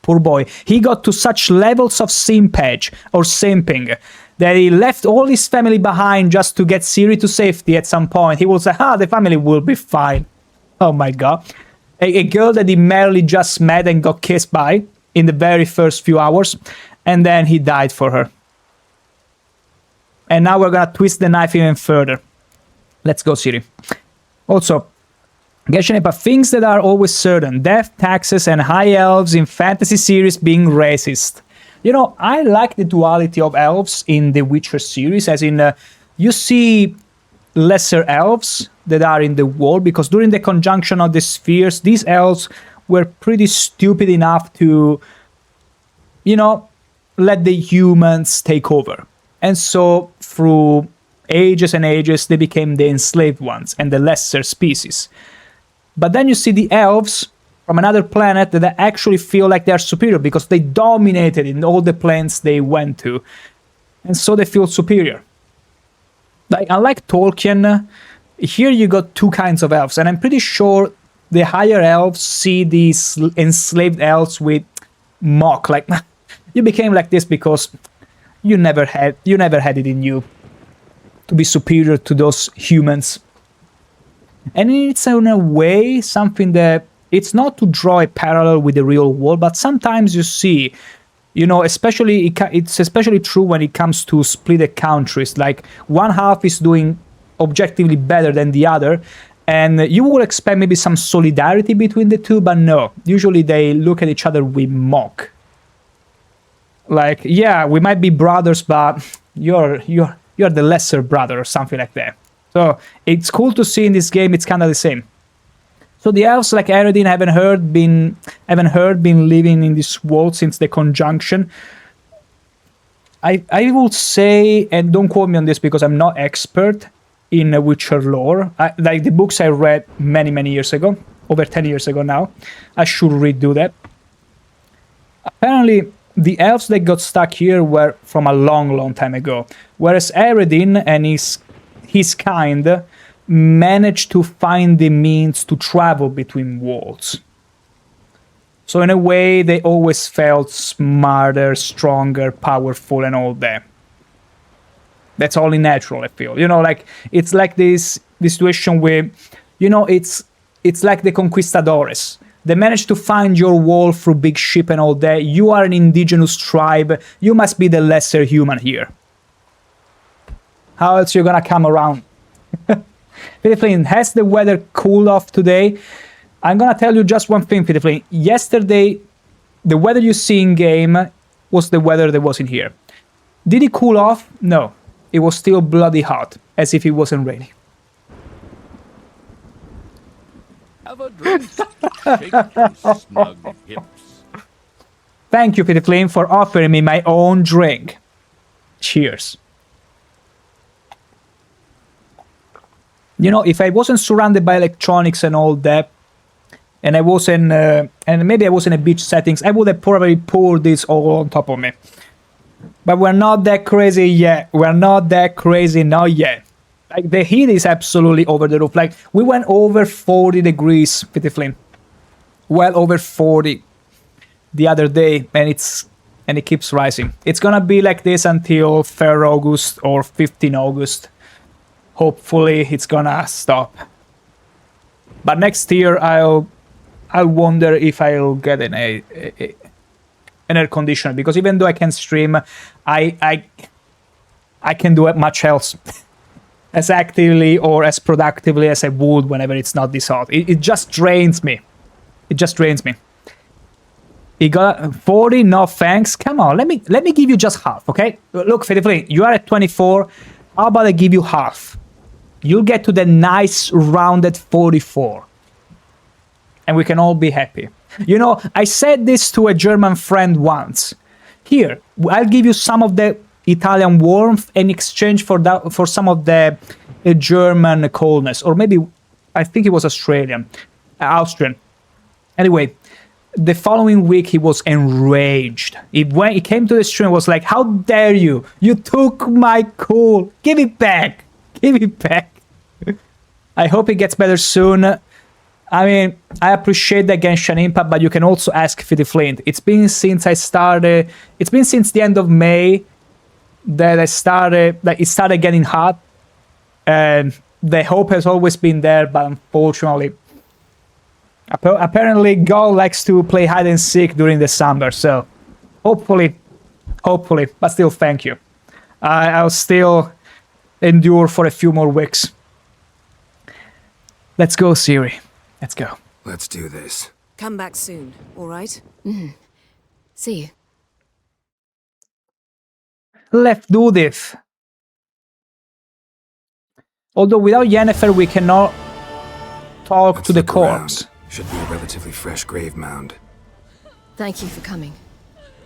Poor boy. He got to such levels of simpage or simping that he left all his family behind just to get Ciri to safety at some point. He will say, the family will be fine. Oh my god. A girl that he merely just met and got kissed by in the very first few hours, and then he died for her. And now we're gonna twist the knife even further. Let's go, Ciri. Also, Geshenepa, things that are always certain. Death, taxes, and high elves in fantasy series being racist. You know, I like the duality of elves in the Witcher series, as in, you see lesser elves that are in the world, because during the conjunction of the spheres, these elves were pretty stupid enough to, you know, let the humans take over. And so, through ages and ages, they became the enslaved ones and the lesser species. But then you see the elves from another planet that actually feel like they're superior because they dominated in all the planets they went to. And so they feel superior. Like, unlike Tolkien, here you got two kinds of elves. And I'm pretty sure the higher elves see these enslaved elves with mock, like you became like this because you never had it in you to be superior to those humans. And it's in a way something that it's not to draw a parallel with the real world, but sometimes you see, you know, especially it's especially true when it comes to split countries. Like one half is doing objectively better than the other, and you will expect maybe some solidarity between the two, but no. Usually they look at each other with mock. Like, yeah, we might be brothers, but you're the lesser brother or something like that. So it's cool to see in this game. It's kind of the same. So the elves, like Eredin, haven't heard been living in this world since the conjunction. I will say, and don't quote me on this because I'm not expert in Witcher lore. Like the books I read many years ago, over 10 years ago now. I should redo that. Apparently, the elves that got stuck here were from a long time ago, whereas Eredin and his kind managed to find the means to travel between worlds. So in a way, they always felt smarter, stronger, powerful, and all that. That's only natural, I feel. You know, like, it's like this situation where, you know, it's like the conquistadores. They managed to find your world through big ship and all that. You are an indigenous tribe. You must be the lesser human here. How else you're gonna come around? Pitiflin, has the weather cooled off today? I'm gonna tell you just one thing, Pitiflin. Yesterday, the weather you see in game was the weather that was in here. Did it cool off? No. It was still bloody hot, as if it wasn't raining. Have a drink. Shake your snug hips. Thank you, Pitiflin, for offering me my own drink. Cheers. You know, if I wasn't surrounded by electronics and all that, and I wasn't, and maybe I was in a beach settings, I would have probably poured this all on top of me. But we're not that crazy yet. We're not that crazy, not yet. Like, the heat is absolutely over the roof. Like, we went over 40 degrees, Pitiflin. Well over 40 the other day, and it keeps rising. It's gonna be like this until 3rd August or 15 August. Hopefully, it's gonna stop. But next year, I'll wonder if I'll get an air conditioner, because even though I can stream, I can do much else as actively or as productively as I would whenever it's not this hot. It just drains me. It just drains me. You got 40? No thanks. Come on, let me give you just half, okay? Look, Pitiflin, you are at 24. How about I give you half? You'll get to the nice rounded 44. And we can all be happy. You know, I said this to a German friend once. Here, I'll give you some of the Italian warmth in exchange for some of the German coldness. Or maybe, I think it was Austrian. Anyway, the following week he was enraged. He came to the stream and was like, how dare you? You took my coal. Give it back. Give it back. I hope it gets better soon. I mean, I appreciate the Genshin Impact, but you can also ask Pitiflin. It's been since the end of May that it started getting hot. And the hope has always been there, but unfortunately, apparently God likes to play hide and seek during the summer, so hopefully, but still thank you. I'll still endure for a few more weeks. Let's go, Ciri. Let's go. Let's do this. Come back soon, all right? See you. Let's do this. Although without Yennefer we cannot talk to the corpse. Should be a relatively fresh grave mound. Thank you for coming.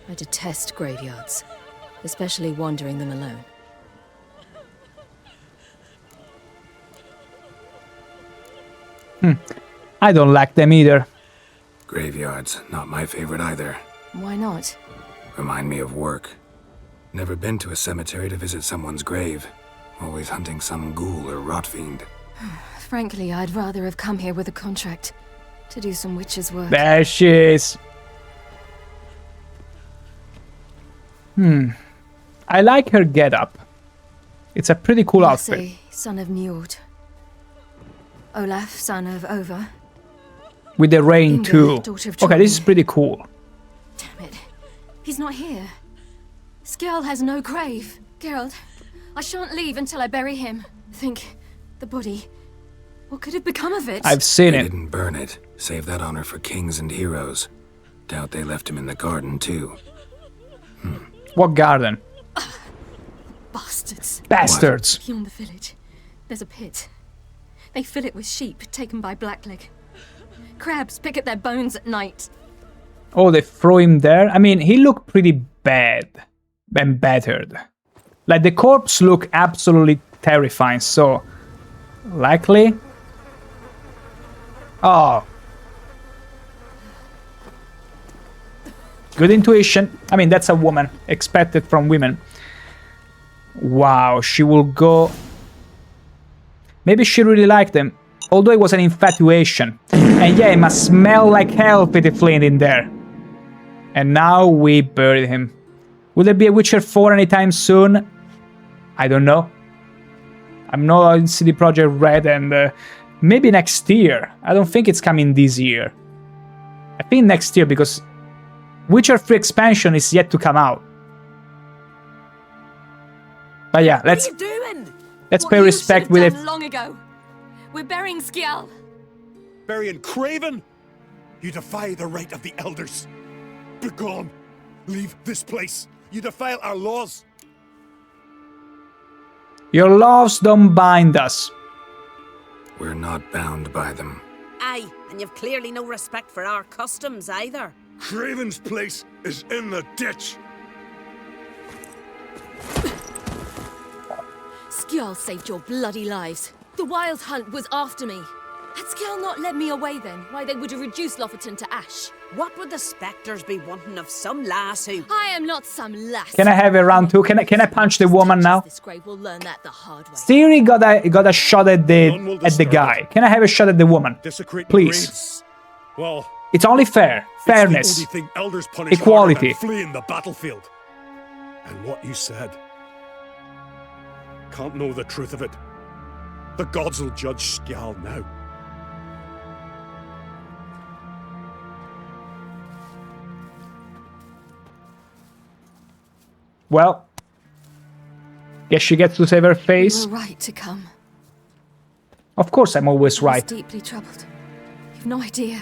I detest graveyards, especially wandering them alone. I don't like them either. Graveyards, not my favorite either. Why not? Remind me of work. Never been to a cemetery to visit someone's grave. Always hunting some ghoul or rot fiend. Frankly, I'd rather have come here with a contract to do some witch's work. There she is. I like her getup. It's a pretty cool outfit. Lasse, son of Njord. Olaf, son of Over. With the rain Inga, too. daughter of Okay, this is Trond. pretty cool. Damn it. He's not here. Skjall has no grave. Geralt, I shan't leave until I bury him. Think, the body. What could have become of it? I've seen They it. didn't burn it. Save that honor for kings and heroes. Doubt they left him in the garden, too. What garden? Bastards. Bastards. Beyond the village, there's a pit. They fill it with sheep taken by Blackleg. Crabs pick at their bones at night. Oh, they throw him there? I mean, he looked pretty bad and battered. Like, the corpse looked absolutely terrifying, so... Likely? Oh. Good intuition. I mean, that's a woman. Expected from women. Wow, she will go... Maybe she really liked him. Although it was an infatuation. And yeah, it must smell like hell, Pity Flint, in there. And now we buried him. Will there be a Witcher 4 anytime soon? I don't know. I'm not in CD Projekt Red, and maybe next year. I don't think it's coming this year. I think next year, because Witcher 3 expansion is yet to come out. But yeah, let's pay respect with it. Long ago. We're burying Skjall. Burying Craven? You defy the right of the elders. Begone. Leave this place. You defile our laws. Your laws don't bind us. We're not bound by them. Aye, and you've clearly no respect for our customs either. Craven's place is in the ditch. Skjall saved your bloody lives. The Wild Hunt was after me. Had Skjall not led me away then, why they would have reduced Lofoten to ash. What would the spectres be wanting of some lass who... I am not some lass. Can I have a round 2? Can I punch the woman now? This grave will learn that the hard way. Ciri got a shot at the guy. Can I have a shot at the woman? Please. Well, it's only fair. Fairness. It's the only thing elders punish Equality. harder than fleeing the battlefield. And what you said. Can't know the truth of it. The gods will judge Skjall now. Well, guess she gets to save her face. You were right to come. Of course, I'm always I was right. deeply troubled. You've no idea.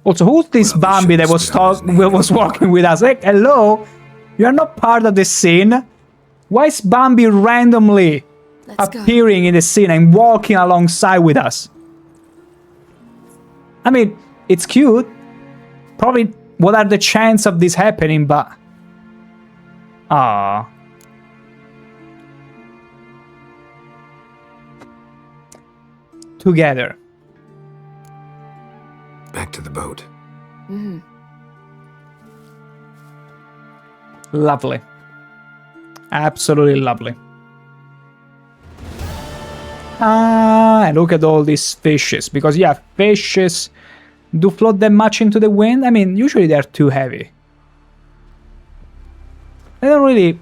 Also, who's this Bambi that was walking with us? Like, hello? You are not part of the scene. Why is Bambi randomly appearing in the scene and walking alongside with us? I mean, it's cute. Probably, what are the chances of this happening, but... Ah. Together. Back to the boat. Lovely. Absolutely lovely. Ah, and look at all these fishes. Because, yeah, fishes do float them much into the wind. I mean, usually they're too heavy. I don't really...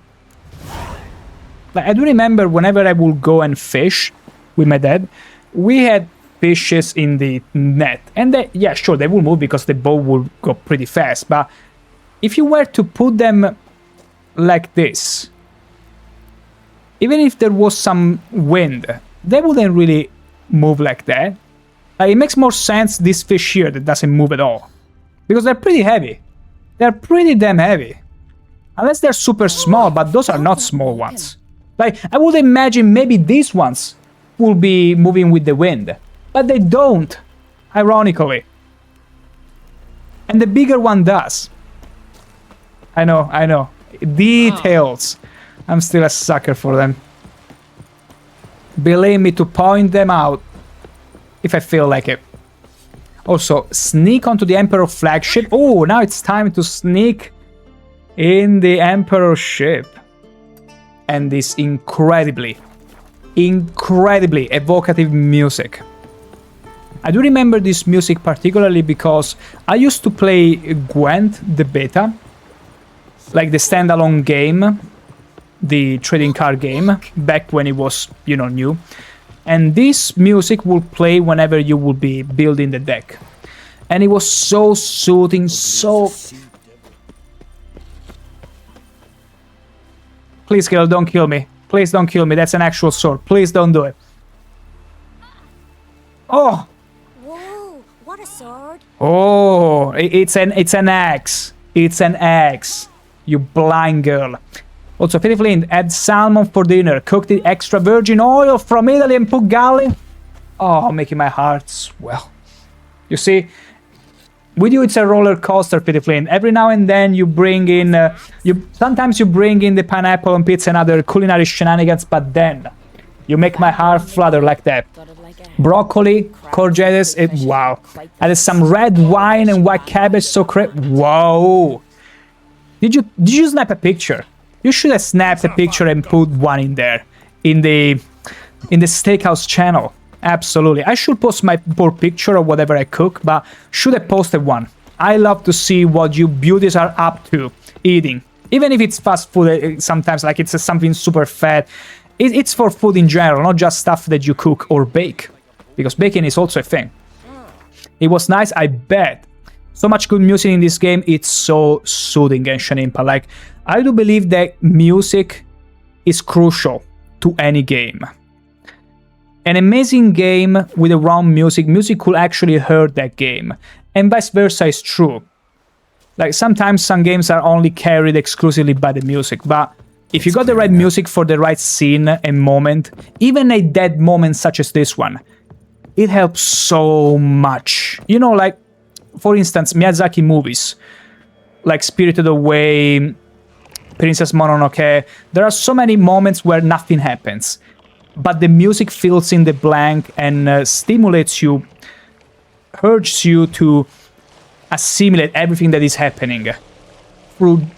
Like, I do remember whenever I would go and fish with my dad, we had fishes in the net. And they, yeah, sure, they will move because the boat will go pretty fast. But if you were to put them like this, even if there was some wind, they wouldn't really move like that. It makes more sense this fish here that doesn't move at all. Because they're pretty heavy. They're pretty damn heavy. Unless they're super small, but those are not small ones. Like, I would imagine maybe these ones will be moving with the wind. But they don't, ironically. And the bigger one does. I know. Details. I'm still a sucker for them. Believe me, to point them out if I feel like it. Also, sneak onto the Emperor flagship. Oh, now it's time to sneak in the Emperor ship. And this incredibly evocative music. I do remember this music particularly because I used to play Gwent, the beta. like the standalone game, the trading card game, back when it was, you know, new. And this music will play whenever you will be building the deck. And it was so soothing, so... Please, girl, don't kill me. Please don't kill me. That's an actual sword. Please don't do it. Oh! Whoa, what a sword. Oh, it's an axe. It's an axe. You blind girl. Also, Pitifully, add salmon for dinner. Cook the extra virgin oil from Italy and put garlic. Oh, making my heart swell. You see, with you it's a roller coaster, Pitifully. Every now and then you bring in, sometimes you bring in the pineapple on pizza and other culinary shenanigans, but then you make my heart flutter like that. Broccoli, courgettes, wow. Added some red wine and white cabbage, so wow. Did you snap a picture? You should have snapped a picture and put one in there, in the Steakhouse channel. Absolutely. I should post my poor picture of whatever I cook, but should have posted one. I love to see what you beauties are up to eating. Even if it's fast food, sometimes like it's something super fat. It's for food in general, not just stuff that you cook or bake. Because baking is also a thing. It was nice, I bet. So much good music in this game, it's so soothing, Genshin Impact. Like, I do believe that music is crucial to any game. An amazing game with the wrong music could actually hurt that game. And vice versa is true. Like, sometimes some games are only carried exclusively by the music, but if you got the right music for the right scene and moment, even a dead moment such as this one, it helps so much. You know, like, for instance, Miyazaki movies, like Spirited Away, Princess Mononoke, there are so many moments where nothing happens, but the music fills in the blank and stimulates you, urges you to assimilate everything that is happening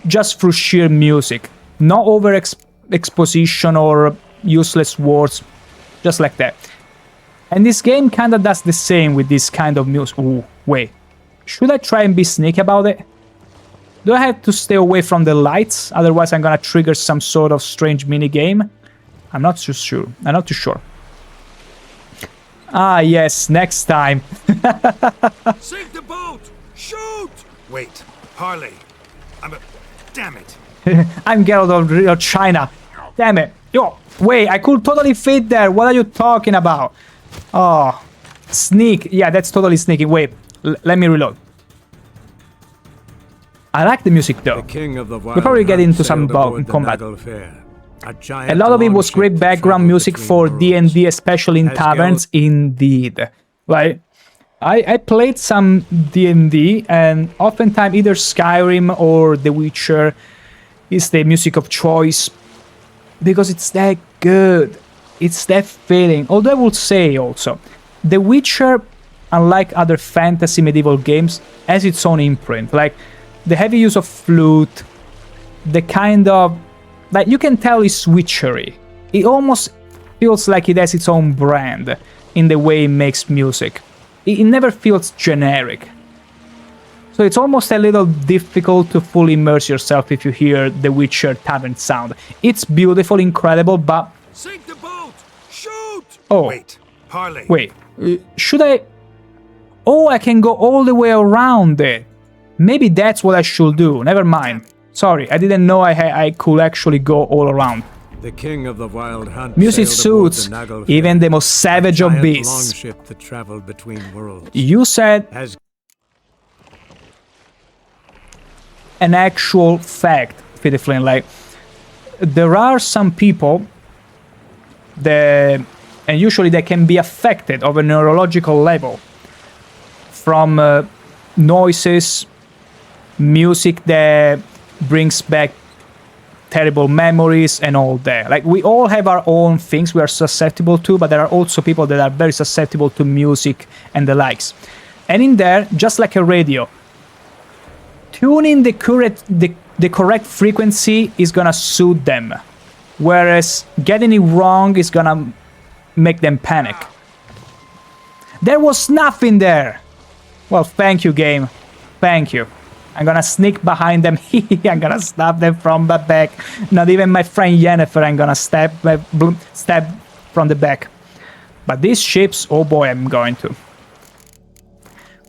just through sheer music. No over-exposition or useless words, just like that. And this game kinda does the same with this kind of music. Ooh, wait. Should I try and be sneaky about it? Do I have to stay away from the lights? Otherwise I'm gonna trigger some sort of strange mini-game? I'm not too sure. I'm not too sure. Ah, yes, next time. Sink the boat! Shoot! Wait, Harley. Damn it. I'm Geralt of China. Damn it. Yo, wait, I could totally fit there. What are you talking about? Oh, sneak. Yeah, that's totally sneaky. Wait, let me reload. I like the music though. We'll probably get into some combat. A lot of it was great background music for D&D, especially in taverns, indeed. Like, I played some D&D, and oftentimes either Skyrim or The Witcher is the music of choice, because it's that good. It's that feeling. Although I would say also, The Witcher, unlike other fantasy medieval games, has its own imprint. Like, the heavy use of flute, the kind of... like, you can tell it's witchery. It almost feels like it has its own brand in the way it makes music. It never feels generic. So it's almost a little difficult to fully immerse yourself if you hear the Witcher tavern sound. It's beautiful, incredible, but... Sink the boat! Shoot! Oh. Wait, Harley. Wait, should I... Oh, I can go all the way around it. Maybe that's what I should do. Never mind. Sorry, I didn't know I could actually go all around. The king of the wild hunt Music suits even the most savage of beasts. Longship that traveled between worlds. You said an actual fact, Pitifully. Like, there are some people that, and usually they can be affected of a neurological level from noises, music that brings back terrible memories and all that. Like, we all have our own things we are susceptible to, but there are also people that are very susceptible to music and the likes. And in there, just like a radio, tuning the correct frequency is gonna suit them, whereas getting it wrong is gonna make them panic. There was nothing there! Well, thank you, game. Thank you. I'm gonna sneak behind them. I'm gonna stab them from the back. Not even my friend Yennefer, I'm gonna stab from the back. But these ships, oh boy, I'm going to.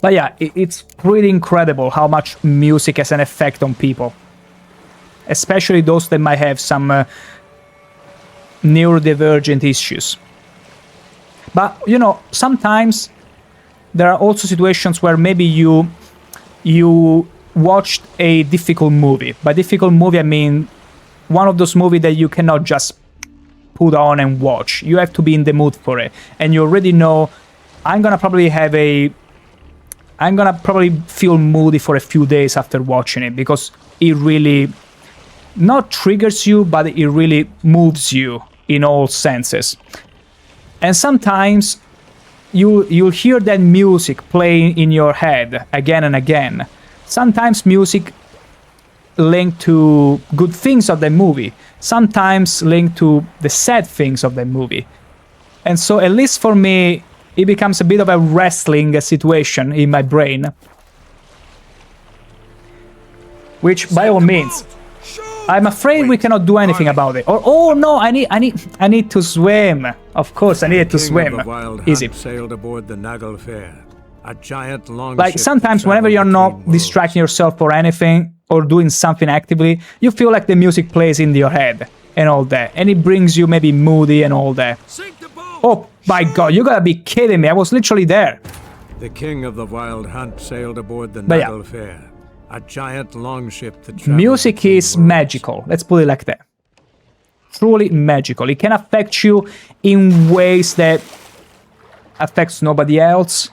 But yeah, it's pretty incredible how much music has an effect on people. Especially those that might have some neurodivergent issues. But, you know, sometimes there are also situations where maybe you watched a difficult movie. By difficult movie, I mean one of those movies that you cannot just put on and watch. You have to be in the mood for it. And you already know, I'm gonna probably feel moody for a few days after watching it, because it really not triggers you, but it really moves you in all senses. And sometimes you'll hear that music playing in your head again and again. Sometimes music linked to good things of the movie, sometimes linked to the sad things of the movie. And so, at least for me, it becomes a bit of a wrestling situation in my brain. Which, by all means, I'm afraid we cannot do anything about it. Or, oh no, I need to swim. Of course, I needed to swim. Easy. Sailed aboard the Naglfare, a giant long like sometimes, whenever you're not distracting yourself or anything, or doing something actively, you feel like the music plays in your head and all that, and it brings you maybe moody and all that. Oh my god, you gotta be kidding me! I was literally there. The king of the Wild Hunt sailed aboard the Naglfare. A giant longship that travels. Music is magical, let's put it like that. Truly magical. It can affect you in ways that affects nobody else.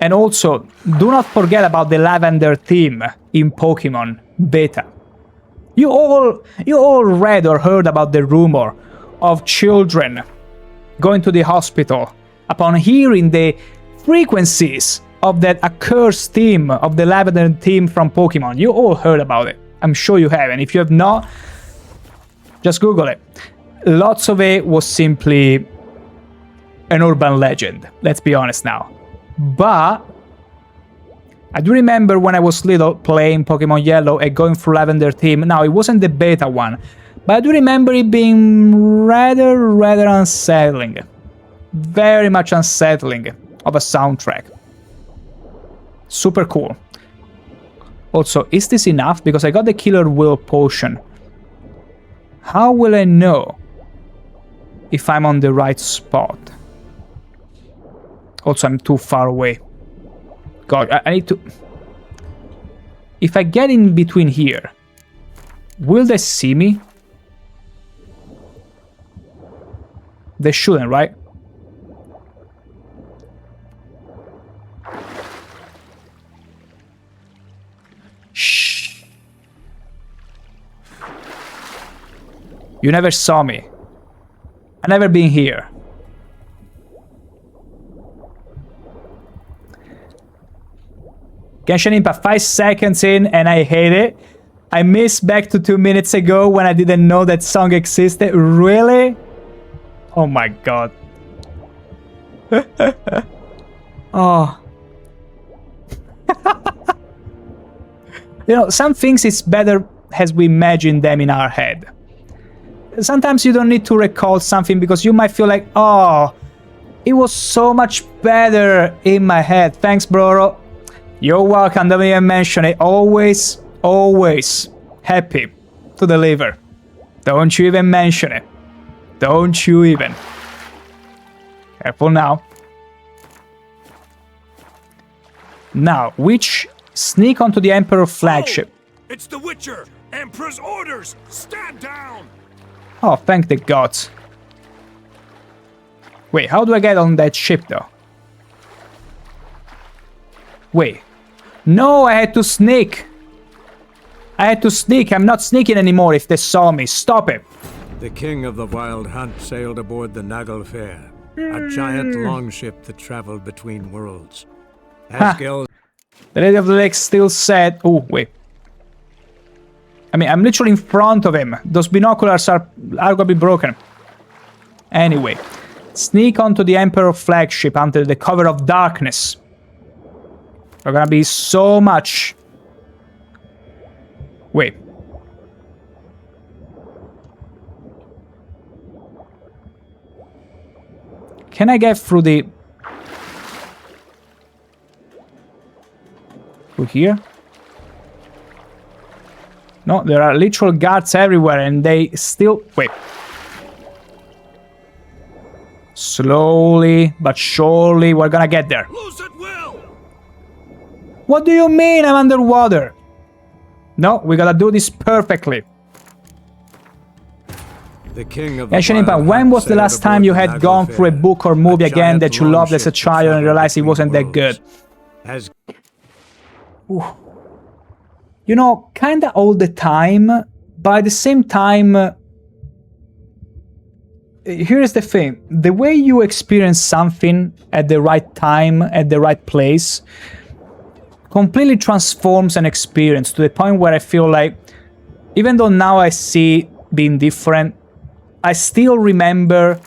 And also, do not forget about the Lavender theme in Pokemon Beta. You all read or heard about the rumor of children going to the hospital upon hearing the frequencies of that accursed theme of the Lavender theme from Pokemon. You all heard about it. I'm sure you have, and if you have not, just Google it. Lots of it was simply an urban legend, let's be honest now. But I do remember when I was little playing Pokemon Yellow and going through Lavender theme. Now, it wasn't the beta one, but I do remember it being rather unsettling. Very much unsettling of a soundtrack. Super cool. Also, is this enough? Because I got the Killer Will potion. How will I know if I'm on the right spot? Also, I'm too far away. God, I need to... If I get in between here, will they see me? They shouldn't, right? Shh. You never saw me. I never been here. Genshin Impact 5 seconds in and I hate it. I missed back to 2 minutes ago when I didn't know that song existed. Really? Oh my god. Oh. You know, some things it's better as we imagine them in our head. Sometimes you don't need to recall something because you might feel like, oh, it was so much better in my head. Thanks, bro. You're welcome, don't even mention it. Always happy to deliver. Don't you even mention it. Don't you even. Careful now. Now, which sneak onto the Emperor flagship? It's the Witcher! Emperor's orders! Stand down! Oh, thank the gods. Wait, how do I get on that ship though? Wait. No, I had to sneak. I'm not sneaking anymore if they saw me. Stop it. The king of the Wild Hunt sailed aboard the Naglfare, a giant longship that traveled between worlds. Asgell... The Lady of the Lake still said... Oh, wait. I mean, I'm literally in front of him. Those binoculars are gonna be broken. Anyway. Sneak onto the Emperor flagship under the cover of darkness. We're gonna be so much... Wait. Can I get through the... Through here? No, there are literal guards everywhere and they still... Wait. Slowly but surely we're gonna get there. What do you mean I'm underwater? No, we gotta do this perfectly. The king of the Ancient Impact, Wild when Hunt was the sailed last time aboard you the had gone through a Naglfar, book or movie again giant that you loved as a longship child and traveled realized it between wasn't that good? worlds? You know, kinda all the time, but at the same time... here's the thing. The way you experience something at the right time, at the right place, completely transforms an experience to the point where I feel like, even though now I see being different, I still remember,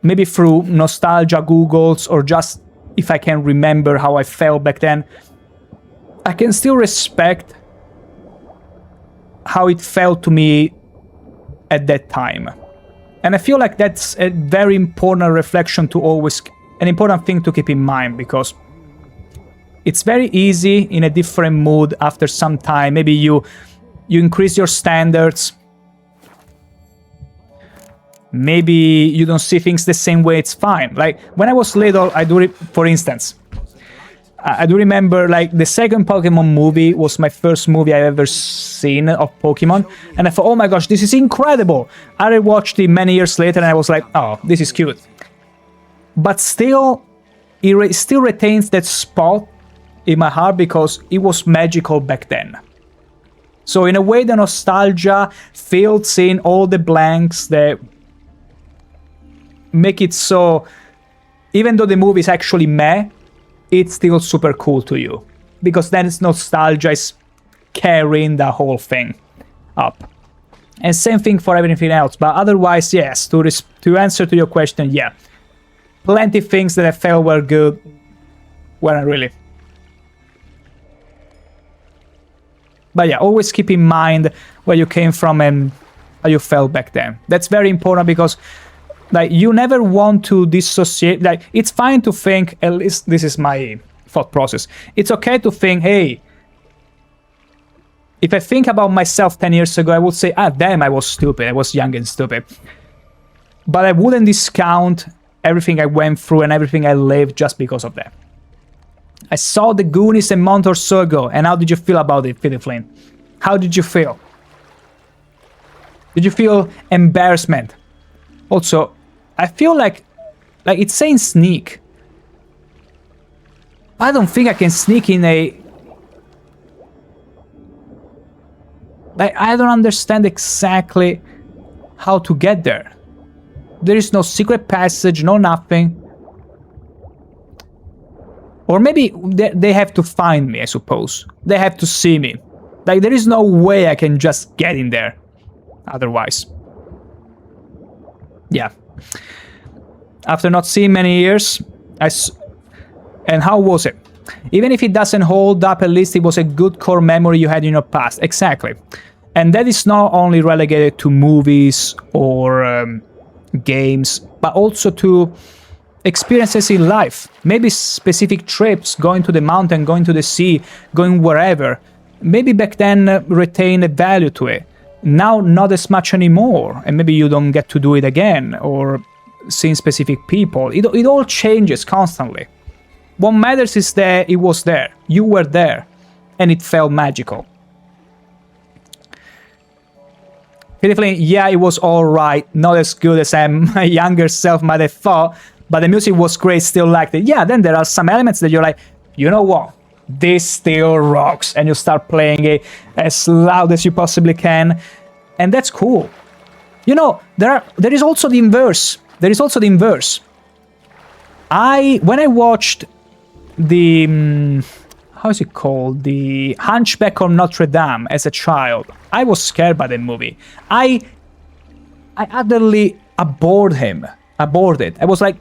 maybe through nostalgia Googles or just if I can remember how I felt back then, I can still respect how it felt to me at that time. And I feel like that's a very important reflection to always, an important thing to keep in mind, because it's very easy in a different mood after some time. Maybe you increase your standards. Maybe you don't see things the same way, it's fine. Like, when I was little, for instance, I do remember, like, the second Pokemon movie was my first movie I ever seen of Pokemon, and I thought, oh my gosh, this is incredible! I rewatched it many years later, and I was like, oh, this is cute. But still, it still retains that spot in my heart because it was magical back then. So in a way, the nostalgia fills in all the blanks that make it so, even though the movie is actually meh, it's still super cool to you. Because then it's nostalgia is carrying the whole thing up. And same thing for everything else. But otherwise, yes, to answer to your question, yeah. Plenty of things that I felt were good weren't really. But yeah, always keep in mind where you came from and how you felt back then. That's very important because, like, you never want to dissociate. Like, it's fine to think, at least this is my thought process. It's okay to think, hey, if I think about myself 10 years ago, I would say, ah, damn, I was stupid. I was young and stupid. But I wouldn't discount everything I went through and everything I lived just because of that. I saw the Goonies a month or so ago, and how did you feel about it, Philip Flynn? How did you feel? Did you feel embarrassment? Also, I feel like it's saying sneak. I don't think I can sneak in a... Like, I don't understand exactly how to get there. There is no secret passage, no nothing. Or maybe they have to find me, I suppose. They have to see me. Like, there is no way I can just get in there. Otherwise. Yeah. After not seeing many years, and how was it? Even if it doesn't hold up, at least it was a good core memory you had in your past. Exactly. And that is not only relegated to movies or games, but also to experiences in life. Maybe specific trips, going to the mountain, going to the sea, going wherever. Maybe back then retain a value to it. Now not as much anymore, and maybe you don't get to do it again, or seeing specific people. It all changes constantly. What matters is that it was there, you were there, and it felt magical. Definitely, yeah, it was alright, not as good as my younger self might have thought, but the music was great, still liked it. Yeah, then there are some elements that you're like, you know what? This still rocks, and you start playing it as loud as you possibly can, and that's cool. You know, there is also the inverse. There is also the inverse. When I watched the how is it called? The Hunchback of Notre Dame as a child, I was scared by the movie. I utterly abhorred it. I was like,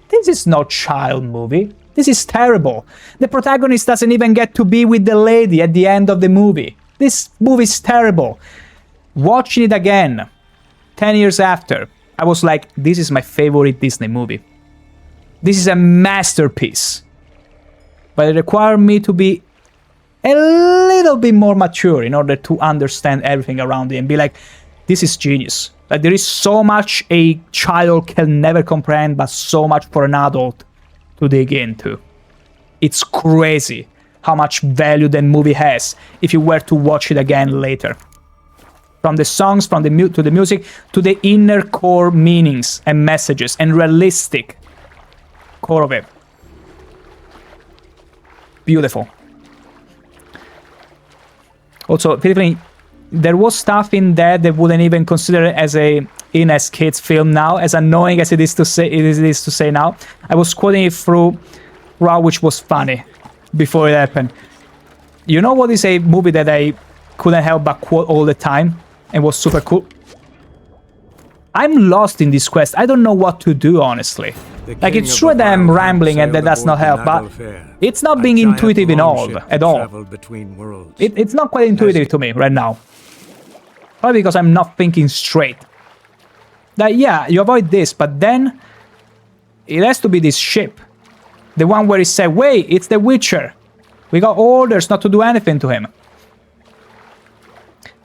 this is not child movie. This is terrible. The protagonist doesn't even get to be with the lady at the end of the movie. This movie is terrible. Watching it again, 10 years after, I was like, this is my favorite Disney movie. This is a masterpiece. But it required me to be a little bit more mature in order to understand everything around it and be like, this is genius. Like, there is so much a child can never comprehend, but so much for an adult to dig into. It's crazy how much value that movie has if you were to watch it again later. From the songs, from the to the music, to the inner core meanings and messages and realistic core of it. Beautiful. Also, Philippine, there was stuff in there that wouldn't even consider it as a as kids film now, as annoying as it is to say now. I was quoting it throughout, which was funny before it happened. You know what is a movie that I couldn't help but quote all the time and was super cool? I'm lost in this quest. I don't know what to do, honestly. Like, it's true that I'm rambling and that does not help, but it's not being intuitive at all. It's not quite intuitive to me right now. Probably because I'm not thinking straight. Like, yeah, you avoid this, but then it has to be this ship. The one where he said, wait, it's the Witcher. We got orders not to do anything to him.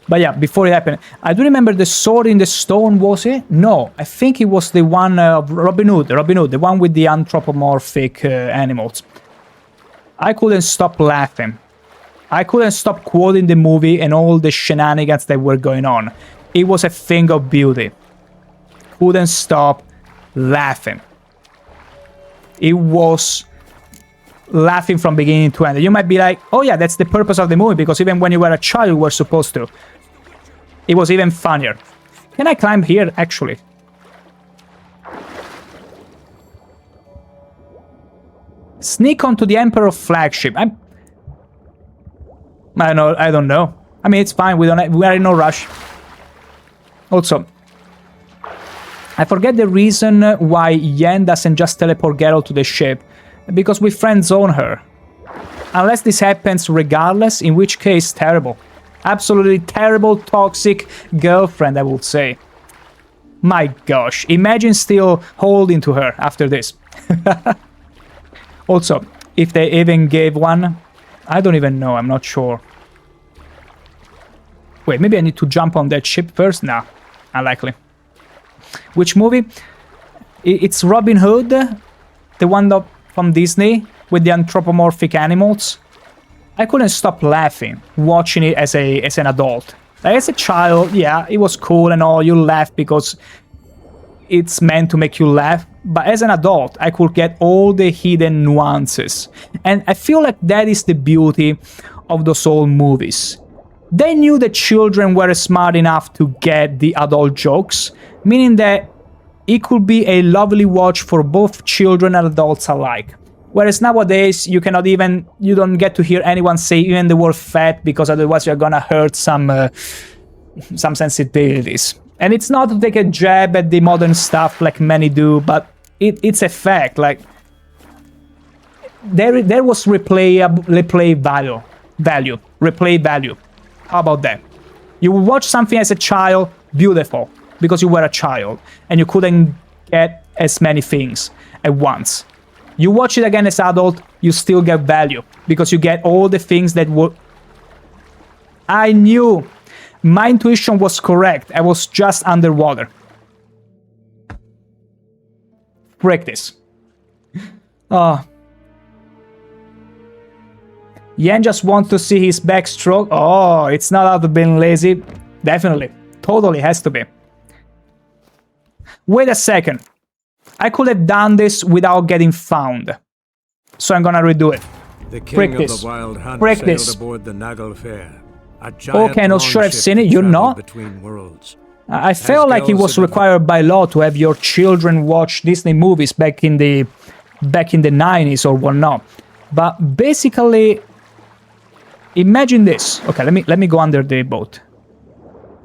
But yeah, before it happened, I do remember the sword in the stone, was it? No, I think it was the one of Robin Hood, the one with the anthropomorphic animals. I couldn't stop laughing. I couldn't stop quoting the movie and all the shenanigans that were going on. It was a thing of beauty. Couldn't stop laughing. It was laughing from beginning to end. You might be like, oh yeah, that's the purpose of the movie, because even when you were a child, you were supposed to. It was even funnier. Can I climb here, actually? Sneak onto the Emperor flagship. I don't know. I mean, it's fine. We are in no rush. Also, I forget the reason why Yen doesn't just teleport Geralt to the ship. Because we friend zone her. Unless this happens regardless, in which case, terrible. Absolutely terrible, toxic girlfriend, I would say. My gosh, imagine still holding to her after this. Also, if they even gave one, I don't even know, I'm not sure. Wait, maybe I need to jump on that ship first? Nah, unlikely. Which movie? It's Robin Hood, the one from Disney with the anthropomorphic animals. I couldn't stop laughing watching it as an adult. Like, as a child, yeah, it was cool and all, you laugh because it's meant to make you laugh. But as an adult, I could get all the hidden nuances. And I feel like that is the beauty of those old movies. They knew that children were smart enough to get the adult jokes, meaning that it could be a lovely watch for both children and adults alike. Whereas nowadays, you don't get to hear anyone say even the word fat, because otherwise you're gonna hurt some sensibilities. And it's not to take a jab at the modern stuff like many do, but it's a fact. Like, there was replay value. How about that? You would watch something as a child, beautiful, because you were a child, and you couldn't get as many things at once. You watch it again as adult, you still get value, because you get all the things that were... I knew my intuition was correct. I was just underwater. Break this. Oh. Yen just wants to see his backstroke. Oh, it's not out of being lazy. Definitely. Totally has to be. Wait a second. I could have done this without getting found. So I'm gonna redo it. The king of the wild hunt sailed aboard the Naglfare. Okay, not sure I've seen it. You're not? I felt like it was required by law to have your children watch Disney movies back in the 90s or whatnot. But basically, imagine this. Okay, let me go under the boat.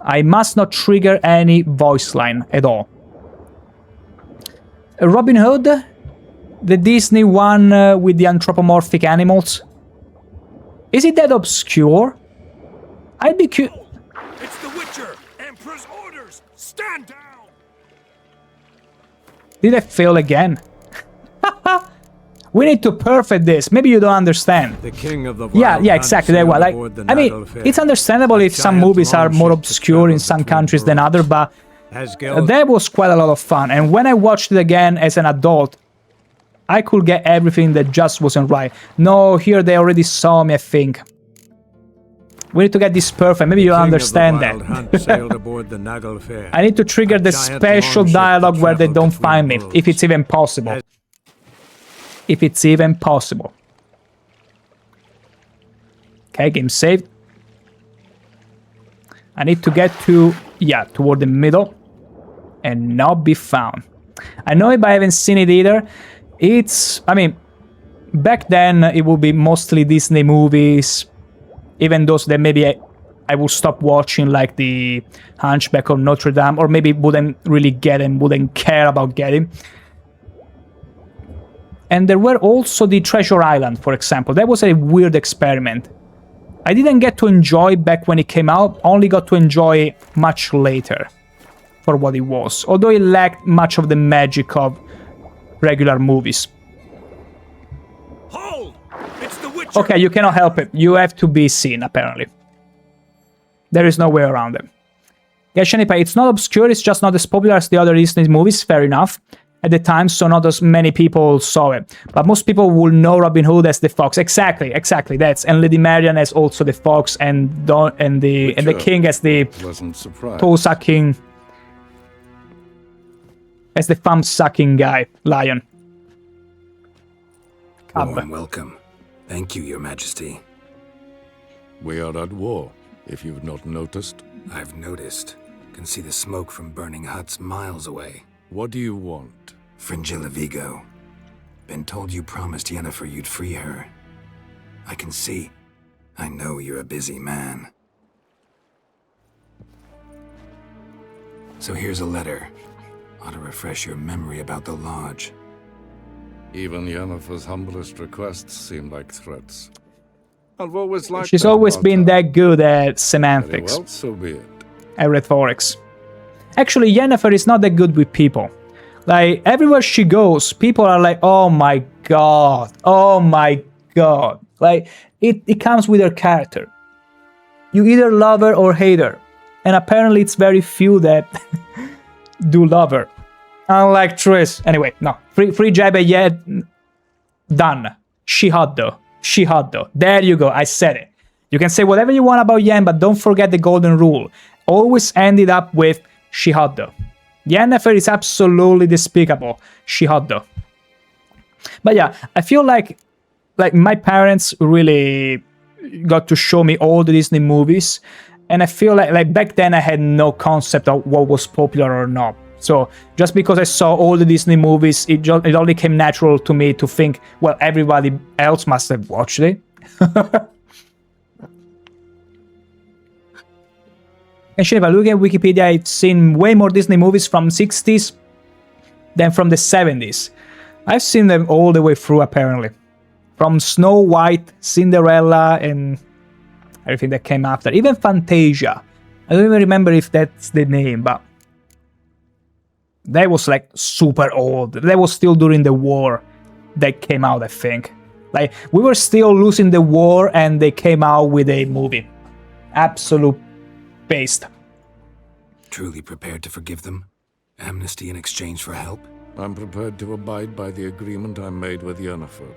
I must not trigger any voice line at all. Robin Hood The Disney one with the anthropomorphic animals? Is it that obscure? I'd be curious. It's the Witcher! Emperor's orders! Stand down! Did I fail again? We need to perfect this. Maybe you don't understand. The king of the Yeah, exactly. Like, I mean, it's understandable if some movies are more obscure in some countries than other, but that was quite a lot of fun. And when I watched it again as an adult, I could get everything that just wasn't right. No, here they already saw me, I think. We need to get this perfect. Maybe you'll understand that. I need to trigger the special dialogue where they don't find me, if it's even possible. If it's even possible. Okay, game saved. I need to get to, yeah, toward the middle and not be found. I know if I haven't seen it either. It's, I mean, back then it would be mostly Disney movies, even those that maybe I will stop watching, like the Hunchback of Notre Dame, or maybe wouldn't really get and wouldn't care about getting. And there were also the Treasure Island, for example. That was a weird experiment. I didn't get to enjoy back when it came out, only got to enjoy much later for what it was, although it lacked much of the magic of regular movies. Hold! It's the Witcher! Okay, you cannot help it. You have to be seen, apparently. There is no way around it. Gashanipa, it's not obscure, it's just not as popular as the other Disney movies, fair enough. At the time, so not as many people saw it. But most people will know Robin Hood as the fox. Exactly, that's, and Lady Marian as also the fox, and the king as the toe-sucking, as the thumb-sucking guy, lion. Warm welcome. Thank you, Your Majesty. We are at war, if you've not noticed. I've noticed. Can see the smoke from burning huts miles away. What do you want? Fringilla Vigo. Been told you promised Yennefer you'd free her. I can see. I know you're a busy man. So here's a letter. Ought to refresh your memory about the Lodge. Even Yennefer's humblest requests seem like threats. I've always liked She's always been that good at semantics. Very well, so be it. And rhetorics. Actually, Yennefer is not that good with people. Like, everywhere she goes, people are like, oh my god, oh my god. Like, it comes with her character. You either love her or hate her. And apparently it's very few that do love her. Unlike Triss. Anyway, no. Free Jabba yet. Done. She hot though. She hot though. There you go, I said it. You can say whatever you want about Yen, but don't forget the golden rule. Always end it up with she hot though. Yennefer is absolutely despicable. She hot though. But yeah, I feel like my parents really got to show me all the Disney movies, and I feel like back then I had no concept of what was popular or not. So just because I saw all the Disney movies, it only came natural to me to think, well, everybody else must have watched it. And if I look at Wikipedia, I've seen way more Disney movies from 60s than from the 70s. I've seen them all the way through, apparently. From Snow White, Cinderella, and everything that came after. Even Fantasia. I don't even remember if that's the name, but that was like super old. That was still during the war that came out, I think. Like, we were still losing the war and they came out with a movie. Absolute based. Truly prepared to forgive them? Amnesty in exchange for help? I'm prepared to abide by the agreement I made with Yennefer.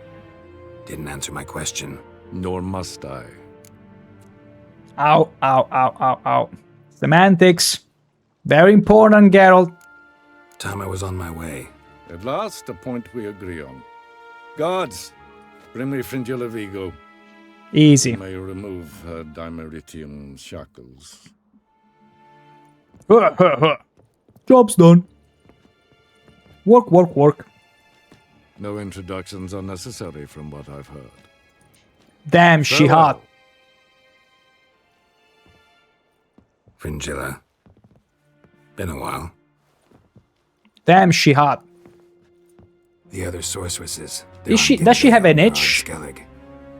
Didn't answer my question. Nor must I. Ow, ow, ow, ow, ow. Semantics. Very important, Geralt. Time I was on my way. At last, a point we agree on. Guards, bring me Fringilla Vigo. Easy. May remove her Dimeritium shackles. Job's done. Work, work, work. No introductions are necessary from what I've heard. Damn, she hot. Fringilla. Been a while. Damn, she hot. The other sorceresses. Is she? Does she have an itch? Skellig.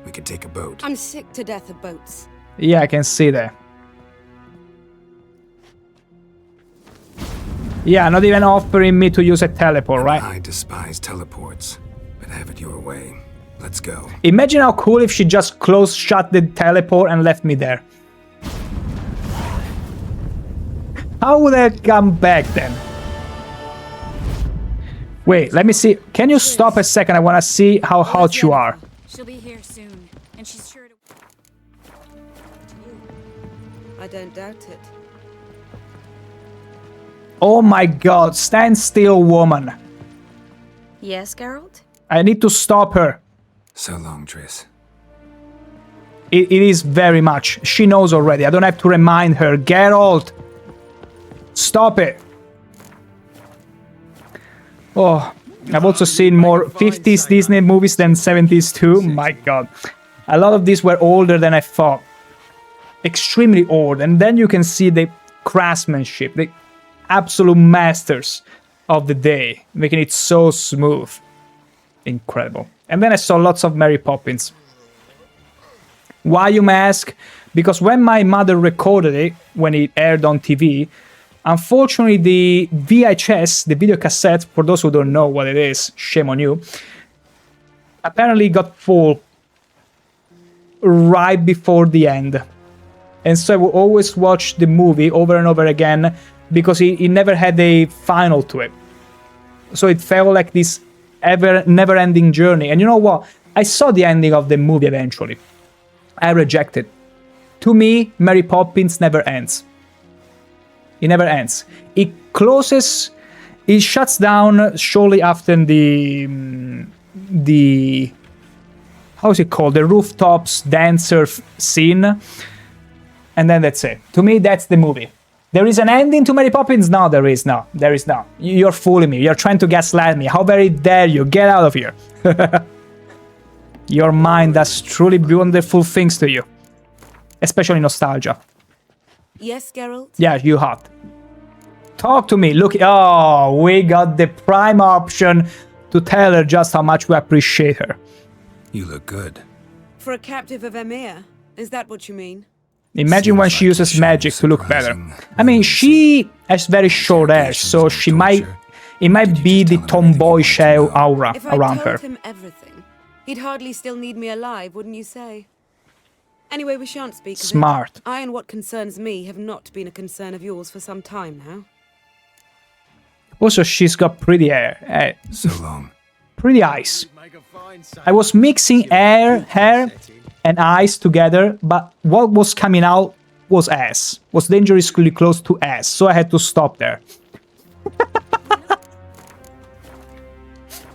We could take a boat. I'm sick to death of boats. Yeah, I can see that. Yeah, not even offering me to use a teleport, right? I despise teleports, but have it your way. Let's go. Imagine how cool if she just shut the teleport and left me there. How would I come back then? Wait, let me see. Can you stop a second? I want to see how hot you are. She'll be here soon, and she's sure to... I don't doubt it. Oh my god, stand still, woman. Yes, Geralt? I need to stop her. So long, Triss. It is very much. She knows already. I don't have to remind her. Geralt! Stop it. Oh, I've also seen more 50s Disney movies than 70s too. My god. A lot of these were older than I thought. Extremely old. And then you can see the craftsmanship, the absolute masters of the day, making it so smooth. Incredible. And then I saw lots of Mary Poppins. Why, you may ask? Because when my mother recorded it, when it aired on TV, unfortunately the VHS, the video cassette, for those who don't know what it is, shame on you, apparently got full right before the end. And so I would always watch the movie over and over again because it never had a final to it. So it felt like this never-ending journey. And you know what? I saw the ending of the movie eventually. I rejected. To me, Mary Poppins never ends. It never ends. It closes... It shuts down shortly after the how's it called? The rooftops dancer scene. And then that's it. To me, that's the movie. There is an ending to Mary Poppins? No, there is not. There is not. You're fooling me. You're trying to gaslight me. How very dare you? Get out of here. Your mind does truly wonderful things to you. Especially nostalgia. Yes, Geralt? Yeah, you hot. Talk to me. Look. Oh, we got the prime option to tell her just how much we appreciate her. You look good. For a captive of Emir, is that what you mean? Imagine when she uses magic to look better. I mean, she has very short hair, so she might... It might be the tomboyish aura around her. If I told him everything, he'd hardly still need me alive, wouldn't you say? Anyway, we shan't speak of it. Smart. I and what concerns me have not been a concern of yours for some time now. Also, she's got pretty hair. So long. Pretty eyes. I was mixing hair and eyes together, but what was coming out was ass. Was dangerously close to ass, so I had to stop there.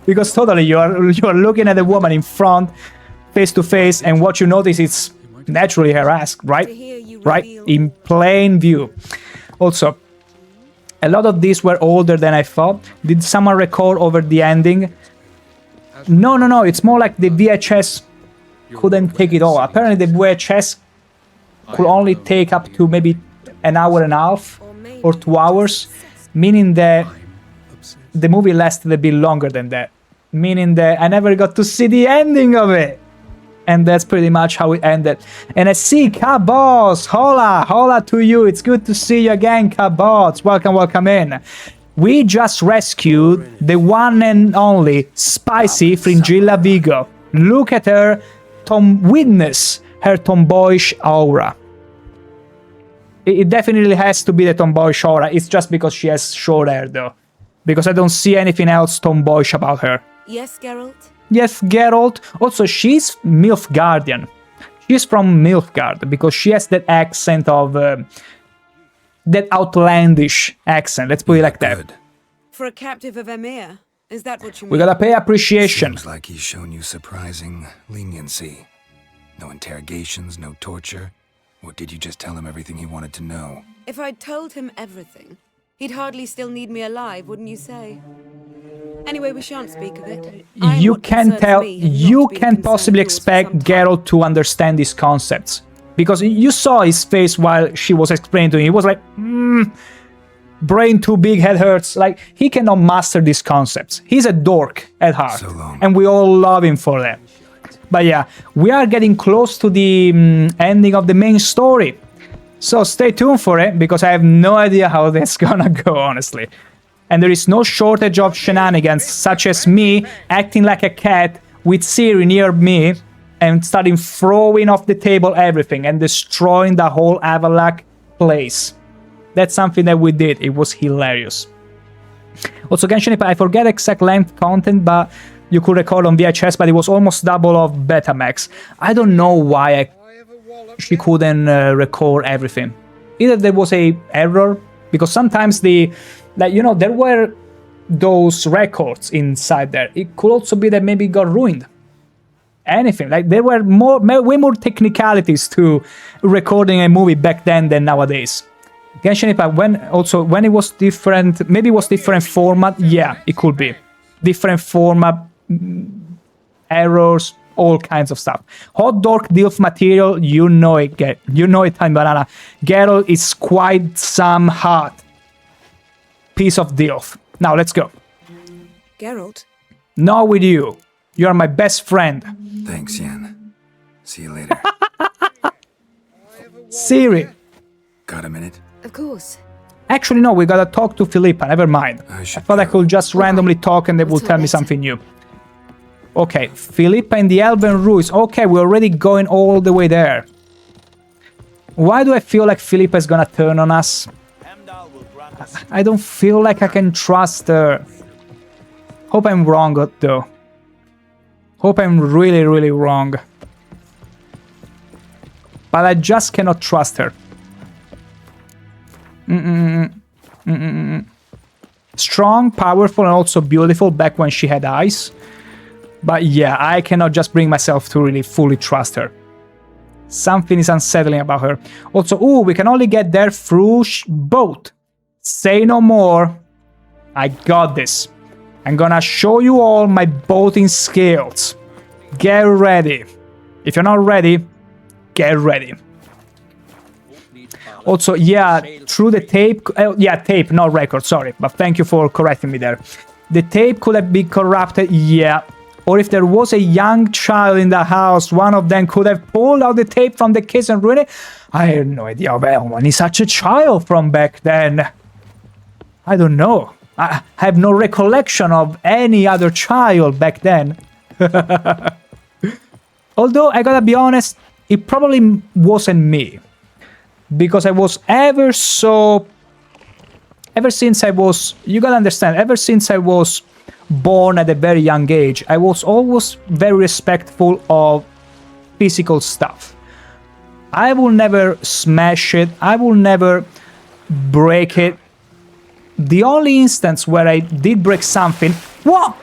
Because totally, you are looking at a woman in front, face to face, and what you notice is naturally her ass, right? Right? In plain view. Also, a lot of these were older than I thought. Did someone record over the ending? No, it's more like the VHS couldn't take it all. Apparently the VHS could only take up to maybe an hour and a half or 2 hours, meaning that the movie lasted a bit longer than that, meaning that I never got to see the ending of it. And that's pretty much how it ended. And I see Cabots. Hola to you. It's good to see you again, Cabots. Welcome in. We just rescued the one and only Spicy Fringilla Vigo. Look at her, witness her tomboyish aura. It definitely has to be the tomboyish aura. It's just because she has short hair, though. Because I don't see anything else tomboyish about her. Yes, Geralt? Yes, Geralt. Also, she's Nilfgaardian. She's from Nilfgaard because she has that accent of... that outlandish accent. Let's put it like that. For a captive of Emir, is that what you mean? We gotta pay appreciation. Seems like he's shown you surprising leniency. No interrogations, no torture. Or did you just tell him everything he wanted to know? If I'd told him everything, he'd hardly still need me alive, wouldn't you say? Anyway, we shan't speak of it. You can't possibly expect Geralt to understand these concepts. Because you saw his face while she was explaining to him. He was like, brain too big, head hurts. Like, he cannot master these concepts. He's a dork at heart, and we all love him for that. But yeah, we are getting close to the ending of the main story. So stay tuned for it, because I have no idea how that's gonna go, honestly. And there is no shortage of shenanigans, such as me acting like a cat with Ciri near me and starting throwing off the table everything and destroying the whole Avallac'h place. That's something that we did. It was hilarious. Also, Genshin Impact, I forget exact length content, but you could record on VHS, but it was almost double of Betamax. I don't know why she couldn't record everything. Either there was a error, because sometimes there were those records inside there. It could also be that maybe it got ruined. Anything. Like, there were way more technicalities to recording a movie back then than nowadays. Genshin Impact, when it was different, maybe it was different format. Yeah, it could be. Different format, errors, all kinds of stuff. Hot Dork Dilf material, you know it, Tiny Banana. Geralt is quite some hot piece of Dilf. Now, let's go. Geralt? Not with you. You are my best friend. Thanks, Yen. See you later. Ciri. Got a minute? Of course. Actually, no, we gotta talk to Philippa. Never mind. I thought I could just randomly talk and they will tell me something new. Okay, Philippa in the Elven Ruins. Okay, we're already going all the way there. Why do I feel like Philippa is gonna turn on us? I don't feel like I can trust her. Hope I'm wrong, though. Hope I'm really, really wrong. But I just cannot trust her. Strong, powerful, and also beautiful back when she had eyes. But yeah, I cannot just bring myself to really fully trust her. Something is unsettling about her. Also, we can only get there through boat. Say no more. I got this. I'm gonna show you all my boating skills. Get ready. If you're not ready, get ready. Also, yeah, through the tape... tape, not record, sorry. But thank you for correcting me there. The tape could have been corrupted, yeah. Or if there was a young child in the house, one of them could have pulled out the tape from the case and ruined it. I have no idea of anyone is such a child from back then. I don't know. I have no recollection of any other child back then. Although, I gotta be honest, it probably wasn't me. Because I was ever since I was... You gotta understand, ever since I was born at a very young age, I was always very respectful of physical stuff. I will never smash it. I will never break it. The only instance where I did break something... What?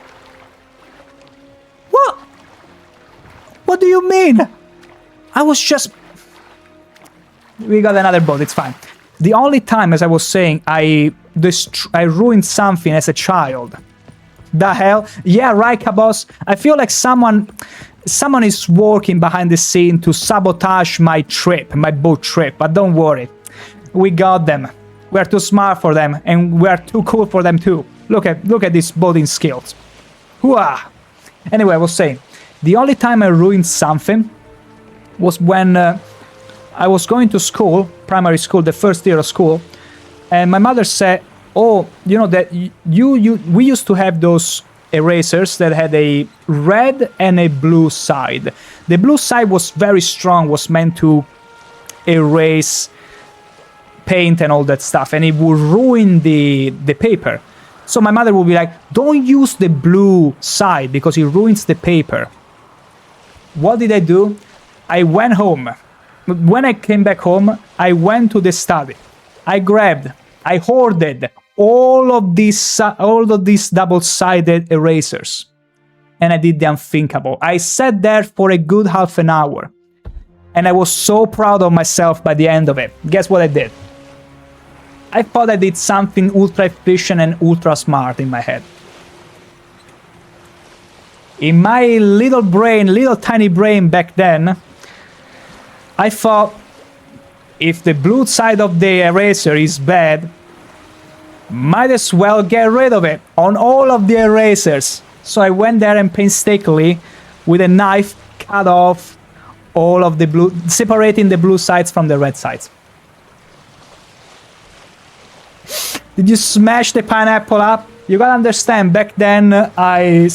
What? What do you mean? I was just... We got another boat, it's fine. The only time, as I was saying, I ruined something as a child. The hell? Yeah, right, Cabos. I feel like someone is working behind the scene to sabotage my trip, my boat trip. But don't worry. We got them. We're too smart for them, and we're too cool for them too. Look at these boating skills. Hooah! Anyway, I was saying, the only time I ruined something was when I was going to school, primary school, the first year of school, and my mother said, "Oh, you know that we used to have those erasers that had a red and a blue side. The blue side was very strong, was meant to erase paint and all that stuff, and it would ruin the paper. So my mother would be like, don't use the blue side because it ruins the paper." What did I do? I went home. When I came back home, I went to the study. I hoarded all of these double-sided erasers. And I did the unthinkable. I sat there for a good half an hour. And I was so proud of myself by the end of it. Guess what I did? I thought I did something ultra efficient and ultra smart in my head. In my little tiny brain back then, I thought, if the blue side of the eraser is bad, Might as well get rid of it on all of the erasers. So I went there and painstakingly, with a knife, cut off all of the blue, separating the blue sides from the red sides. Did you smash the pineapple up? You gotta understand, back then I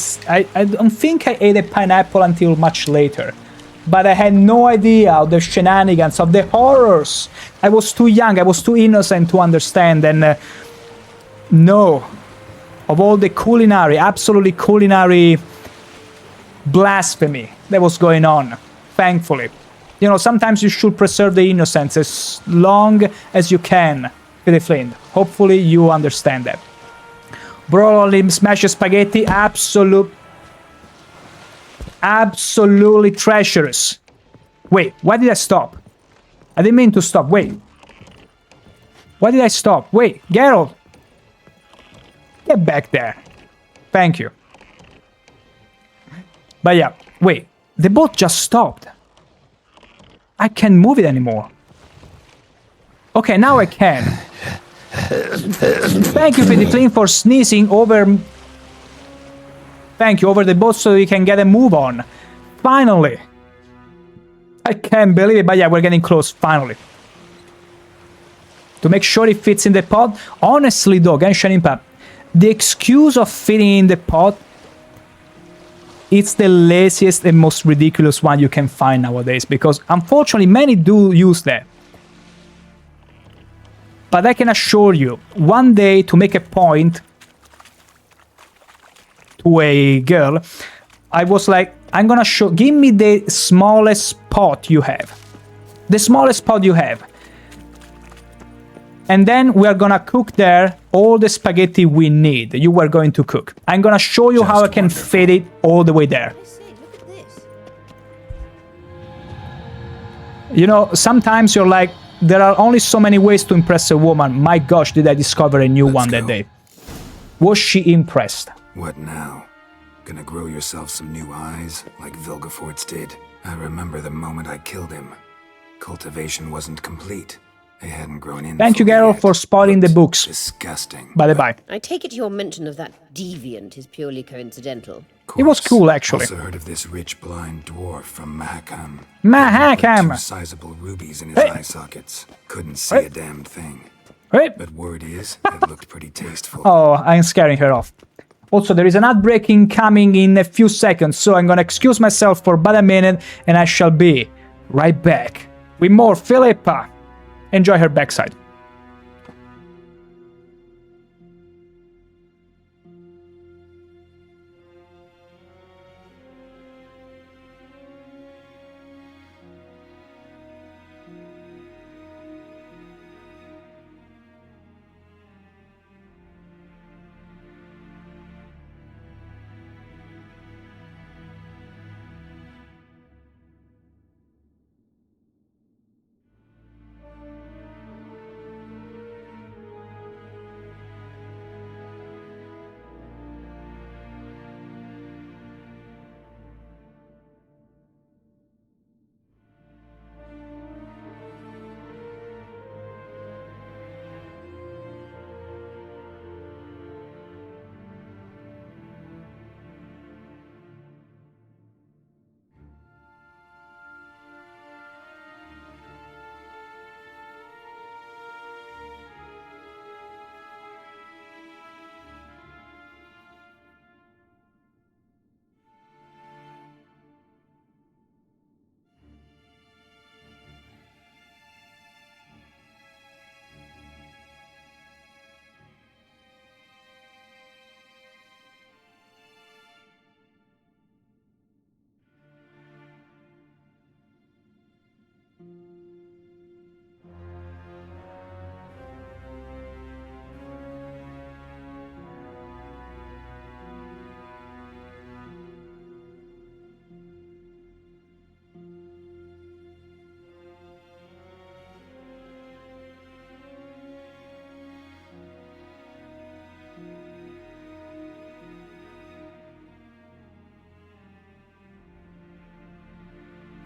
don't think I ate a pineapple until much later. But I had no idea of the shenanigans, of the horrors. I was too young, I was too innocent to understand, and no. Of all the culinary, absolutely culinary blasphemy that was going on, thankfully. You know, sometimes you should preserve the innocence as long as you can, Philip Flint. Hopefully you understand that. Broccoli smashed spaghetti, absolutely treacherous. Wait, why did I stop? I didn't mean to stop, wait. Why did I stop? Wait, Geralt! Get back there. Thank you. But yeah, wait, the boat just stopped. I can't move it anymore. Okay, now I can. Thank you, Philip Flint, for sneezing over... Thank you, over the boat so we can get a move on. Finally. I can't believe it, but yeah, we're getting close, finally. To make sure it fits in the pod. Honestly though, Genshin Impact, the excuse of fitting in the pod, it's the laziest and most ridiculous one you can find nowadays, because unfortunately many do use that. But I can assure you, one day, to make a point to a girl, I was like, I'm gonna show, give me the smallest pot you have. The smallest pot you have. And then we are gonna cook there all the spaghetti we need, you were going to cook. I'm gonna show you how I can fit it all the way there. You know, sometimes you're like, there are only so many ways to impress a woman. My gosh, did I discover a new one that day. Was she impressed? What now? Gonna grow yourself some new eyes, like Vilgefortz did? I remember the moment I killed him. Cultivation wasn't complete. They hadn't grown in. Thank you, Geralt, for spoiling the books. Disgusting. Bye-bye. I take it your mention of that deviant is purely coincidental. It was cool, actually. Also heard of this rich blind dwarf from Mahakam. Mahakam! Two sizable rubies in his eye sockets. Couldn't see a damn thing. But word is, it looked pretty tasteful. Oh, I'm scaring her off. Also, there is an ad breaking coming in a few seconds, so I'm gonna excuse myself for about a minute, and I shall be right back with more Philippa. Enjoy her backside.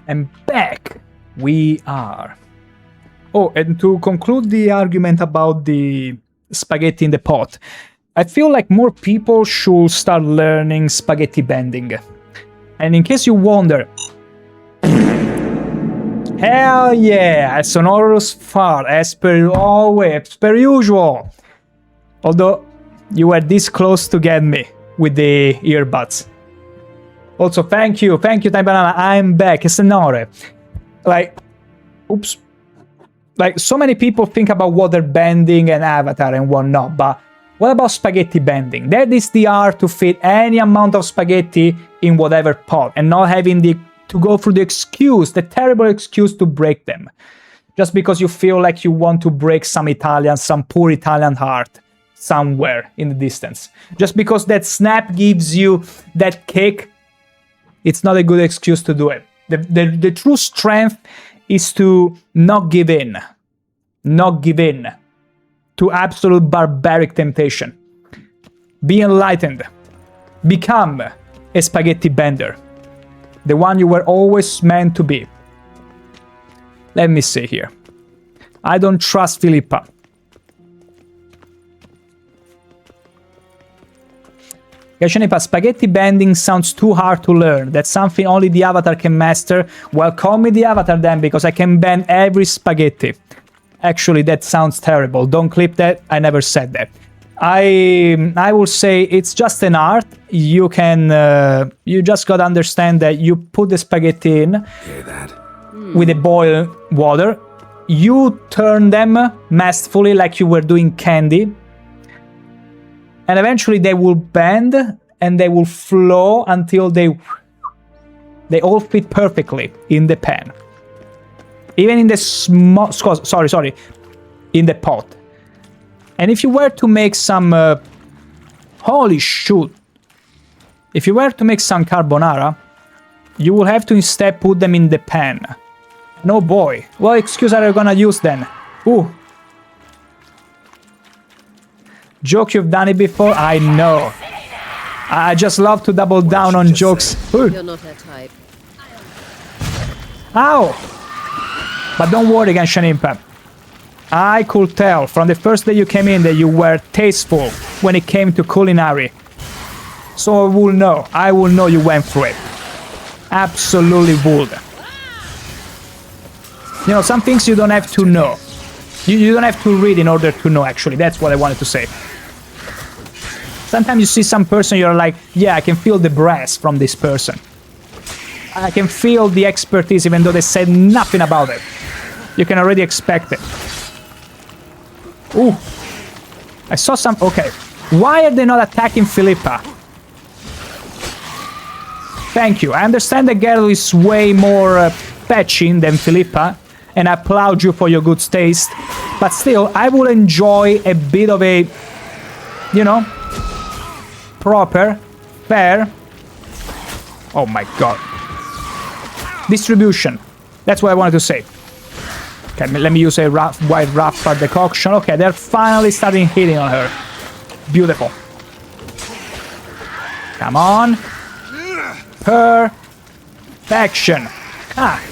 And back we are. Oh, and to conclude the argument about the spaghetti in the pot. I feel like more people should start learning spaghetti bending. And in case you wonder, hell yeah, a sonorous fart, as per always, as per usual. Although you were this close to get me with the earbuds. Also, thank you, Time Banana, I'm back, it's an honor. Like, oops. Like, so many people think about water bending and Avatar and whatnot, but what about spaghetti bending? That is the art to fit any amount of spaghetti in whatever pot and not having to go through the terrible excuse to break them. Just because you feel like you want to break some poor Italian heart somewhere in the distance. Just because that snap gives you that kick, it's not a good excuse to do it. The true strength is to not give in to absolute barbaric temptation. Be enlightened. Become a spaghetti bender. The one you were always meant to be. Let me see here. I don't trust Philippa. Gashanipa, spaghetti bending sounds too hard to learn. That's something only the Avatar can master. Well, call me the Avatar then, because I can bend every spaghetti. Actually, that sounds terrible. Don't clip that. I never said that. I will say it's just an art. You can, you just gotta understand that you put the spaghetti in with the boiled water. You turn them masterfully like you were doing candy. And eventually they will bend and they will flow until they all fit perfectly in the pan. Even in the in the pot. And if you were to make some, holy shoot. If you were to make some carbonara, you will have to instead put them in the pan. No boy. What excuse are you gonna use then? Ooh. Joke, you've done it before? I know. I just love to double down on jokes. You're not her type. Ow! But don't worry, Genshin Impact. I could tell from the first day you came in that you were tasteful when it came to culinary. So I will know you went through it. Absolutely would. You know, some things you don't have to know. You don't have to read in order to know, actually. That's what I wanted to say. Sometimes you see some person, you're like, yeah, I can feel the brass from this person. I can feel the expertise even though they said nothing about it. You can already expect it. Ooh. I saw some... Okay. Why are they not attacking Philippa? Thank you. I understand the girl is way more fetching than Philippa, and I applaud you for your good taste. But still, I will enjoy a bit of a, you know, proper, fair... Oh my god. Distribution. That's what I wanted to say. Okay, let me use a white rough decoction. Okay, they're finally starting hitting on her. Beautiful. Come on. Perfection. Ah.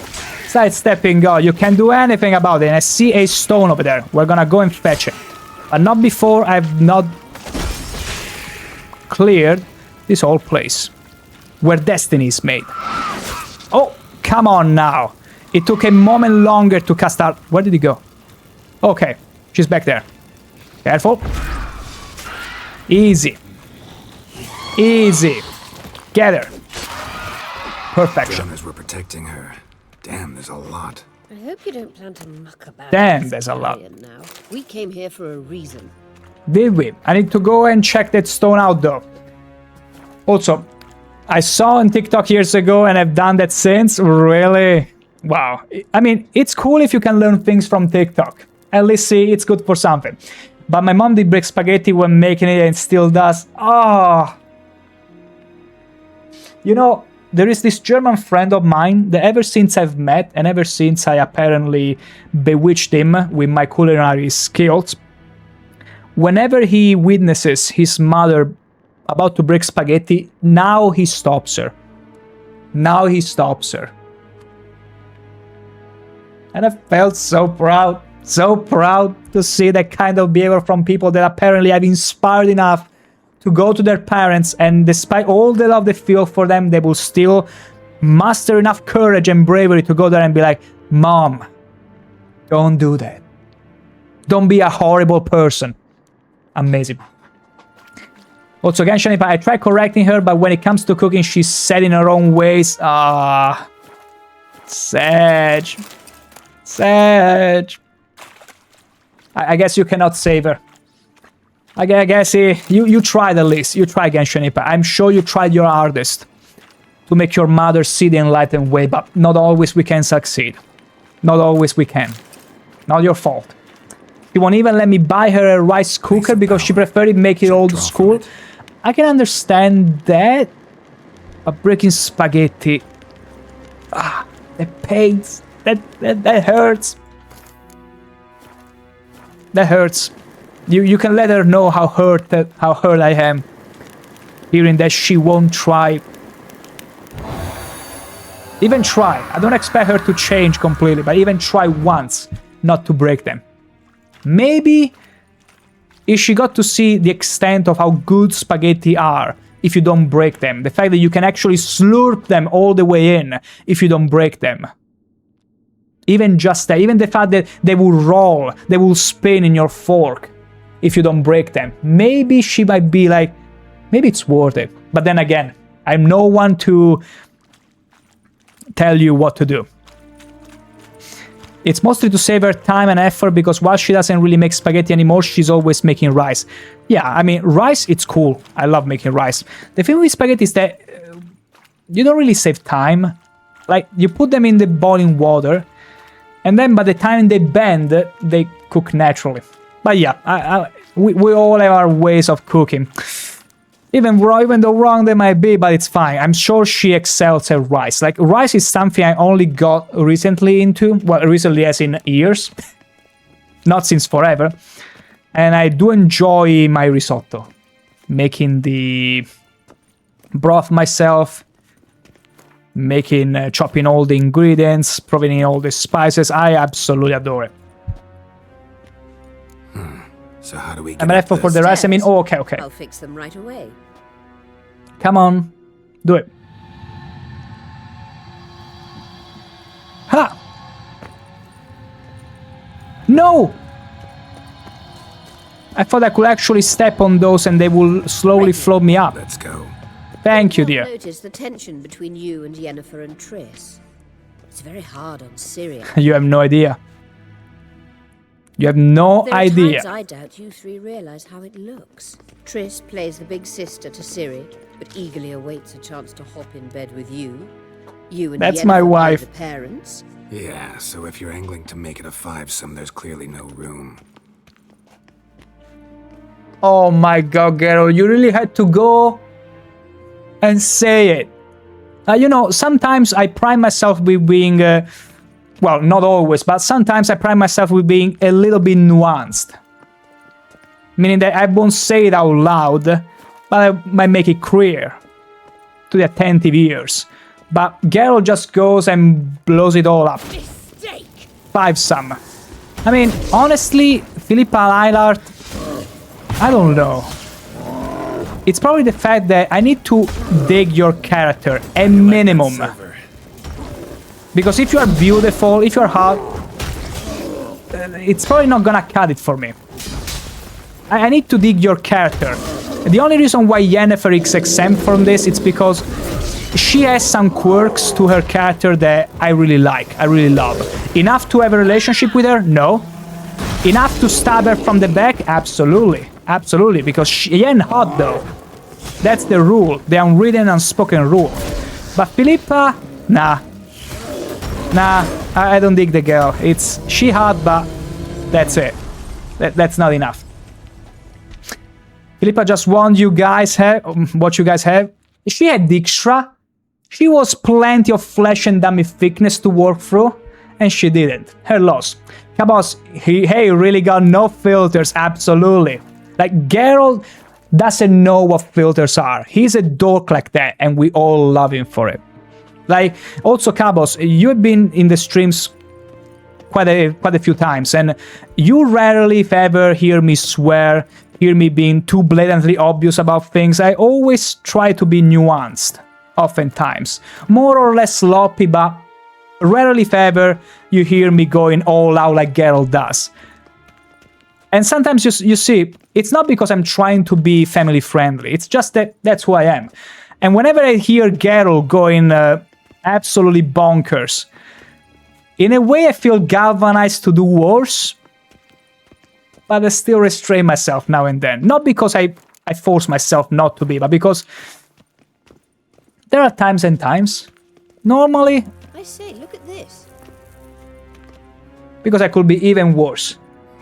Sidestepping god. You can't do anything about it. And I see a stone over there. We're gonna go and fetch it. But not before I've not cleared this whole place. Where destiny is made. Oh, come on now. It took a moment longer to cast out. Where did he go? Okay, she's back there. Careful. Easy. Easy. Get her. Perfection. As we're protecting her. Damn, there's a lot. I hope you don't plan to muck about. Damn, there's a lot. Now. We came here for a reason. Did we? I need to go and check that stone out though. Also, I saw on TikTok years ago and I've done that since. Really? Wow. I mean, it's cool if you can learn things from TikTok. At least see, it's good for something. But my mom did break spaghetti when making it and still does. Ah. Oh. You know, there is this German friend of mine that ever since I've met and ever since I apparently bewitched him with my culinary skills, whenever he witnesses his mother about to break spaghetti, now he stops her. Now he stops her. And I felt so proud. So proud to see that kind of behavior from people that apparently I've inspired enough to go to their parents, and despite all the love they feel for them, they will still muster enough courage and bravery to go there and be like, Mom, don't do that. Don't be a horrible person. Amazing. Also, Genshin Impact, I tried correcting her, but when it comes to cooking, she's set in her own ways. Sage. Sage. I guess you cannot save her. I guess you tried at least. You tried, Genshin Impact. I'm sure you tried your hardest to make your mother see the enlightened way, but not always we can succeed. Not always we can. Not your fault. She won't even let me buy her a rice cooker because she preferred making it old school. I can understand that, but breaking spaghetti, that pains. That hurts. That hurts. You can let her know how hurt I am, hearing that she won't try. Even try. I don't expect her to change completely, but even try once not to break them. Maybe if she got to see the extent of how good spaghetti are if you don't break them. The fact that you can actually slurp them all the way in if you don't break them. Even just that. Even the fact that they will roll, they will spin in your fork if you don't break them. Maybe she might be like, maybe it's worth it. But then again, I'm no one to tell you what to do. It's mostly to save her time and effort, because while she doesn't really make spaghetti anymore, she's always making rice. Yeah, I mean, rice, it's cool. I love making rice. The thing with spaghetti is that you don't really save time. Like, you put them in the boiling water, and then by the time they bend, they cook naturally. But yeah, we all have our ways of cooking. Even though wrong they might be, but it's fine. I'm sure she excels at rice. Like, rice is something I only got recently into. Well, recently as in years. Not since forever. And I do enjoy my risotto. Making the broth myself. Chopping all the ingredients. Providing all the spices. I absolutely adore it. So how do we get I'm left for the rice. I mean, oh, okay. I'll fix them right away. Come on, do it. Ha! No! I thought I could actually step on those and they will slowly float me up. Let's go. Thank you, dear. Notice the tension between you and Yennefer and Triss. It's very hard on Ciri. You have no idea. You have no idea. Times I doubt you three realize how it looks. Triss plays the big sister to Ciri, but eagerly awaits a chance to hop in bed with you. You and That's Yennefer my are wife. the parents. Yeah, so if you're angling to make it a fivesome, there's clearly no room. Oh my god, Geralt, you really had to go and say it. You know, sometimes I pride myself with being... well, not always, but sometimes I pride myself with being a little bit nuanced. Meaning that I won't say it out loud, but I might make it clear to the attentive ears. But Geralt just goes and blows it all up. Fivesome. I mean, honestly, Philippa Eilhart, I don't know. It's probably the fact that I need to dig your character, a minimum. Because if you are beautiful, if you're hot, it's probably not gonna cut it for me. I need to dig your character. The only reason why Yennefer is exempt from this is because she has some quirks to her character that I really like, I really love. Enough to have a relationship with her? No. Enough to stab her from the back? Absolutely. Absolutely, because she ain't hot though. That's the rule, the unwritten, unspoken rule. But Philippa? Nah. Nah, I don't dig the girl. She hot, but that's it. That's not enough. Philippa just want you guys have what you guys have. She had Dijkstra. She was plenty of flesh and dummy thickness to work through, and she didn't. Her loss. Cabos, he really got no filters, absolutely. Like, Geralt doesn't know what filters are. He's a dork like that, and we all love him for it. Like, also, Cabos, you have been in the streams quite a few times, and you rarely, if ever, hear me swear, hear me being too blatantly obvious about things. I always try to be nuanced, oftentimes. More or less sloppy, but rarely, if ever, you hear me going all out like Geralt does. And sometimes you see, it's not because I'm trying to be family friendly, it's just that that's who I am. And whenever I hear Geralt going absolutely bonkers, in a way I feel galvanized to do worse, but I still restrain myself now and then. Not because I force myself not to be, but because there are times and times. Normally, I say, look at this. Because I could be even worse.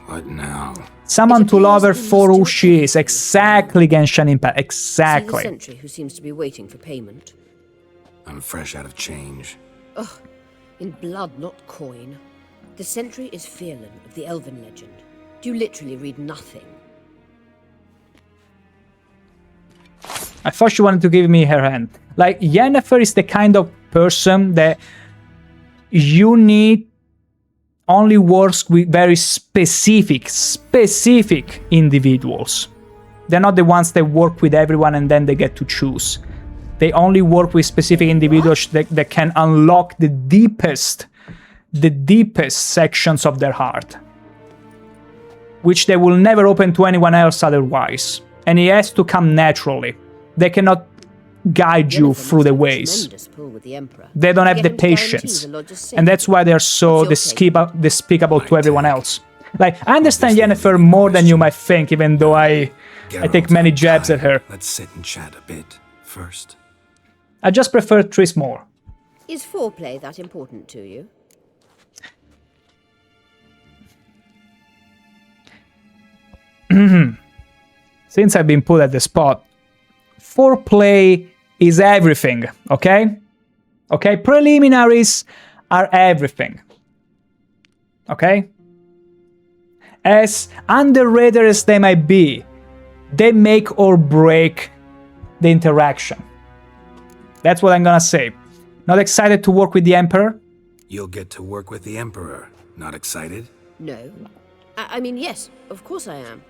What now? Someone to love her for who she is. Exactly, Genshin Impact. Exactly. See the sentry who seems to be waiting for payment. I'm fresh out of change. Ugh, in blood, not coin. The sentry is Fierlan of the Elven legend. Do you literally read nothing? I thought she wanted to give me her hand. Like, Yennefer is the kind of person that you need only works with very specific individuals. They're not the ones that work with everyone and then they get to choose. They only work with specific individuals that can unlock the deepest sections of their heart, which they will never open to anyone else otherwise. And it has to come naturally. They cannot guide you through the ways. They don't have the patience. And that's why they're so despicable to everyone else. Like, I understand Yennefer more than you might think, even though I take many jabs at her. Let's sit and chat a bit first. I just prefer Triss more. Is foreplay that important to you? Since I've been put at the spot, foreplay is everything, okay? Okay, preliminaries are everything. Okay? As underrated as they might be, they make or break the interaction. That's what I'm gonna say. Not excited to work with the Emperor? You'll get to work with the Emperor. Not excited? No. I mean, yes, of course I am.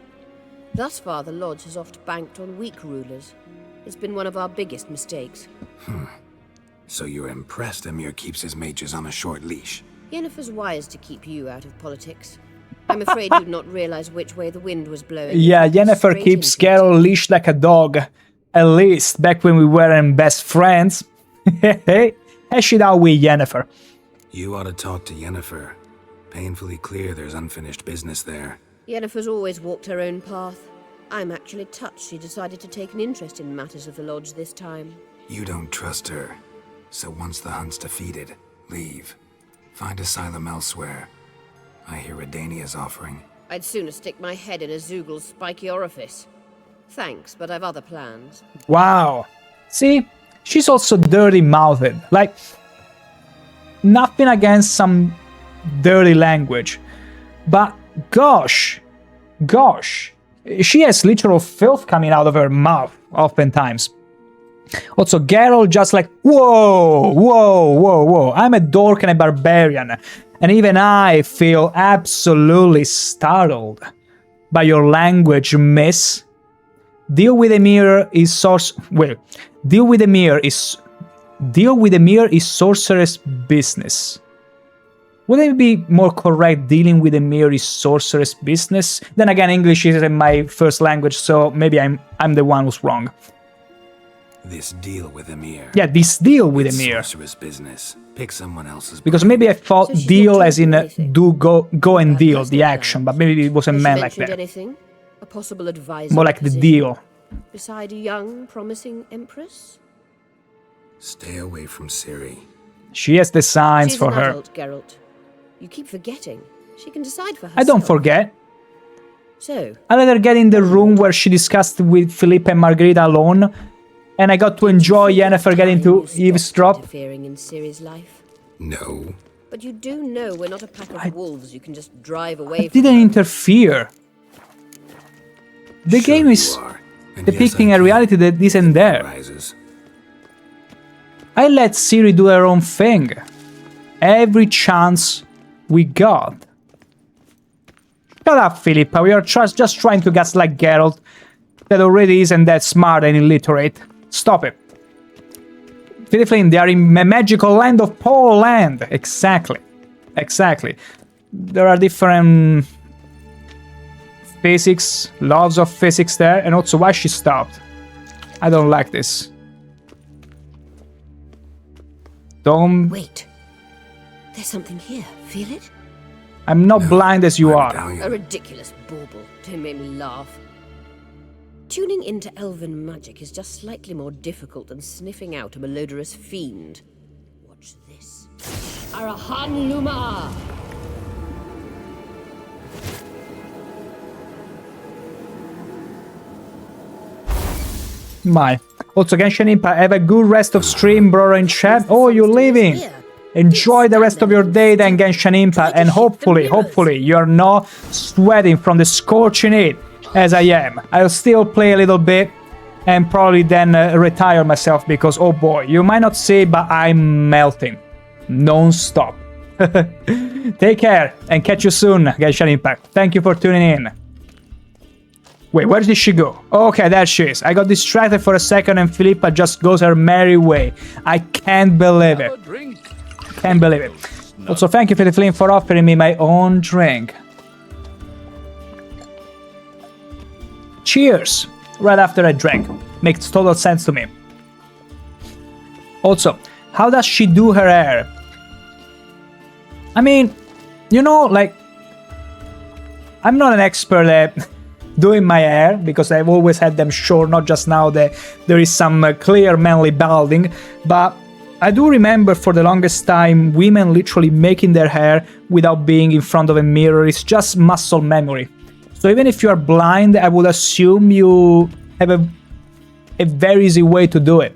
Thus far, the Lodge has oft banked on weak rulers. It's been one of our biggest mistakes. So you're impressed Emhyr keeps his mages on a short leash? Yennefer's wise to keep you out of politics. I'm afraid you'd not realize which way the wind was blowing. Yeah, Yennefer keeps Geralt leashed like a dog. At least, back when we weren't best friends. Hash it out with Yennefer. You ought to talk to Yennefer. Painfully clear there's unfinished business there. Yennefer's always walked her own path. I'm actually touched she decided to take an interest in matters of the Lodge this time. You don't trust her. So once the hunt's defeated, leave. Find asylum elsewhere. I hear Redania's offering. I'd sooner stick my head in a Zoogl's spiky orifice. Thanks, but I've other plans. Wow. See? She's also dirty-mouthed. Like, nothing against some dirty language. But, gosh, she has literal filth coming out of her mouth, oftentimes. Also, Geralt just like, whoa, I'm a dork and a barbarian. And even I feel absolutely startled by your language, miss. Deal with Emhyr is sorcerer's business. Wouldn't it be more correct dealing with Emhyr is sorcerer's business? Then again, English isn't my first language, so maybe I'm the one who's wrong. This deal with Emhyr. Yeah, this deal with Emhyr. Sorcerer's business. Pick someone else's. Because maybe I thought deal as in go and deal, the action, but maybe it wasn't meant like that. Anything? A possible advisor More like the deal. Beside a young, promising empress? Stay away from Ciri. She has the signs for her. Adult, Geralt. You keep forgetting. She can decide for herself. I don't forget. So? I let her get in the room where she discussed with Philippe and Margarita alone, and I got to enjoy Yennefer getting to eavesdrop. Interfering in Ciri's life? No. But you do know we're not a pack of wolves you can just drive away I didn't interfere. The game is depicting a reality that isn't there. I let Ciri do her own thing. Every chance we got? Shut up, Philippa. We are just trying to gaslight Geralt, that already isn't that smart and illiterate. Stop it. Philippa, they are in a magical land of Poland. Exactly. Exactly. There are different physics, laws of physics there, and also why she stopped. I don't like this. Don't... Wait. There's something here. Feel it? I'm not blind as you are. A ridiculous bauble. Don't make me laugh. Tuning into elven magic is just slightly more difficult than sniffing out a malodorous fiend. Watch this. Arahan Luma! My. Also, Genshin Impact, have a good rest of stream, bro, in chat. Oh, you're leaving. Enjoy the rest of your day then, Genshin Impact, and hopefully, you're not sweating from the scorching heat, as I am. I'll still play a little bit, and probably then retire myself, because, oh boy, you might not see, but I'm melting. Non-stop. Take care, and catch you soon, Genshin Impact. Thank you for tuning in. Wait, where did she go? Okay, there she is. I got distracted for a second and Philippa just goes her merry way. I can't believe it. Can't believe it. Also, thank you, Philippa, for offering me my own drink. Cheers! Right after I drank. Makes total sense to me. Also, how does she do her hair? I mean, you know, like, I'm not an expert at doing my hair, because I've always had them short, not just now that there is some clear manly balding, but I do remember for the longest time women literally making their hair without being in front of a mirror. It's just muscle memory. So even if you are blind, I would assume you have a very easy way to do it.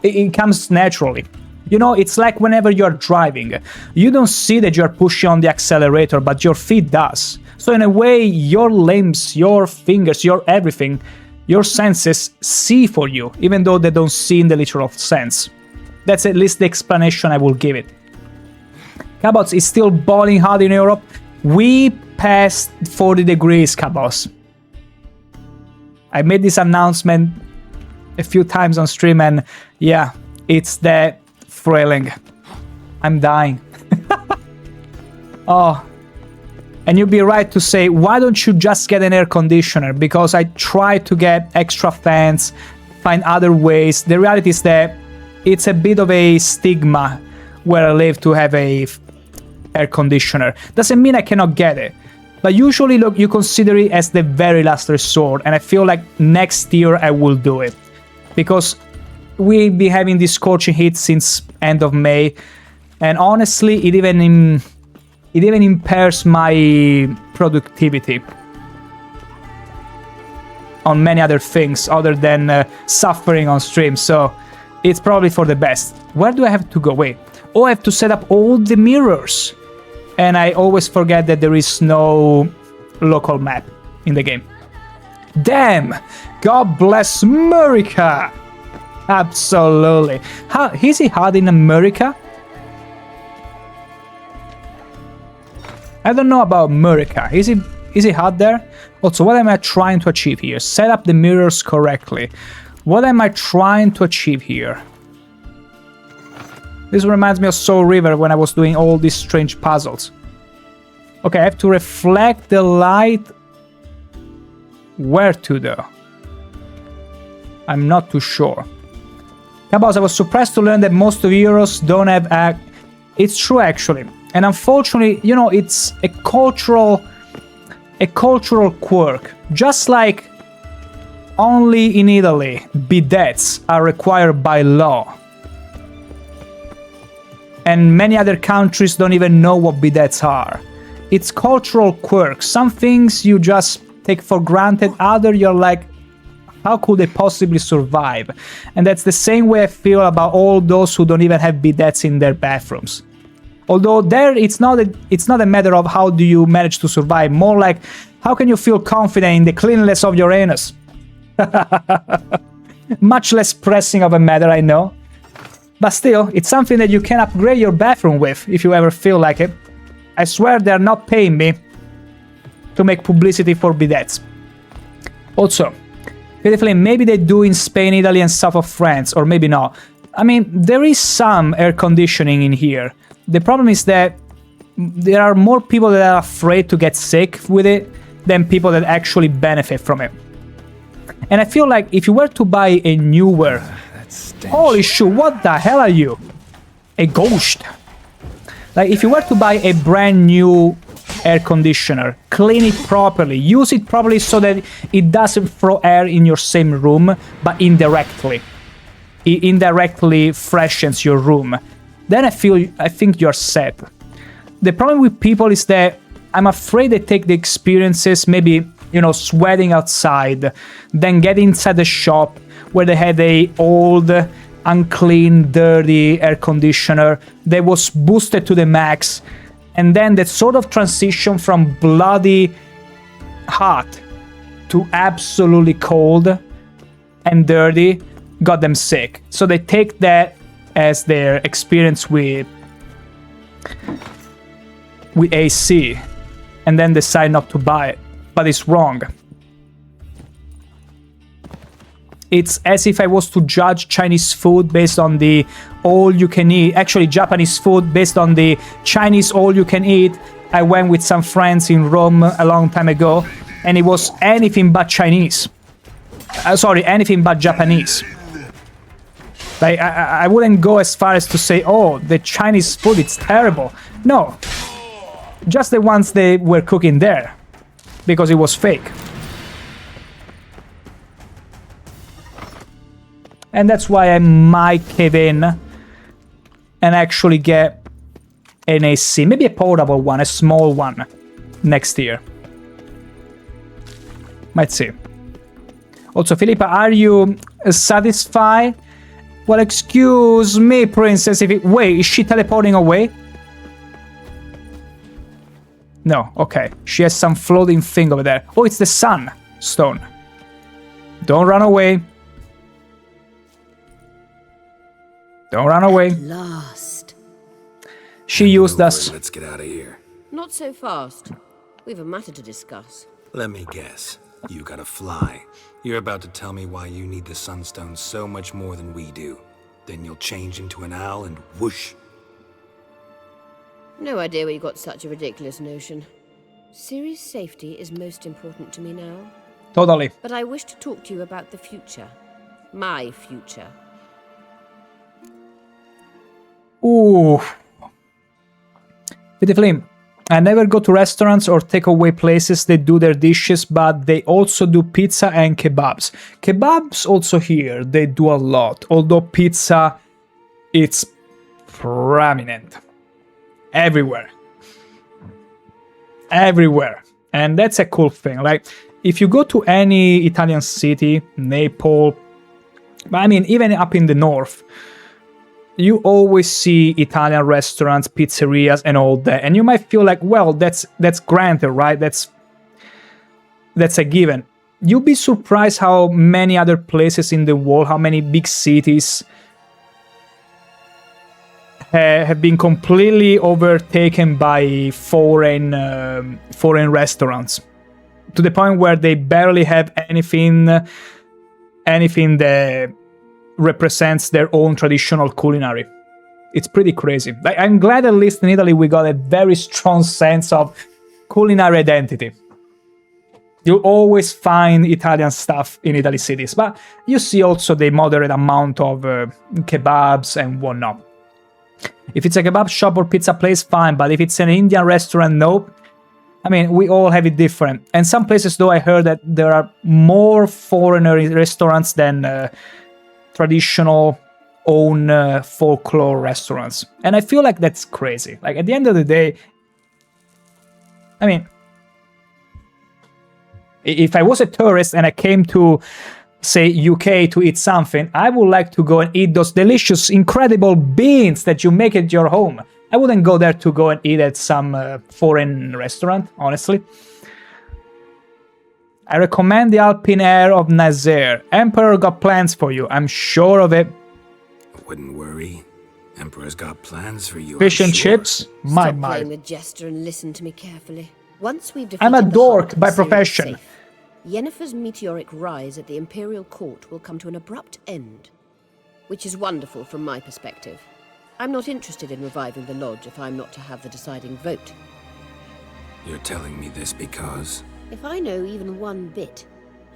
It comes naturally. You know, it's like whenever you're driving, you don't see that you're pushing on the accelerator, but your feet does. So in a way, your limbs, your fingers, your everything, your senses see for you, even though they don't see in the literal sense. That's at least the explanation I will give it. Cabots is still boiling hot in Europe. We passed 40 degrees, Cabots. I made this announcement a few times on stream, and yeah, it's that thrilling. I'm dying. Oh. And you'd be right to say, why don't you just get an air conditioner? Because I tried to get extra fans, find other ways. The reality is that it's a bit of a stigma where I live to have a air conditioner. Doesn't mean I cannot get it. But usually, look, you consider it as the very last resort. And I feel like next year I will do it. Because we've been having this scorching heat since end of May. And honestly, it even impairs my productivity on many other things other than suffering on stream, so it's probably for the best. Where do I have to go? Wait. Oh, I have to set up all the mirrors. And I always forget that there is no local map in the game. Damn! God bless America! Absolutely. How is he hot in America? I don't know about America. Is he hot there? Also, what am I trying to achieve here? Set up the mirrors correctly. What am I trying to achieve here? This reminds me of Soul River when I was doing all these strange puzzles. Okay, I have to reflect the light. Where to though? I'm not too sure. Cabos, I was surprised to learn that most of Euros don't have a... It's true actually. And unfortunately, you know, it's a cultural quirk. Just like only in Italy, bidets are required by law. And many other countries don't even know what bidets are. It's cultural quirks. Some things you just take for granted, other you're like, how could they possibly survive? And that's the same way I feel about all those who don't even have bidets in their bathrooms. Although there, it's not a matter of how do you manage to survive, more like how can you feel confident in the cleanliness of your anus? Much less pressing of a matter, I know. But still, it's something that you can upgrade your bathroom with if you ever feel like it. I swear they're not paying me to make publicity for bidets. Also, beautifully, maybe they do in Spain, Italy, and south of France, or maybe not. I mean, there is some air conditioning in here. The problem is that there are more people that are afraid to get sick with it than people that actually benefit from it. And I feel like if you were to buy a newer... Holy shit, what the hell are you? A ghost. Like, if you were to buy a brand new air conditioner, clean it properly, use it properly so that it doesn't throw air in your same room, but indirectly. It indirectly freshens your room. Then I think you're set. The problem with people is that I'm afraid they take the experiences, maybe, you know, sweating outside, then get inside the shop where they had a old, unclean, dirty air conditioner that was boosted to the max, and then that sort of transition from bloody hot to absolutely cold and dirty got them sick. So they take that as their experience with AC and then decide not to buy it. But it's wrong. It's as if I was to judge Chinese food based on the all-you-can-eat, actually Japanese food based on the Chinese all-you-can-eat. I went with some friends in Rome a long time ago, and it was anything but Chinese. Anything but Japanese. Like, I wouldn't go as far as to say, oh, the Chinese food, it's terrible. No. Just the ones they were cooking there. Because it was fake. And that's why I might cave in and actually get an AC. Maybe a portable one, a small one, next year. Might see. Also, Philippa, are you satisfied? Well, excuse me, princess, wait, is she teleporting away? No, okay. She has some floating thing over there. Oh, it's the sun stone. Don't run away. Don't run away. Last. She used us. Let's get out of here. Not so fast. We've a matter to discuss. Let me guess. You gotta fly. You're about to tell me why you need the Sunstone so much more than we do. Then you'll change into an owl and whoosh. No idea where you got such a ridiculous notion. Ciri's safety is most important to me now. Totally. But I wish to talk to you about the future. My future. Ooh. Beautifully. I never go to restaurants or takeaway places that do their dishes, but they also do pizza and kebabs. Kebabs also here, they do a lot. Although pizza, it's prominent. Everywhere. Everywhere. And that's a cool thing. Like, if you go to any Italian city, Naples, I mean, even up in the north, you always see Italian restaurants, pizzerias, and all that. And you might feel like, well, that's granted, right? That's a given. You'll be surprised how many other places in the world, how many big cities have been completely overtaken by foreign restaurants, to the point where they barely have anything that represents their own traditional culinary. It's pretty crazy. Like, I'm glad at least in Italy we got a very strong sense of culinary identity. You always find Italian stuff in Italy cities, but you see also the moderate amount of kebabs and whatnot. If it's a kebab shop or pizza place, fine, but if it's an Indian restaurant, nope. I mean, we all have it different. And some places, though, I heard that there are more foreigner restaurants than traditional own folklore restaurants. And I feel like that's crazy. Like, at the end of the day, I mean, if I was a tourist and I came to, say, UK to eat something, I would like to go and eat those delicious, incredible beans that you make at your home. I wouldn't go there to go and eat at some foreign restaurant, honestly. I recommend the Alpine Air of Nazaire. Emperor got plans for you, I'm sure of it. Wouldn't worry. Emperor's got plans for you. Fish I'm and sure. chips? Stop My. playing the jester and listen to me carefully. Once we've defeated I'm a the dork Hunt by and Ciri is profession. safe, Yennefer's meteoric rise at the Imperial Court will come to an abrupt end. Which is wonderful from my perspective. I'm not interested in reviving the Lodge if I'm not to have the deciding vote. You're telling me this because... If I know even one bit,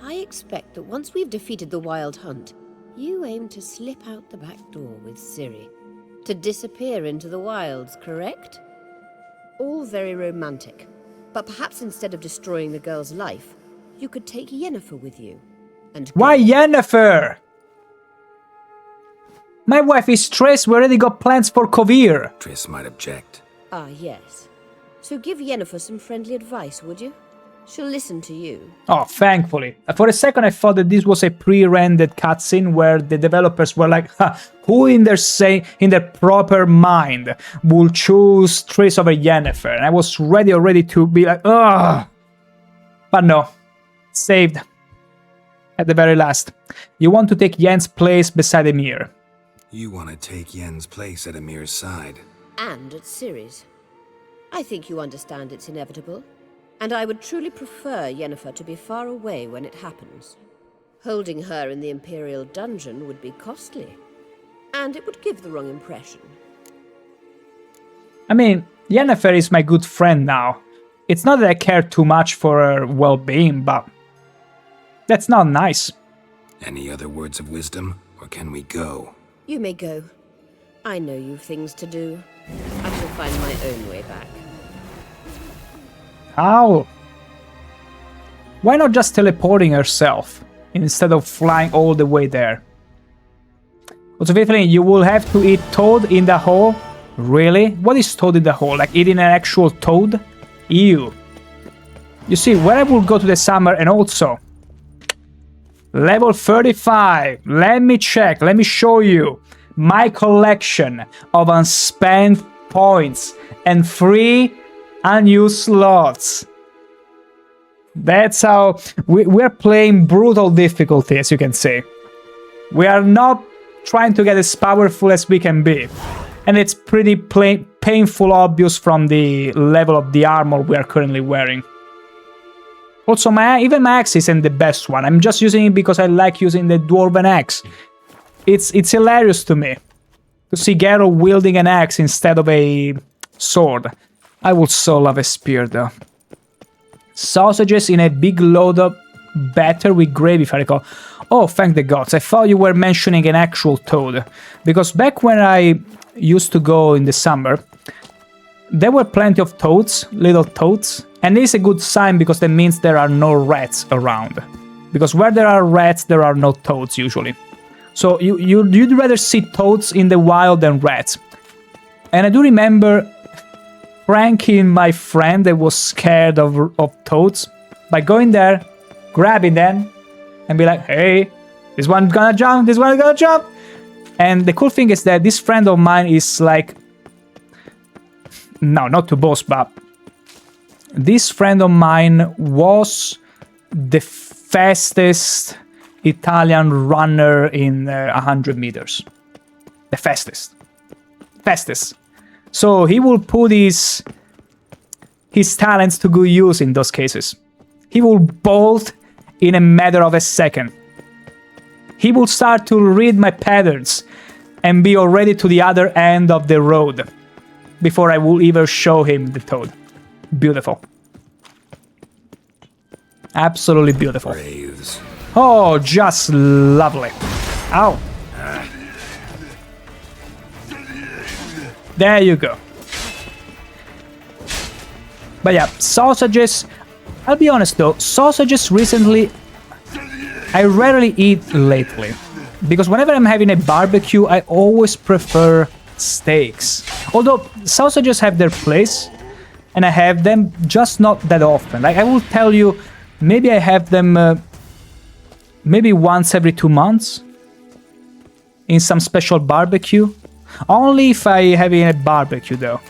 I expect that once we've defeated the Wild Hunt, you aim to slip out the back door with Ciri. To disappear into the wilds, correct? All very romantic. But perhaps instead of destroying the girl's life, you could take Yennefer with you. And Why Yennefer? My wife is Triss. We already got plans for Kovir. Triss might object. Ah, yes. So give Yennefer some friendly advice, would you? She'll listen to you. Oh, thankfully. For a second I thought that this was a pre-rendered cutscene where the developers were like, who in their proper mind will choose Triss over Yennefer? And I was ready already to be like, ugh. But no. Saved. At the very last. You want to take Yen's place beside Emir. You want to take Yen's place at Emir's side. And at Ciri's. I think you understand it's inevitable. And I would truly prefer Yennefer to be far away when it happens. Holding her in the Imperial dungeon would be costly. And it would give the wrong impression. I mean, Yennefer is my good friend now. It's not that I care too much for her well-being, but... that's not nice. Any other words of wisdom, or can we go? You may go. I know you've things to do. I shall find my own way back. How? Why not just teleporting herself instead of flying all the way there? Also, Vivian, you will have to eat toad in the hole? Really? What is toad in the hole? Like eating an actual toad? Ew. You see, where I will go to the summer and also... level 35. Let me check. Let me show you my collection of unspent points and free unused slots. That's how we're playing brutal difficulty, as you can see. We are not trying to get as powerful as we can be. And it's pretty painful obvious from the level of the armor we are currently wearing. Also, even my axe isn't the best one. I'm just using it because I like using the dwarven axe. It's hilarious to me to see Geralt wielding an axe instead of a sword. I would so love a spear, though. Sausages in a big load of batter with gravy, if I recall. Oh, thank the gods. I thought you were mentioning an actual toad. Because back when I used to go in the summer, there were plenty of toads, little toads. And this is a good sign because that means there are no rats around. Because where there are rats, there are no toads usually. So you'd rather see toads in the wild than rats. And I do remember pranking my friend that was scared of toads by going there, grabbing them, and be like, hey, this one's gonna jump, this one's gonna jump. And the cool thing is that this friend of mine is like... no, not to boast, but... this friend of mine was the fastest Italian runner in 100 meters. The fastest. Fastest. So he will put his talents to good use in those cases. He will bolt in a matter of a second. He will start to read my patterns and be already to the other end of the road before I will even show him the toad. Beautiful. Absolutely beautiful. Braves. Oh, just lovely. Ow. There you go. But yeah, sausages. I'll be honest though, sausages recently, I rarely eat lately. Because whenever I'm having a barbecue, I always prefer steaks. Although sausages have their place, and I have them, just not that often. Like I will tell you, maybe I have them maybe once every 2 months in some special barbecue. Only if I have a barbecue though.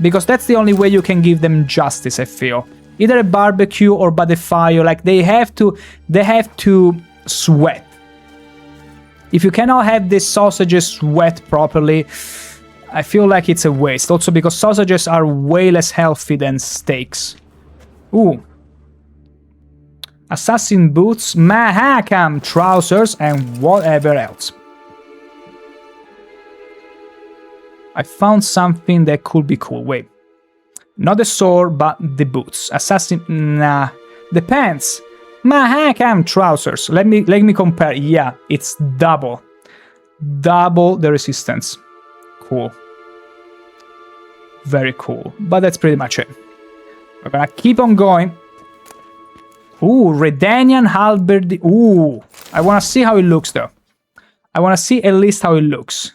Because that's the only way you can give them justice, I feel. Either a barbecue or by the fire, like they have to sweat. If you cannot have the sausages wet properly, I feel like it's a waste. Also because sausages are way less healthy than steaks. Ooh. Assassin boots, Mahakam trousers, and whatever else. I found something that could be cool. Wait. Not the sword, but the boots. Assassin... Nah. The pants. Mahakam trousers. Let me compare. Yeah, it's double. Double the resistance. Cool. Very cool. But that's pretty much it. We're gonna keep on going. Ooh, Redanian halberd. Ooh. I wanna see how it looks though. I wanna see at least how it looks.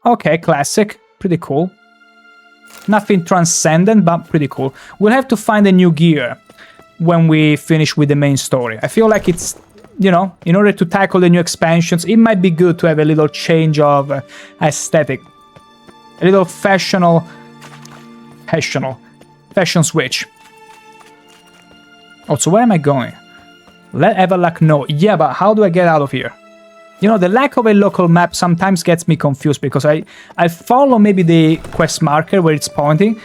Okay, classic. Pretty cool. Nothing transcendent, but pretty cool. We'll have to find a new gear when we finish with the main story. I feel like it's, you know, in order to tackle the new expansions, it might be good to have a little change of aesthetic. A little fashion switch. Also, where am I going? Let Everluck know. Yeah, but how do I get out of here? You know, the lack of a local map sometimes gets me confused because I follow maybe the quest marker where it's pointing,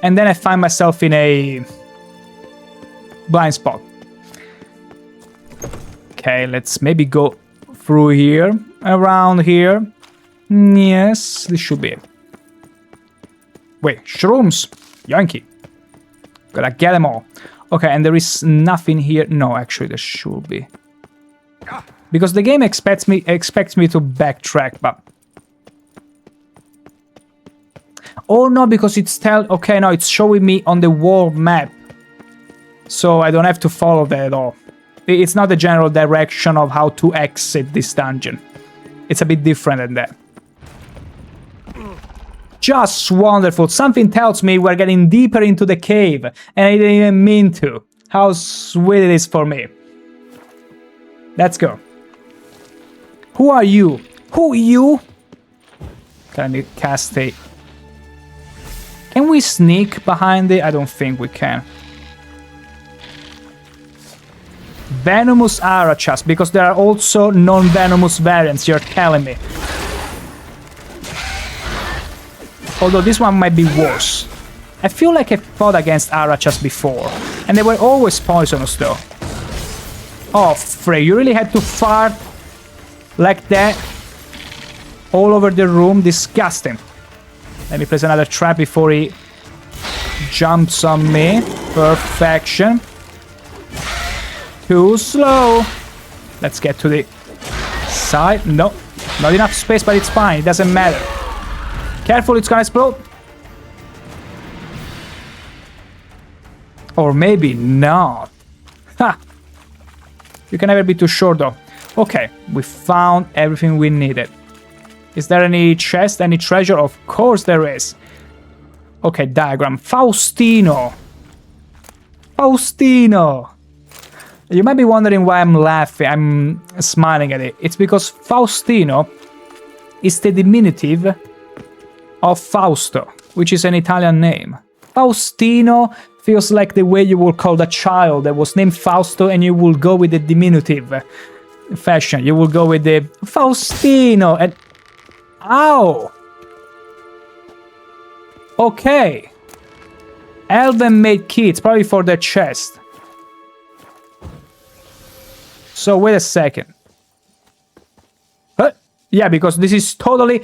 and then I find myself in a blind spot. Okay, let's maybe go through here, around here. Yes, this should be it. Wait, shrooms! Yankee. Gotta get them all. Okay, and there is nothing here. No, actually, there should be. Because the game expects me to backtrack, but... Oh no, because it's okay, no, it's showing me on the world map. So I don't have to follow that at all. It's not the general direction of how to exit this dungeon. It's a bit different than that. Just wonderful. Something tells me we're getting deeper into the cave, and I didn't even mean to. How sweet it is for me. Let's go. Who are you? Who are you? Can I cast a... Can we sneak behind it? I don't think we can. Venomous Arachas, because there are also non-venomous variants, you're telling me. Although this one might be worse. I feel like I fought against Arachas before, and they were always poisonous though. Oh, Frey, you really had to fart like that all over the room? Disgusting. Let me place another trap before he jumps on me. Perfection. Too slow. Let's get to the side. No, not enough space, but it's fine. It doesn't matter. Careful, it's gonna explode. Or maybe not. Ha! You can never be too sure though. Okay, we found everything we needed. Is there any chest, any treasure? Of course there is. Okay, diagram. Faustino. Faustino. You might be wondering why I'm laughing. I'm smiling at it. It's because Faustino is the diminutive of Fausto, which is an Italian name. Faustino feels like the way you would call a child that was named Fausto, and you will go with the diminutive fashion. You will go with the Faustino and... Ow! Okay. Elven made key. It's probably for their chest. So wait a second. Yeah, because this is totally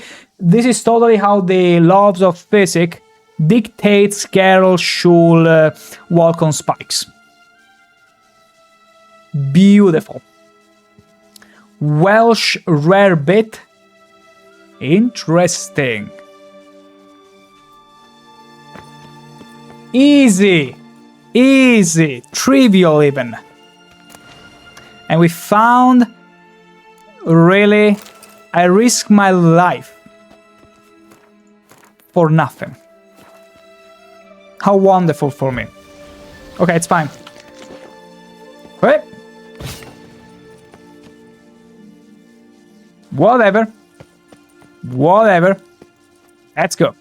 how the laws of physics dictates Geralt should walk on spikes. Beautiful. Welsh rarebit. Interesting. Easy. Easy. Trivial even. And we found... Really? I risk my life. For nothing. How wonderful for me. Okay, it's fine. Wait. Whatever. Whatever. Let's go.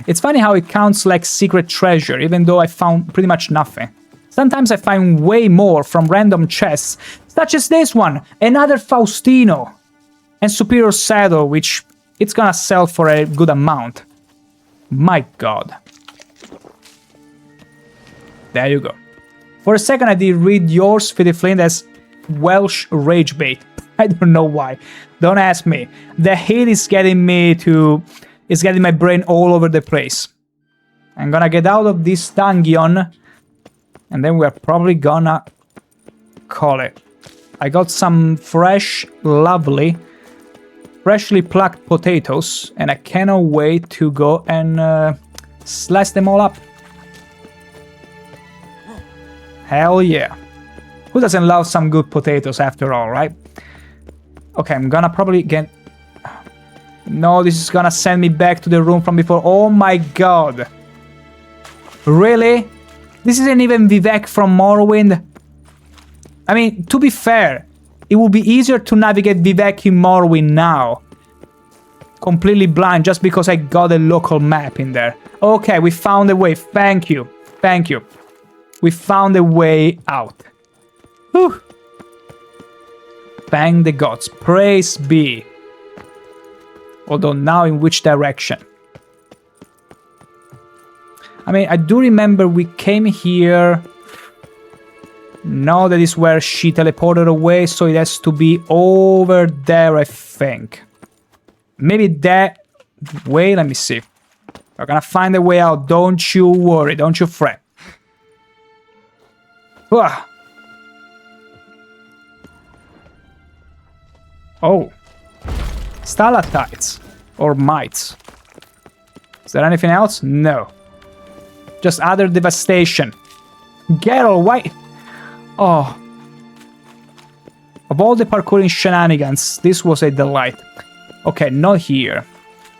It's funny how it counts like secret treasure, even though I found pretty much nothing. Sometimes I find way more from random chests, such as this one, another Faustino, and Superior Saddle, which it's gonna sell for a good amount. My god. There you go. For a second I did read yours, Fitty Flint, as Welsh Rage Bait. I don't know why. Don't ask me. The heat is getting me to... It's getting my brain all over the place. I'm gonna get out of this dungeon, and then we're probably gonna call it. I got some fresh, lovely, freshly plucked potatoes, and I cannot wait to go and slice them all up. Hell yeah. Who doesn't love some good potatoes after all, right? Okay, I'm gonna probably get... No, this is gonna send me back to the room from before. Oh my god. Really? This isn't even Vivec from Morrowind? I mean, to be fair, it would be easier to navigate Vivec in Morrowind now. Completely blind, just because I got a local map in there. Okay, we found a way. Thank you. Thank you. We found a way out. Whew. Thank the gods. Praise be. Although now in which direction? I mean, I do remember we came here. No, that is where she teleported away, so it has to be over there, I think. Maybe that way, let me see. We're gonna find a way out, don't you worry, don't you fret. Uah. Oh. Stalactites. Or mites. Is there anything else? No. Just other devastation. Geralt, why? Oh. Of all the parkouring shenanigans, this was a delight. Okay, not here.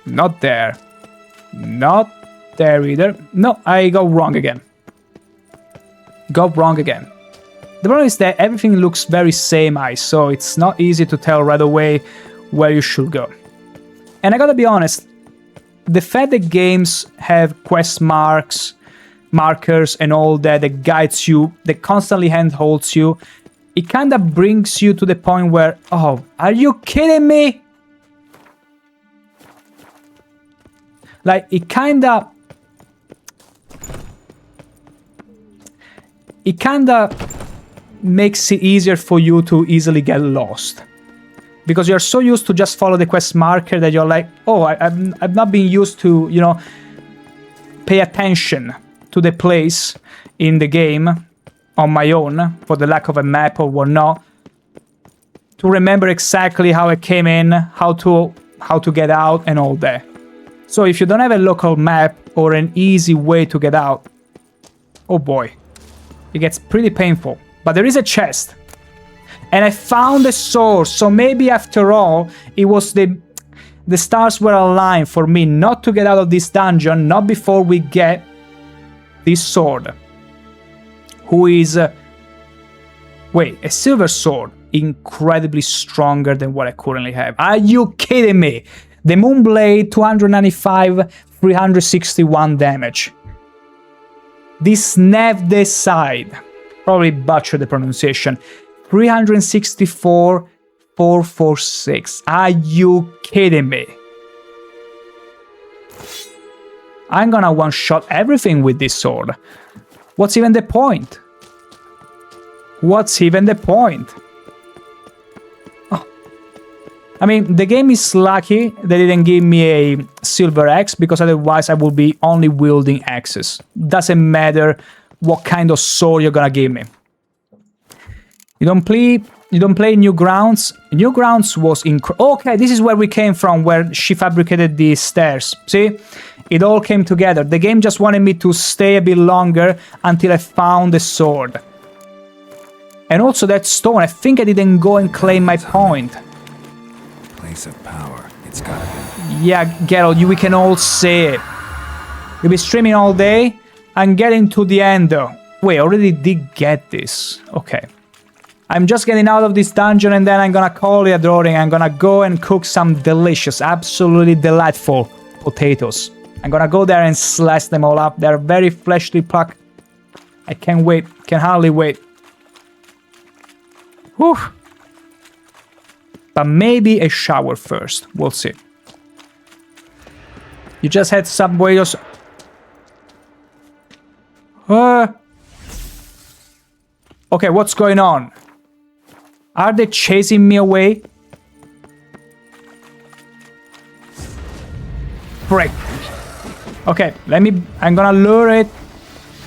Not there. Not there either. No, I got wrong again. Got wrong again. The problem is that everything looks very same-eyed, so it's not easy to tell right away where you should go. And I gotta be honest, the fact that games have quest markers and all that guides you, that constantly handholds you, it kinda brings you to the point where, oh, are you kidding me? Like, it kinda makes it easier for you to easily get lost. Because you're so used to just follow the quest marker that you're like, oh, I've not been used to, you know, pay attention to the place in the game on my own, for the lack of a map or whatnot, to remember exactly how I came in, how to get out and all that. So if you don't have a local map or an easy way to get out, oh boy, it gets pretty painful. But there is a chest. And I found a sword, so maybe after all, it was the stars were aligned for me not to get out of this dungeon, not before we get this sword. Who is... wait, a silver sword. Incredibly stronger than what I currently have. Are you kidding me? The Moonblade, 295, 361 damage. This Snevde side. Probably butchered the pronunciation. 364, 446. Are you kidding me? I'm gonna one-shot everything with this sword. What's even the point? What's even the point? Oh. I mean, the game is lucky they didn't give me a silver axe, because otherwise I would be only wielding axes. Doesn't matter what kind of sword you're gonna give me. You don't play Newgrounds. Newgrounds was okay, this is where we came from, where she fabricated these stairs. See? It all came together. The game just wanted me to stay a bit longer until I found the sword. And also that stone, I think I didn't go and claim my point. Place of power, it's gotta be. Yeah, Geralt, we can all see it. You'll be streaming all day. I'm getting to the end though. Wait, I already did get this. Okay. I'm just getting out of this dungeon and then I'm gonna call it a drawing. I'm gonna go and cook some delicious, absolutely delightful potatoes. I'm gonna go there and slice them all up. They're very freshly plucked. I can't wait. Can hardly wait. Whew. But maybe a shower first. We'll see. You just had Subway or... Okay, what's going on? Are they chasing me away? Frick. Okay, I'm gonna lure it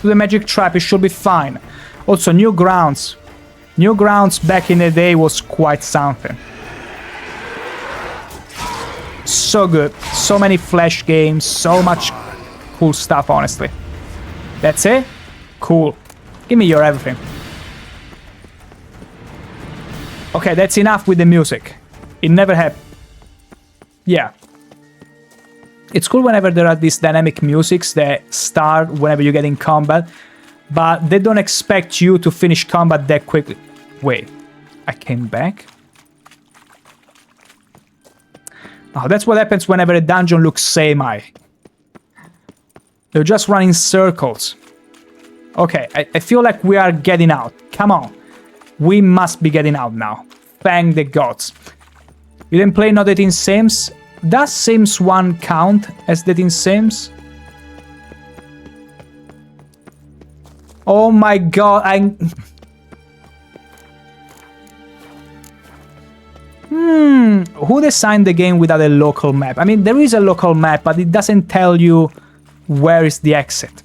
to the magic trap. It should be fine. Also, new grounds. New grounds back in the day was quite something. So good. So many Flash games. So much cool stuff, honestly. That's it? Cool. Give me your everything. Okay, that's enough with the music. It never happened. Yeah. It's cool whenever there are these dynamic musics that start whenever you get in combat, but they don't expect you to finish combat that quickly. Wait, I came back? Oh, that's what happens whenever a dungeon looks semi. They're just running circles. Okay, I feel like we are getting out. Come on. We must be getting out now. Thank the gods. You didn't play Not 18 Sims? Does Sims 1 count as 18 Sims? Oh my god, Who designed the game without a local map? I mean, there is a local map, but it doesn't tell you where is the exit.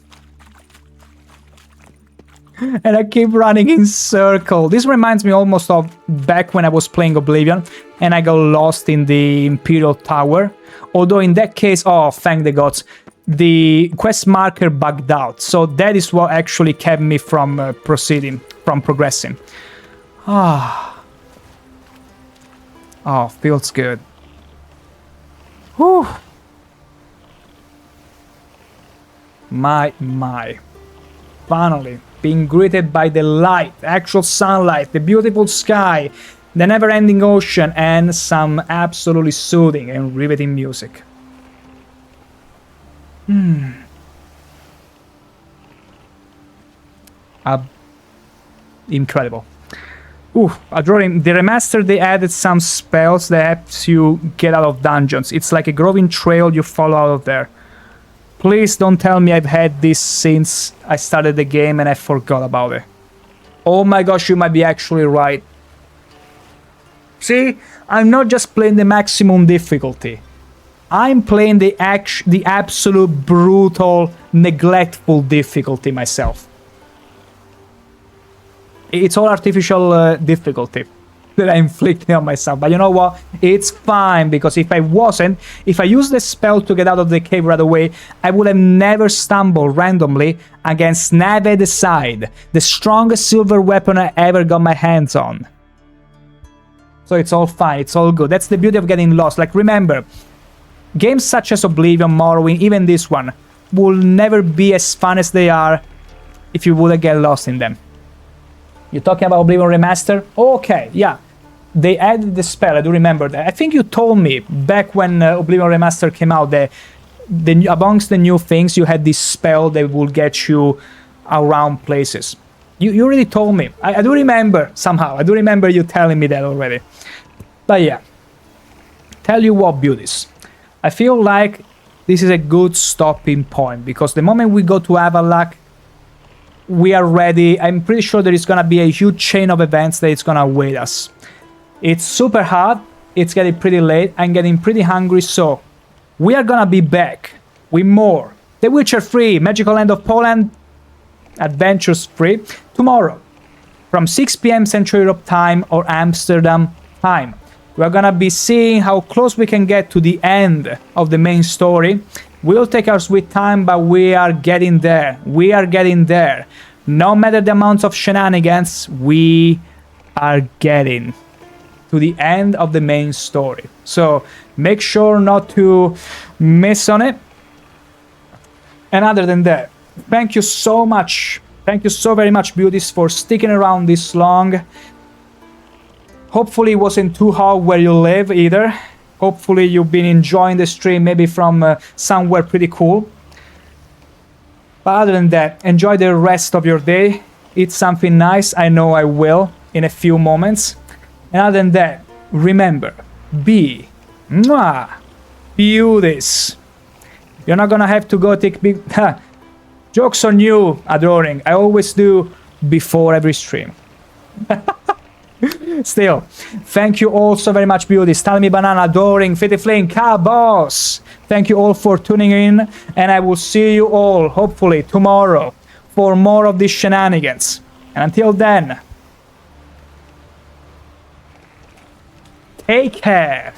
And I keep running in circle. This reminds me almost of back when I was playing Oblivion and I got lost in the Imperial Tower. Although in that case, oh, thank the gods, the quest marker bugged out. So that is what actually kept me from progressing. Ah. Oh, feels good. Whew. My. Finally, being greeted by the light, actual sunlight, the beautiful sky, the never-ending ocean, and some absolutely soothing and riveting music. Incredible. Ooh, adoring. The remaster, they added some spells that helps you get out of dungeons. It's like a growing trail you follow out of there. Please don't tell me I've had this since I started the game and I forgot about it. Oh my gosh, you might be actually right. See, I'm not just playing the maximum difficulty. I'm playing the absolute brutal, neglectful difficulty myself. It's all artificial difficulty that I inflicted on myself. But you know what? It's fine, because if I used the spell to get out of the cave right away, I would have never stumbled randomly against Nave the Side, the strongest silver weapon I ever got my hands on. So it's all fine, it's all good. That's the beauty of getting lost. Like, remember, games such as Oblivion, Morrowind, even this one, will never be as fun as they are if you wouldn't get lost in them. You're talking about Oblivion Remaster? Okay, yeah. They added the spell, I do remember that. I think you told me back when Oblivion Remaster came out that amongst the new things, you had this spell that will get you around places. You already told me. I do remember, somehow. I do remember you telling me that already. But yeah. Tell you what, beauties. I feel like this is a good stopping point, because the moment we go to Avallac'h, we are ready. I'm pretty sure there is gonna be a huge chain of events that is gonna await us. It's super hard, it's getting pretty late, I'm getting pretty hungry, so we are gonna be back with more The Witcher 3, Magical Land of Poland, Adventures Free, tomorrow from 6 PM Central Europe time or Amsterdam time. We're gonna be seeing how close we can get to the end of the main story. We'll take our sweet time, but we are getting there. We are getting there. No matter the amounts of shenanigans, we are getting to the end of the main story. So make sure not to miss on it. And other than that, thank you so much. Thank you so very much, beauties, for sticking around this long. Hopefully it wasn't too hot where you live either. Hopefully you've been enjoying the stream, maybe from somewhere pretty cool. But other than that, enjoy the rest of your day. Eat something nice. I know I will in a few moments. And other than that, remember, be beauties. You're not gonna have to go take big... Jokes on you, Adoring. I always do before every stream. Still, thank you all so very much, beauties. Talmy Banana, Adoring, Fitty Flame, Cabos. Thank you all for tuning in, and I will see you all, hopefully, tomorrow for more of these shenanigans. And until then, take care.